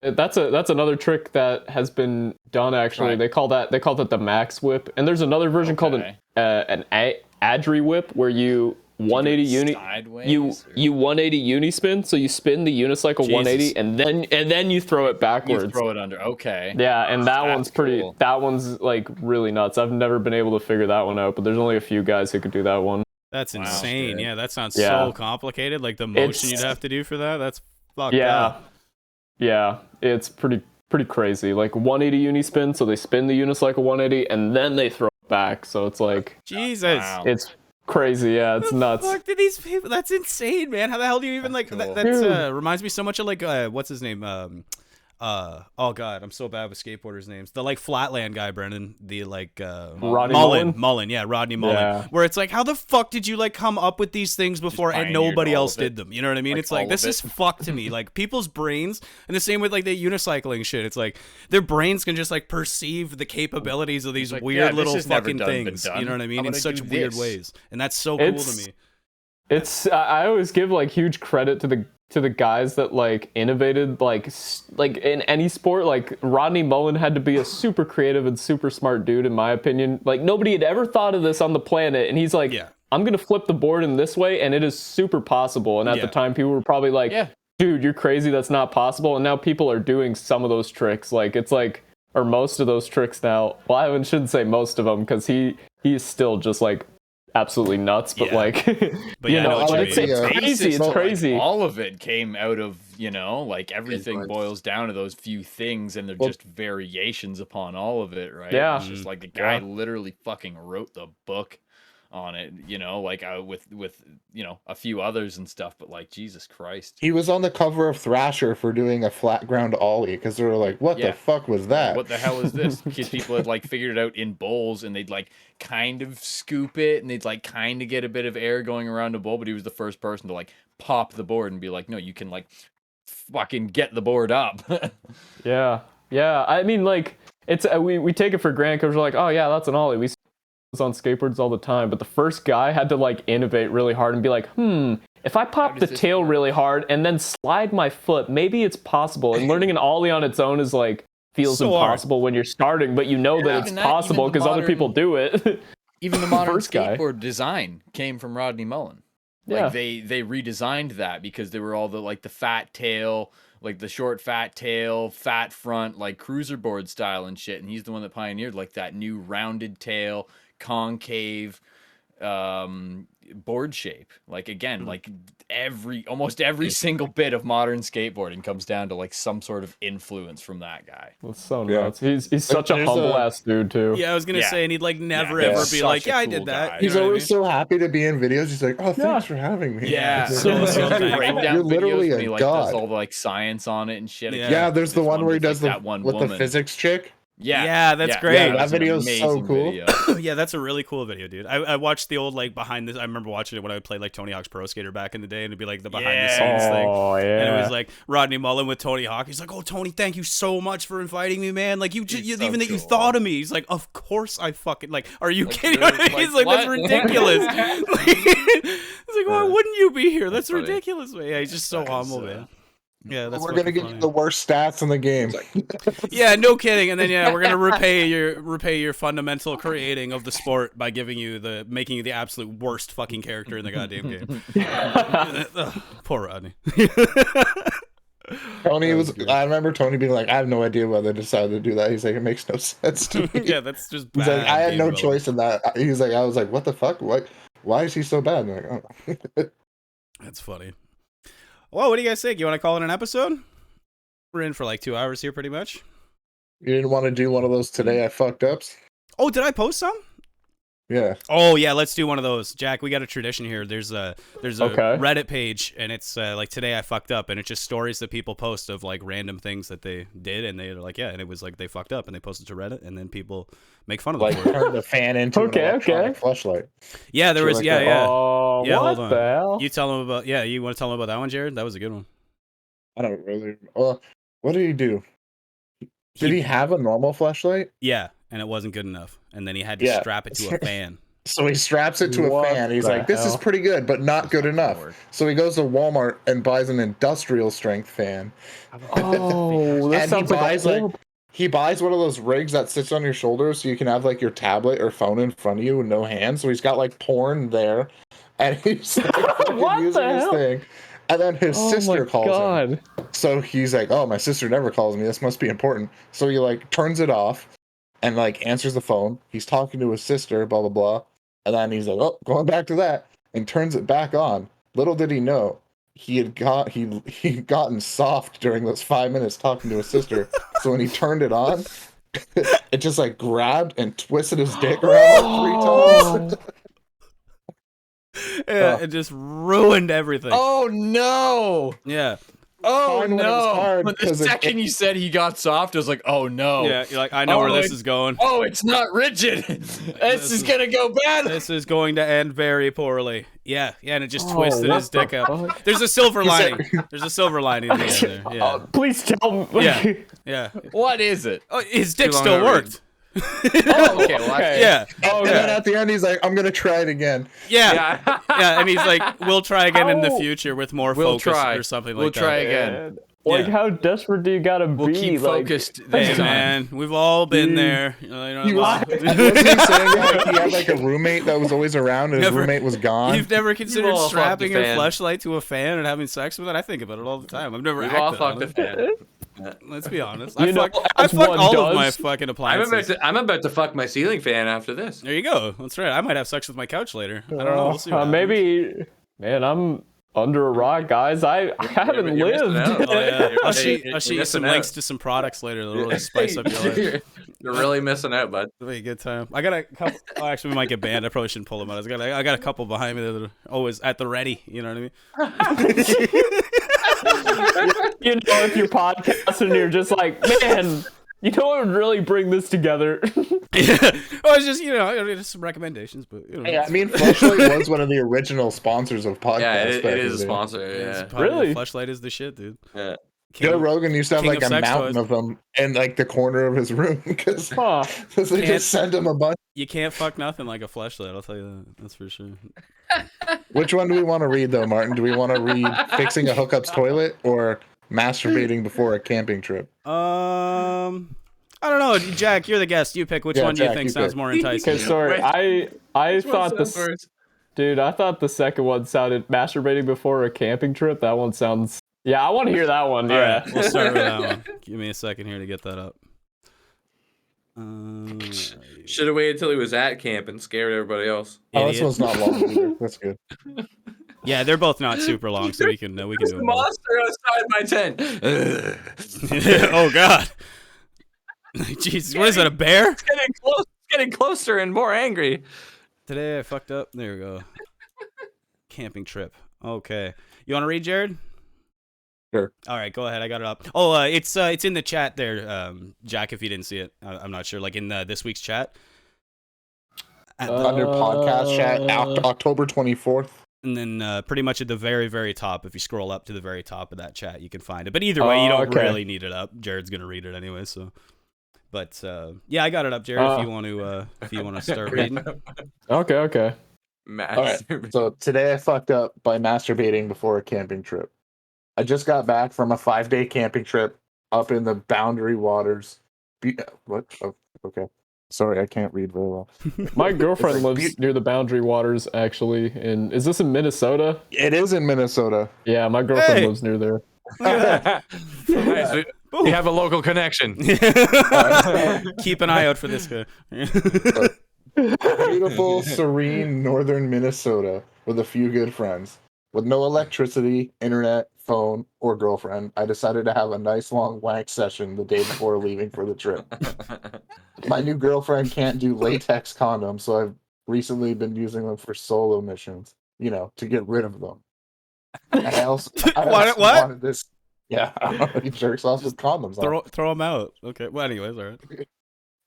Speaker 1: that's another trick that has been done. Actually,
Speaker 5: Right.
Speaker 1: they call that the max whip, and there's another version called an adri whip where you 180 uni
Speaker 5: sideways,
Speaker 1: you 180 uni spin, so you spin the unicycle
Speaker 2: Jesus.
Speaker 1: 180 and then you throw it backwards.
Speaker 5: You throw it under. Okay.
Speaker 1: Yeah, and that
Speaker 5: That's
Speaker 1: one's pretty.
Speaker 5: cool.
Speaker 1: That one's like really nuts. I've never been able to figure that one out, but there's only a few guys who could do that one.
Speaker 2: That's insane.
Speaker 5: dude.
Speaker 2: Yeah, that sounds
Speaker 1: Yeah.
Speaker 2: so complicated. Like the motion
Speaker 1: It's-
Speaker 2: you'd have to do for that. That's fucked
Speaker 1: Yeah,
Speaker 2: up.
Speaker 1: yeah, it's pretty crazy. Like 180 uni spin, so they spin the unicycle 180 and then they throw it back. So it's like
Speaker 2: Jesus.
Speaker 5: Wow.
Speaker 1: it's crazy. Yeah, it's
Speaker 2: The
Speaker 1: nuts.
Speaker 2: fuck did these people? That's insane, man. How the hell do you even like?
Speaker 5: Cool.
Speaker 2: That's
Speaker 1: Dude.
Speaker 2: reminds me so much of like what's his name? Oh god, I'm so bad with skateboarders' names. The like Flatland guy, Brennan. The like
Speaker 1: Rodney
Speaker 2: Mullen. Yeah, Rodney Mullen.
Speaker 1: Yeah.
Speaker 2: Where it's like, how the fuck did you like come up with these things before and
Speaker 5: pioneered
Speaker 2: nobody
Speaker 5: all
Speaker 2: else
Speaker 5: of it.
Speaker 2: did them? You know what I mean?
Speaker 5: Like,
Speaker 2: It's like
Speaker 5: all
Speaker 2: this
Speaker 5: of
Speaker 2: is
Speaker 5: it.
Speaker 2: fucked to me. Like people's brains, and the same with like the unicycling shit. It's like their brains can just like perceive the capabilities of these
Speaker 5: like,
Speaker 2: weird
Speaker 5: yeah, this
Speaker 2: little
Speaker 5: has never
Speaker 2: fucking
Speaker 5: been
Speaker 2: things.
Speaker 5: done.
Speaker 2: You know what I mean?
Speaker 5: How
Speaker 2: In
Speaker 5: about I
Speaker 2: such
Speaker 5: do
Speaker 2: weird
Speaker 5: this?
Speaker 2: ways, and that's so cool to me.
Speaker 1: It's I always give like huge credit to the guys that like innovated like in any sport. Like Rodney Mullen had to be a super creative and super smart dude in my opinion. Like nobody had ever thought of this on the planet, and he's like,
Speaker 2: Yeah.
Speaker 1: I'm gonna flip the board in this way, and it is super possible. And at
Speaker 2: Yeah.
Speaker 1: the time, people were probably like,
Speaker 5: Yeah.
Speaker 1: dude, you're crazy. That's not possible. And now people are doing some of those tricks. Like it's like, or most of those tricks now. Well, I shouldn't say most of them because he's still just like absolutely nuts. But
Speaker 2: Yeah.
Speaker 1: like,
Speaker 2: But
Speaker 1: you
Speaker 2: yeah, I know
Speaker 1: know,
Speaker 2: what you
Speaker 1: it's
Speaker 2: mean.
Speaker 1: crazy.
Speaker 5: Basis,
Speaker 1: It's
Speaker 5: but, like,
Speaker 1: crazy.
Speaker 5: all of it came out of, like everything
Speaker 3: Influence.
Speaker 5: boils down to those few things, and they're
Speaker 4: Well-
Speaker 5: just variations upon all of it, right?
Speaker 1: Yeah.
Speaker 5: It's just like the guy
Speaker 1: Yeah.
Speaker 5: literally fucking wrote the book on it, like with a few others and stuff, but like Jesus Christ.
Speaker 4: He was on the cover of Thrasher for doing a flat ground ollie because they were like, "What
Speaker 5: Yeah.
Speaker 4: the fuck was that?"
Speaker 5: What the hell is this? Because people had like figured it out in bowls, and they'd like kind of scoop it, and they'd like kind of get a bit of air going around a bowl. But he was the first person to like pop the board and be like, "No, you can like fucking get the board up."
Speaker 1: Yeah. I mean, like it's we take it for granted because we're like, oh yeah, that's an ollie. We see this on skateboards all the time. But the first guy had to like innovate really hard and be like, if I pop
Speaker 5: does
Speaker 1: the
Speaker 5: this
Speaker 1: tail
Speaker 5: work?
Speaker 1: really hard and then slide my foot, maybe it's possible. And learning an ollie on its own is like feels
Speaker 2: So hard.
Speaker 1: impossible when you're starting, but you know that it's
Speaker 5: Even that-
Speaker 1: possible
Speaker 5: even the
Speaker 1: because other people do it.
Speaker 5: Even the modern
Speaker 1: First guy.
Speaker 5: skateboard design came from Rodney Mullen.
Speaker 1: Yeah.
Speaker 5: Like they redesigned that because they were all the like the fat tail, like the short fat tail, fat front, like cruiser board style and shit. And he's the one that pioneered like that new rounded tail, concave, board shape. Like again, like almost every single bit of modern skateboarding comes down to like some sort of influence from that guy.
Speaker 1: That's so nuts. He's such a
Speaker 4: There's
Speaker 1: humble ass dude too.
Speaker 2: Yeah, I was gonna
Speaker 5: Yeah.
Speaker 2: say, and he'd like never
Speaker 5: Yeah,
Speaker 2: ever
Speaker 5: he's
Speaker 2: be
Speaker 5: such
Speaker 2: like,
Speaker 5: a
Speaker 2: yeah, I
Speaker 5: cool
Speaker 2: did that.
Speaker 5: guy.
Speaker 2: You
Speaker 4: He's
Speaker 2: know what I
Speaker 4: always
Speaker 2: mean?
Speaker 4: so happy to be in videos. He's like, oh, thanks for having me.
Speaker 5: Yeah,
Speaker 2: So thankful.
Speaker 5: breakdown
Speaker 4: You're literally
Speaker 5: videos
Speaker 4: a
Speaker 5: when he like
Speaker 4: god.
Speaker 5: does all the like science on it and shit.
Speaker 2: Yeah.
Speaker 4: Yeah, there's the
Speaker 5: This
Speaker 4: one where he
Speaker 5: with,
Speaker 4: does
Speaker 5: like,
Speaker 4: the
Speaker 5: that one
Speaker 4: with the
Speaker 5: woman.
Speaker 4: physics chick.
Speaker 2: Yeah, that's great.
Speaker 4: Yeah, that
Speaker 5: was an
Speaker 4: video's so
Speaker 5: amazing
Speaker 4: cool.
Speaker 5: video.
Speaker 2: Yeah, that's a really cool video, dude. I watched the old like behind this. I remember watching it when I would play like Tony Hawk's Pro Skater back in the day, and it'd be like the behind the scenes thing.
Speaker 1: Oh
Speaker 2: And it
Speaker 1: yeah.
Speaker 2: was like Rodney Mullen with Tony Hawk. He's like, "Oh, Tony, thank you so much for inviting me, man. Like,
Speaker 5: He's so
Speaker 2: even that you
Speaker 5: cool.
Speaker 2: thought of me." He's like, "Of course I fucking like. Are you
Speaker 5: Like,
Speaker 2: kidding?"
Speaker 5: dude,
Speaker 2: He's
Speaker 5: like,
Speaker 2: like, "That's
Speaker 5: what?"
Speaker 2: ridiculous." He's like, "Why wouldn't you be here? That's
Speaker 3: funny.
Speaker 2: ridiculous, man." Yeah, he's just so
Speaker 3: That is,
Speaker 2: humble, man. Yeah, that's
Speaker 4: We're gonna
Speaker 2: fucking
Speaker 4: get
Speaker 2: funny.
Speaker 4: you the worst stats in the game.
Speaker 2: Yeah, no kidding. And then we're gonna repay your fundamental creating of the sport by making you the absolute worst fucking character in the goddamn game. Ugh, poor Rodney.
Speaker 4: Tony was. I remember Tony being like, I have no idea why they decided to do that. He's like, it makes no sense to me.
Speaker 2: Yeah, that's just
Speaker 4: He's
Speaker 2: bad.
Speaker 4: like, I had
Speaker 2: game
Speaker 4: no
Speaker 2: development.
Speaker 4: choice in that. He's like, I was like, what the fuck? Why is he so bad? And I'm like, oh.
Speaker 2: That's funny. Well, what do you guys think? You want to call it an episode? We're in for like 2 hours here, pretty much.
Speaker 4: You didn't want to do one of those today? I fucked ups.
Speaker 2: Oh, did I post some?
Speaker 4: Yeah.
Speaker 2: Oh yeah, let's do one of those. Jack, we got a tradition here. There's a
Speaker 1: Okay.
Speaker 2: Reddit page, and it's like today I fucked up, and it's just stories that people post of like random things that they did, and they're like, yeah, and it was like they fucked up, and they posted to Reddit, and then people make fun of them.
Speaker 4: Like
Speaker 2: for it.
Speaker 4: turn the fan into
Speaker 1: Okay,
Speaker 4: an electronic
Speaker 1: okay.
Speaker 4: flashlight.
Speaker 2: Yeah, there
Speaker 4: Sure,
Speaker 2: was
Speaker 4: like
Speaker 2: yeah
Speaker 4: that.
Speaker 2: yeah.
Speaker 1: Oh,
Speaker 2: Yeah,
Speaker 1: what
Speaker 2: hold on.
Speaker 1: the hell?
Speaker 2: You tell them about You want to tell them about that one, Jared? That was a good one.
Speaker 4: I don't really. Well, what did he do? Did he have a normal flashlight?
Speaker 2: Yeah, and it wasn't good enough, and then he had to
Speaker 4: Yeah.
Speaker 2: strap it to a fan.
Speaker 4: So he straps it to a
Speaker 1: What
Speaker 4: fan. He's
Speaker 1: the
Speaker 4: like, this is
Speaker 1: hell?
Speaker 4: pretty good, but not good enough.
Speaker 5: Work.
Speaker 4: So he goes to Walmart and buys an industrial strength fan.
Speaker 1: Oh, that
Speaker 4: And he
Speaker 1: sounds like
Speaker 4: buys
Speaker 1: a
Speaker 4: like
Speaker 1: horrible-
Speaker 4: he buys one of those rigs that sits on your shoulder so you can have like your tablet or phone in front of you with no hands. So he's got like porn there, and he's like fucking
Speaker 1: What
Speaker 4: using
Speaker 1: the
Speaker 4: his
Speaker 1: hell?
Speaker 4: thing. And then his
Speaker 1: Oh
Speaker 4: sister
Speaker 1: my
Speaker 4: calls him.
Speaker 1: God.
Speaker 4: So he's like, oh, my sister never calls me. This must be important. So he like turns it off and like answers the phone. He's talking to his sister, blah, blah, blah. And then he's like, oh, going back to that, and turns it back on. Little did he know, he'd gotten soft during those 5 minutes talking to his sister. So when he turned it on, it just like grabbed and twisted his dick around like 3 times.
Speaker 2: Yeah, it just ruined everything.
Speaker 5: Oh no!
Speaker 2: Yeah,
Speaker 5: Oh
Speaker 4: Fine when it was
Speaker 5: no!
Speaker 4: hard,
Speaker 5: When the
Speaker 4: 'cause it-
Speaker 5: second you said he got soft, I was like, oh no!
Speaker 2: yeah. You're like, I know
Speaker 5: Oh,
Speaker 2: where this
Speaker 5: it-
Speaker 2: is going.
Speaker 5: Oh, it's not rigid. This is gonna go bad.
Speaker 2: This is going to end very poorly. Yeah, and it just
Speaker 1: Oh,
Speaker 2: twisted
Speaker 1: what
Speaker 2: his dick
Speaker 1: the
Speaker 2: up.
Speaker 1: fuck?
Speaker 2: There's a silver
Speaker 4: He's like-
Speaker 2: lining. There's a silver lining at the end there. Yeah,
Speaker 1: Please tell me.
Speaker 2: Yeah. yeah.
Speaker 5: What is it?
Speaker 2: Oh, his dick
Speaker 3: Too long
Speaker 2: still
Speaker 3: to read.
Speaker 2: worked.
Speaker 5: Oh, okay. Well,
Speaker 1: Okay.
Speaker 2: Yeah,
Speaker 1: Oh,
Speaker 4: And then
Speaker 1: okay.
Speaker 4: at the end, he's like, I'm going to try it again.
Speaker 2: yeah,
Speaker 3: Yeah.
Speaker 2: and he's like, "We'll try again in the
Speaker 1: How-
Speaker 2: future with more
Speaker 3: We'll
Speaker 2: focus
Speaker 3: try.
Speaker 2: or something
Speaker 3: We'll
Speaker 2: like
Speaker 3: try
Speaker 2: that."
Speaker 3: again.
Speaker 1: Man, like,
Speaker 2: Yeah.
Speaker 1: how desperate do you gotta
Speaker 3: We'll
Speaker 1: be?
Speaker 3: keep
Speaker 1: like,
Speaker 3: focused
Speaker 2: Hey
Speaker 3: this time.
Speaker 2: man, we've all been
Speaker 1: Dude.
Speaker 2: there. You know,
Speaker 4: He was, wasn't he saying like he had like a roommate that was always around and his
Speaker 2: Never-
Speaker 4: roommate was gone?
Speaker 2: You've never considered
Speaker 3: all fucked
Speaker 2: strapping
Speaker 3: a
Speaker 2: your
Speaker 3: fan.
Speaker 2: fleshlight to a fan and having sex with it? I think about it all the time. I've never
Speaker 3: We've all
Speaker 2: acted on
Speaker 3: fucked a
Speaker 2: it.
Speaker 3: fan.
Speaker 2: Let's be honest.
Speaker 1: You know,
Speaker 2: I
Speaker 1: as
Speaker 2: fuck
Speaker 1: one
Speaker 2: all of my
Speaker 1: does.
Speaker 2: fucking
Speaker 3: I'm
Speaker 2: appliances.
Speaker 3: about to fuck my ceiling fan after this.
Speaker 2: There you go. That's right. I might have sex with my couch later. I don't know. We'll see. what happens.
Speaker 1: maybe, man, I'm under a rock, guys. I haven't
Speaker 3: you're missing
Speaker 1: lived.
Speaker 3: out.
Speaker 2: Oh, yeah. I'll
Speaker 3: Hey,
Speaker 2: shoot,
Speaker 3: you're
Speaker 2: I'll shoot you
Speaker 3: missing
Speaker 2: some
Speaker 3: out.
Speaker 2: links to some products later that'll really spice up your life.
Speaker 3: You're really missing out, bud.
Speaker 2: It'll be a good time. I got a couple. Oh, actually, we might get banned. I probably shouldn't pull them out. I got a couple behind me that are always at the ready. You know what I mean?
Speaker 1: You know, if you're podcasting and you're just like, man, you know what would really bring this together?
Speaker 2: Yeah. Well, it's just just some recommendations, but
Speaker 4: Yeah, I mean, Fleshlight was one of the original sponsors of podcasts.
Speaker 3: Yeah, it
Speaker 4: back in
Speaker 3: is a
Speaker 4: the day.
Speaker 3: sponsor. Yeah.
Speaker 1: Really?
Speaker 2: Fleshlight is the shit, dude.
Speaker 3: Yeah.
Speaker 4: Joe Rogan used to have
Speaker 2: King
Speaker 4: like
Speaker 2: of
Speaker 4: a
Speaker 2: sex
Speaker 4: mountain
Speaker 2: toys.
Speaker 4: of them in like the corner of his room because
Speaker 1: Huh.
Speaker 4: they
Speaker 2: Can't-
Speaker 4: just send him a bunch.
Speaker 2: You can't fuck nothing like a fleshlight. I'll tell you that. That's for sure.
Speaker 4: Which one do we want to read though, Martin? Do we want to read fixing a hookup's toilet or masturbating before a camping trip?
Speaker 2: I don't know, Jack. You're the guest. You pick which
Speaker 4: Yeah,
Speaker 2: one do you
Speaker 4: Jack,
Speaker 2: think
Speaker 4: you
Speaker 2: sounds
Speaker 4: pick.
Speaker 2: more enticing.
Speaker 1: Okay, sorry. I thought
Speaker 3: What's
Speaker 1: the
Speaker 3: up, birds?
Speaker 1: dude. I thought the second one sounded masturbating before a camping trip. That one sounds. Yeah, I want to hear that one.
Speaker 2: All
Speaker 1: Yeah.
Speaker 2: right, we'll start with that one. Give me a second here to get that up.
Speaker 3: Should have waited till he was at camp and scared everybody else.
Speaker 4: Oh, this
Speaker 2: Idiot.
Speaker 4: one's not long either. That's good.
Speaker 2: Yeah, they're both not super long, so we can do
Speaker 3: There's a
Speaker 2: them both.
Speaker 3: monster outside my tent.
Speaker 2: Oh God. Jesus, what is that? A bear?
Speaker 3: It's getting close. It's getting closer and more angry.
Speaker 2: Today I fucked up. There we go. Camping trip. Okay. You want to read, Jared?
Speaker 4: Sure.
Speaker 2: All right, go ahead. I got it up. Oh, it's in the chat there, Jack. If you didn't see it, I'm not sure. Like in this week's chat.
Speaker 4: Under podcast chat, October 24th.
Speaker 2: And then pretty much at the very, very top, if you scroll up to the very top of that chat, you can find it. But either way, you don't really need it up. Jared's gonna read it anyway. So, but yeah, I got it up, Jared. If you want to start reading.
Speaker 1: Okay.
Speaker 4: All right. So today I fucked up by masturbating before a camping trip. I just got back from a 5-day camping trip up in the Boundary Waters. What? Oh, okay. Sorry, I can't read very well.
Speaker 1: My girlfriend lives near the Boundary Waters, actually. Is this in Minnesota?
Speaker 4: It is in Minnesota.
Speaker 1: Yeah, my girlfriend
Speaker 2: Hey!
Speaker 1: lives near there.
Speaker 3: Nice. We have a local connection.
Speaker 2: Keep an eye out for this guy.
Speaker 4: Beautiful, serene northern Minnesota with a few good friends. With no electricity, internet, phone, or girlfriend, I decided to have a nice long wank session the day before leaving for the trip. My new girlfriend can't do latex condoms, so I've recently been using them for solo missions, to get rid of them. And I also
Speaker 2: What?
Speaker 4: wanted this. Yeah, he jerks off with condoms on.
Speaker 2: Throw them out. Okay. Well, anyways, all right.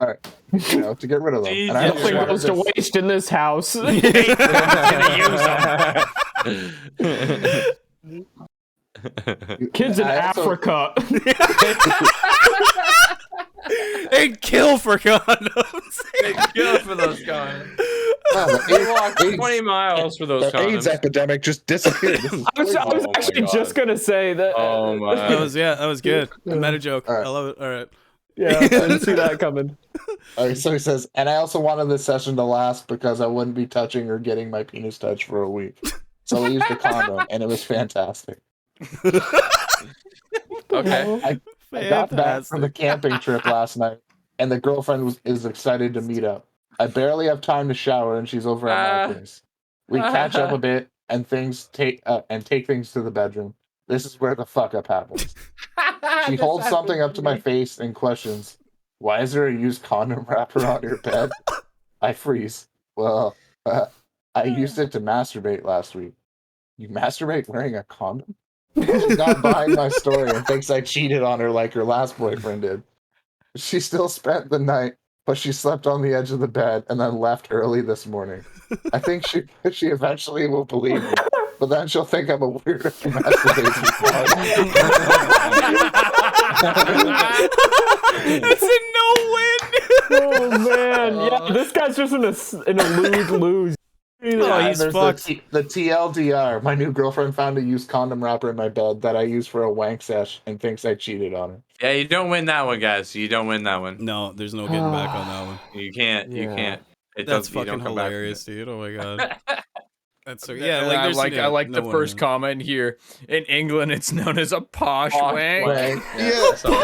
Speaker 4: All right, to get rid of them. And I also
Speaker 1: Nothing
Speaker 4: wanted
Speaker 1: goes to
Speaker 4: this-
Speaker 1: waste in this house. Kids in
Speaker 4: I also-
Speaker 1: Africa.
Speaker 2: They'd kill for condoms.
Speaker 3: They kill for those condoms.
Speaker 4: Wow,
Speaker 3: They walk
Speaker 4: the
Speaker 3: 20 miles for those
Speaker 4: the AIDS
Speaker 3: condoms.
Speaker 4: epidemic just disappeared. This is
Speaker 1: I was
Speaker 3: Oh my
Speaker 1: actually
Speaker 3: God.
Speaker 1: just gonna say that.
Speaker 3: Oh my.
Speaker 2: That was good. Meta joke.
Speaker 4: All right.
Speaker 2: I love it. All right.
Speaker 1: Yeah, I didn't see that coming.
Speaker 4: All right, so he says, and I also wanted this session to last because I wouldn't be touching or getting my penis touched for a week. So I used a condom, and it was fantastic.
Speaker 3: Okay.
Speaker 4: I got back from the camping trip last night, and the girlfriend is excited to meet up. I barely have time to shower, and she's over at my place. We catch up a bit, and take things to the bedroom. This is where the fuck up happens. She holds something up to my face and questions, "Why is there a used condom wrapper on your bed?" I freeze. Well, I used it to masturbate last week. You masturbate wearing a condom? She's not buying my story and thinks I cheated on her like her last boyfriend did. She still spent the night, but she slept on the edge of the bed and then left early this morning. I think she eventually will believe me, but then she'll think I'm a weirdo for masturbating.
Speaker 2: It's a no-win.
Speaker 1: Oh man, yeah, this guy's just in a lose-lose.
Speaker 2: Oh, he's
Speaker 4: There's
Speaker 2: fucked.
Speaker 4: the TLDR. My new girlfriend found a used condom wrapper in my bed that I used for a wank sesh and thinks I cheated on her.
Speaker 3: Yeah, you don't win that one, guys. You don't win that one.
Speaker 2: No, there's no getting back on that one.
Speaker 3: You can't. You
Speaker 1: Yeah.
Speaker 3: can't. It
Speaker 2: That's
Speaker 3: does, you don't
Speaker 2: fucking
Speaker 3: come back from
Speaker 2: hilarious,
Speaker 3: it.
Speaker 2: dude. Oh my god. That's so
Speaker 5: Yeah,
Speaker 2: like there's
Speaker 5: I like
Speaker 2: no
Speaker 5: the
Speaker 2: one
Speaker 5: first
Speaker 2: in-
Speaker 5: comment here. In England, it's known as a posh
Speaker 3: Posh
Speaker 5: wank.
Speaker 3: wank.
Speaker 4: Yeah.
Speaker 3: So-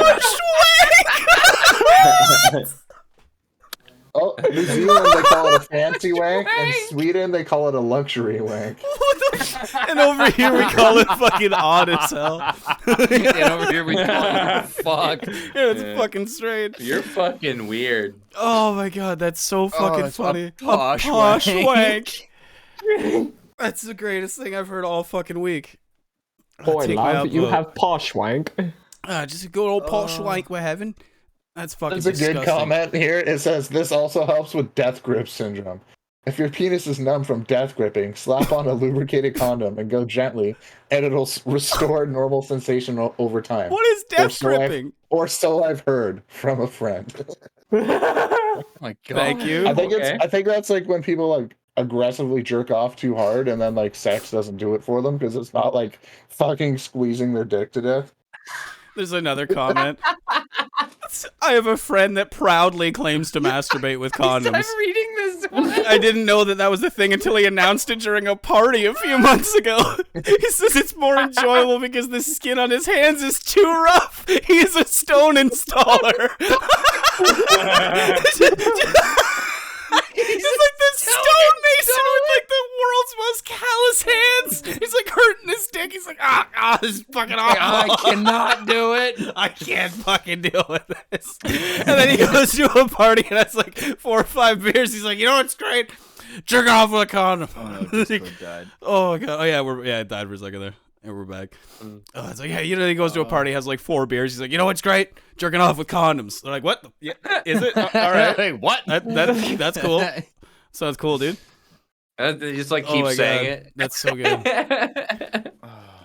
Speaker 4: Oh, New Zealand they call it a fancy wank, and Sweden they call it a luxury wank.
Speaker 2: And over here we call it fucking odd as hell.
Speaker 5: And over here we call it fuck.
Speaker 2: Yeah, it's fucking strange.
Speaker 3: You're fucking weird.
Speaker 2: Oh my god, that's so fucking
Speaker 5: it's a
Speaker 2: funny.
Speaker 5: posh
Speaker 2: wank. That's the greatest thing I've heard all fucking week.
Speaker 1: Boy,
Speaker 2: Take my
Speaker 1: love, you
Speaker 2: upvote.
Speaker 1: have posh wank.
Speaker 2: Just a good old posh wank we're having. That's fucking
Speaker 4: There's a good
Speaker 2: disgusting.
Speaker 4: comment here. It says this also helps with death grip syndrome. If your penis is numb from death gripping, slap on a lubricated condom and go gently, and it'll restore normal sensation over time.
Speaker 2: What is death
Speaker 4: so I've-
Speaker 2: gripping?
Speaker 4: Or so I've heard from a friend.
Speaker 5: Oh my god.
Speaker 2: Thank you.
Speaker 4: I think
Speaker 3: Okay.
Speaker 4: I think that's like when people like aggressively jerk off too hard, and then like sex doesn't do it for them because it's not like fucking squeezing their dick to death.
Speaker 2: There's another comment. I have a friend that proudly claims to masturbate with condoms.
Speaker 5: I'm reading this one.
Speaker 2: I didn't know that was the thing until he announced it during a party a few months ago. He says it's more enjoyable because the skin on his hands is too rough. He is a stone installer. He's like the stonemason with like the world's most callous hands. He's like hurting his dick. He's like, this is fucking awful.
Speaker 3: I cannot do it.
Speaker 2: I can't fucking deal with this. And then he goes to a party and has like 4 or 5 beers. He's like, you know what's great? Jerk off with a condom.
Speaker 5: Oh no, Discord died.
Speaker 2: Oh god. Oh yeah, it died for a second there. And we're back. Oh, it's like, yeah, he goes to a party, has like 4 beers. He's like, you know what's great? Jerking off with condoms. They're like, what? Yeah, is it? All right.
Speaker 5: Hey, what?
Speaker 2: That's cool. Sounds cool, dude.
Speaker 3: Just like keep saying it.
Speaker 2: That's so good.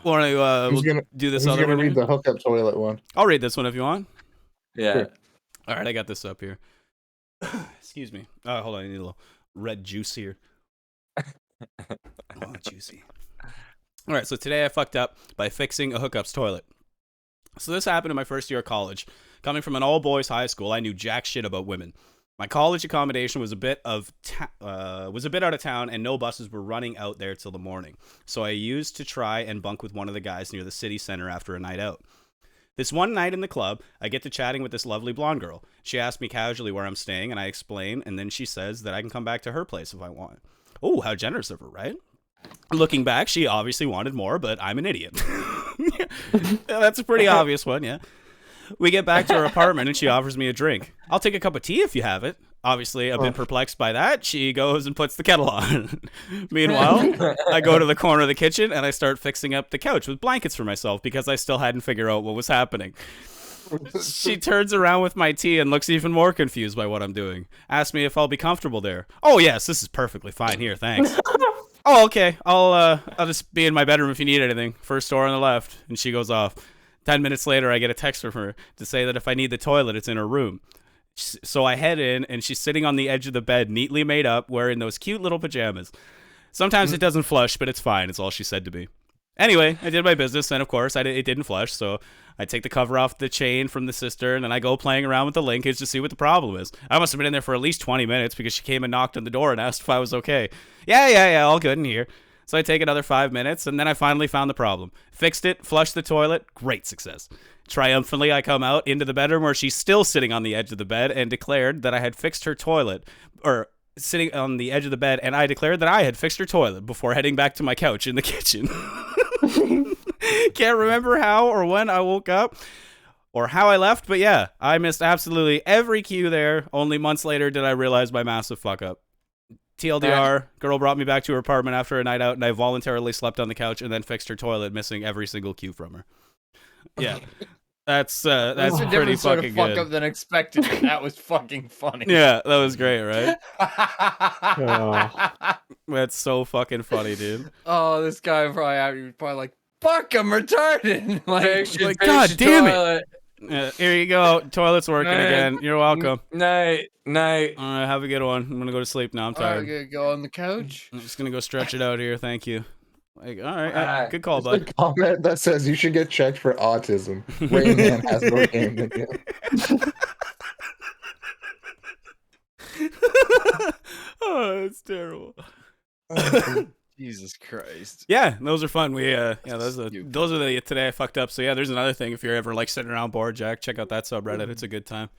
Speaker 2: Want to we'll do this other
Speaker 4: gonna
Speaker 2: one?
Speaker 4: read the hookup toilet one.
Speaker 2: I'll read this one if you want.
Speaker 3: Yeah.
Speaker 4: Sure.
Speaker 2: All right, I got this up here. Excuse me. Oh, hold on. I need a little red juice here. Oh, juicy. All right, so today I fucked up by fixing a hookups toilet. So this happened in my first year of college. Coming from an all-boys high school, I knew jack shit about women. My college accommodation was a bit out of town, and no buses were running out there till the morning. So I used to try and bunk with one of the guys near the city center after a night out. This one night in the club, I get to chatting with this lovely blonde girl. She asked me casually where I'm staying, and I explain, and then she says that I can come back to her place if I want. Oh, how generous of her, right? Looking back, she obviously wanted more, but I'm an idiot. That's a pretty obvious one, yeah. We get back to her apartment, and she offers me a drink. I'll take a cup of tea if you have it. Obviously, I've been perplexed by that. She goes and puts the kettle on. Meanwhile, I go to the corner of the kitchen, and I start fixing up the couch with blankets for myself because I still hadn't figured out what was happening. She turns around with my tea and looks even more confused by what I'm doing. Asks me if I'll be comfortable there. Oh, yes, this is perfectly fine here, thanks. Oh, okay. I'll just be in my bedroom if you need anything. First door on the left. And she goes off. 10 minutes later, I get a text from her to say that if I need the toilet, it's in her room. So I head in, and she's sitting on the edge of the bed, neatly made up, wearing those cute little pajamas. Sometimes it doesn't flush, but it's fine. It's all she said to me. Anyway, I did my business, and of course, it didn't flush, so I take the cover off the chain from the cistern, and I go playing around with the linkage to see what the problem is. I must have been in there for at least 20 minutes because she came and knocked on the door and asked if I was okay. Yeah, all good in here. So I take another 5 minutes, and then I finally found the problem. Fixed it, flushed the toilet, great success. Triumphantly, I come out into the bedroom where she's still sitting on the edge of the bed and declared that I had fixed her toilet, or sitting on the edge of the bed, and I declared that I had fixed her toilet before heading back to my couch in the kitchen. Can't remember how or when I woke up or how I left, but yeah, I missed absolutely every cue there. Only months later did I realize my massive fuck up. TLDR, girl brought me back to her apartment after a night out, and I voluntarily slept on the couch and then fixed her toilet, missing every single cue from her. Yeah. That's
Speaker 5: a
Speaker 2: pretty
Speaker 5: different sort of
Speaker 2: fucking
Speaker 5: fuck
Speaker 2: good.
Speaker 5: up than expected. And that was fucking funny.
Speaker 2: Yeah, that was great, right?
Speaker 4: Oh.
Speaker 2: That's so fucking funny, dude.
Speaker 5: Oh, this guy probably like, fuck, I'm retarded.
Speaker 2: Like, God damn it. Yeah, here you go. Toilet's working again. You're welcome.
Speaker 3: Night.
Speaker 2: All right, have a good one. I'm gonna go to sleep now. I'm
Speaker 5: I'm
Speaker 2: tired.
Speaker 5: gonna go on the couch.
Speaker 2: I'm just gonna go stretch it out here. Thank you. Like, all right, good call,
Speaker 4: There's
Speaker 2: bud.
Speaker 4: a comment that says you should get checked for autism. Rain Man has more game than you.
Speaker 2: Oh, it's terrible.
Speaker 5: Jesus Christ.
Speaker 2: Yeah, those are fun. We those are the today I fucked up. So yeah, there's another thing. If you're ever like sitting around bored, Jack, check out that subreddit. It's a good time.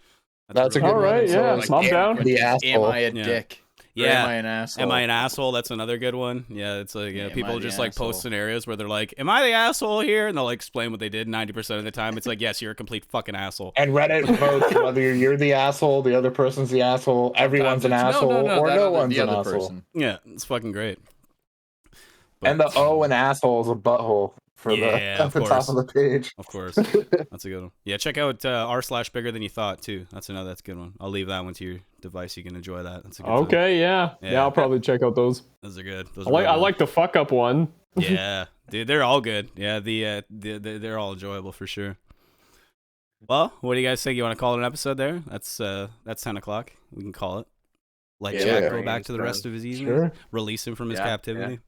Speaker 4: That's a
Speaker 2: really
Speaker 4: good
Speaker 1: All
Speaker 4: one.
Speaker 1: right,
Speaker 4: So,
Speaker 1: yeah,
Speaker 4: like,
Speaker 1: I'm down.
Speaker 4: The
Speaker 5: Am
Speaker 4: asshole.
Speaker 5: I a
Speaker 2: Yeah.
Speaker 5: dick? Or
Speaker 2: Yeah.
Speaker 5: Am I an asshole?
Speaker 2: Am I an asshole? That's another good one. Yeah, it's like
Speaker 5: Am I
Speaker 2: people
Speaker 5: the
Speaker 2: just like
Speaker 5: asshole?
Speaker 2: post scenarios where they're like, "Am I the asshole here?" And they'll like explain what they did. 90% of the time, it's like, "Yes, you're a complete fucking asshole."
Speaker 4: And Reddit votes whether you're the asshole, the other person's the asshole, everyone's an
Speaker 5: Sometimes it's,
Speaker 4: asshole, or no one's
Speaker 5: the
Speaker 4: an
Speaker 5: other
Speaker 4: asshole.
Speaker 5: person.
Speaker 2: Yeah, it's fucking great. But,
Speaker 4: And the O in asshole is a butthole for
Speaker 2: Yeah,
Speaker 4: the
Speaker 2: of
Speaker 4: at the top of the page.
Speaker 2: of course, that's a good one. Yeah, check out r/bigger than you thought too. That's a good one. I'll leave that one to your device. You can enjoy that. That's a good time.
Speaker 1: Okay, yeah.
Speaker 2: Yeah.
Speaker 1: I'll probably check out those.
Speaker 2: Those are good. Those
Speaker 1: I
Speaker 2: are
Speaker 1: like
Speaker 2: real good.
Speaker 1: the fuck up one.
Speaker 2: Yeah, dude, they're all good. Yeah, they're all enjoyable for sure. Well, what do you guys think? You want to call it an episode there? That's 10 o'clock. We can call it. Let
Speaker 3: Yeah,
Speaker 2: Jack go
Speaker 3: bring
Speaker 2: back
Speaker 3: his
Speaker 2: to the rest
Speaker 3: friend.
Speaker 2: of his evening.
Speaker 4: Sure.
Speaker 2: Release him from his
Speaker 3: Yeah,
Speaker 2: captivity.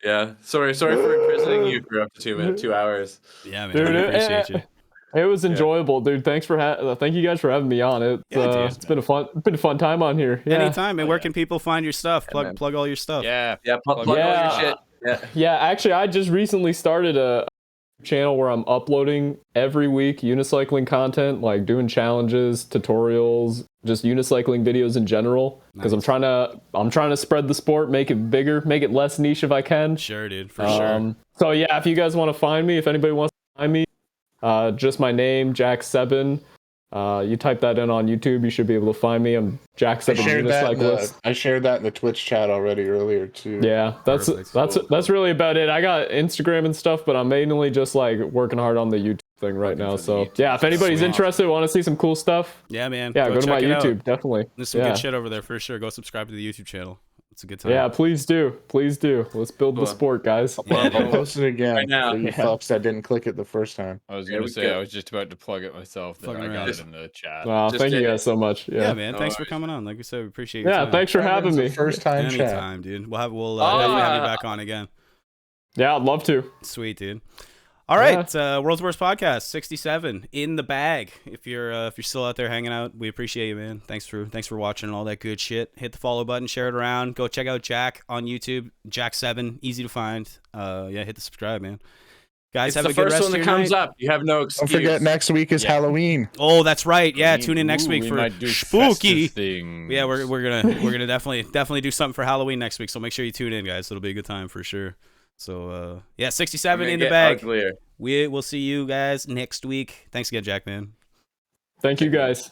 Speaker 3: Yeah. Sorry for imprisoning you for up to 2 hours.
Speaker 2: Yeah, man.
Speaker 1: Dude,
Speaker 2: I appreciate you.
Speaker 1: It was enjoyable, dude. Thank you guys for having me on. It's been a fun time on here. Yeah.
Speaker 2: Anytime. And where can people find your stuff? Plug all your stuff.
Speaker 5: Yeah.
Speaker 3: Plug all your shit.
Speaker 1: Yeah, actually, I just recently started a channel where I'm uploading every week unicycling content, like doing challenges, tutorials, just unicycling videos in general. Because I'm trying to spread the sport, make it bigger, make it less niche if I can.
Speaker 2: Sure, dude, for sure.
Speaker 1: So yeah, if you guys want to find me, if anybody wants to find me, just my name, Jack Sebben. You type that in on YouTube, you should be able to find me. I'm Jack Sebben Unicyclist.
Speaker 4: I shared that in the Twitch chat already earlier too.
Speaker 1: Yeah, that's really about it. I got Instagram and stuff, but I'm mainly just like working hard on the YouTube thing right now. So yeah, if anybody's interested, want to see some cool stuff,
Speaker 2: yeah, man,
Speaker 1: go to my YouTube,
Speaker 2: out.
Speaker 1: definitely.
Speaker 2: There's some good shit over there for sure. Go subscribe to the YouTube channel. It's a good time.
Speaker 1: Yeah, please do. Let's build the sport, guys.
Speaker 4: I'll post it again
Speaker 3: Right now.
Speaker 4: for you fucks that didn't click it the first time.
Speaker 5: I was gonna say I was just about to plug it myself. Then I got it in the chat.
Speaker 1: Wow, thank you guys so much.
Speaker 2: Yeah, man. Thanks for coming on. Like we said, we appreciate your time.
Speaker 1: Thanks for having me.
Speaker 4: First time
Speaker 2: Anytime, dude. We'll definitely have you back on again.
Speaker 1: Yeah, I'd love to.
Speaker 2: Sweet, dude. All right, World's Worst Podcast 67 in the bag. If you're still out there hanging out, we appreciate you, man. Thanks for watching and all that good shit. Hit the follow button, share it around. Go check out Jack on YouTube, Jack Sebben, easy to find. Hit the subscribe, man. Guys, have a good rest of your night.
Speaker 3: It's the first one that comes up. You have no excuse.
Speaker 4: Don't forget, next week is Halloween.
Speaker 2: Oh, that's right. Yeah, tune in next week
Speaker 5: we
Speaker 2: for
Speaker 5: might do
Speaker 2: spooky
Speaker 5: things.
Speaker 2: Yeah, we're gonna definitely do something for Halloween next week. So make sure you tune in, guys. It'll be a good time for sure. So 67 in the bag.
Speaker 3: Uglier.
Speaker 2: We will see you guys next week. Thanks again, Jack, man.
Speaker 1: Thank you guys.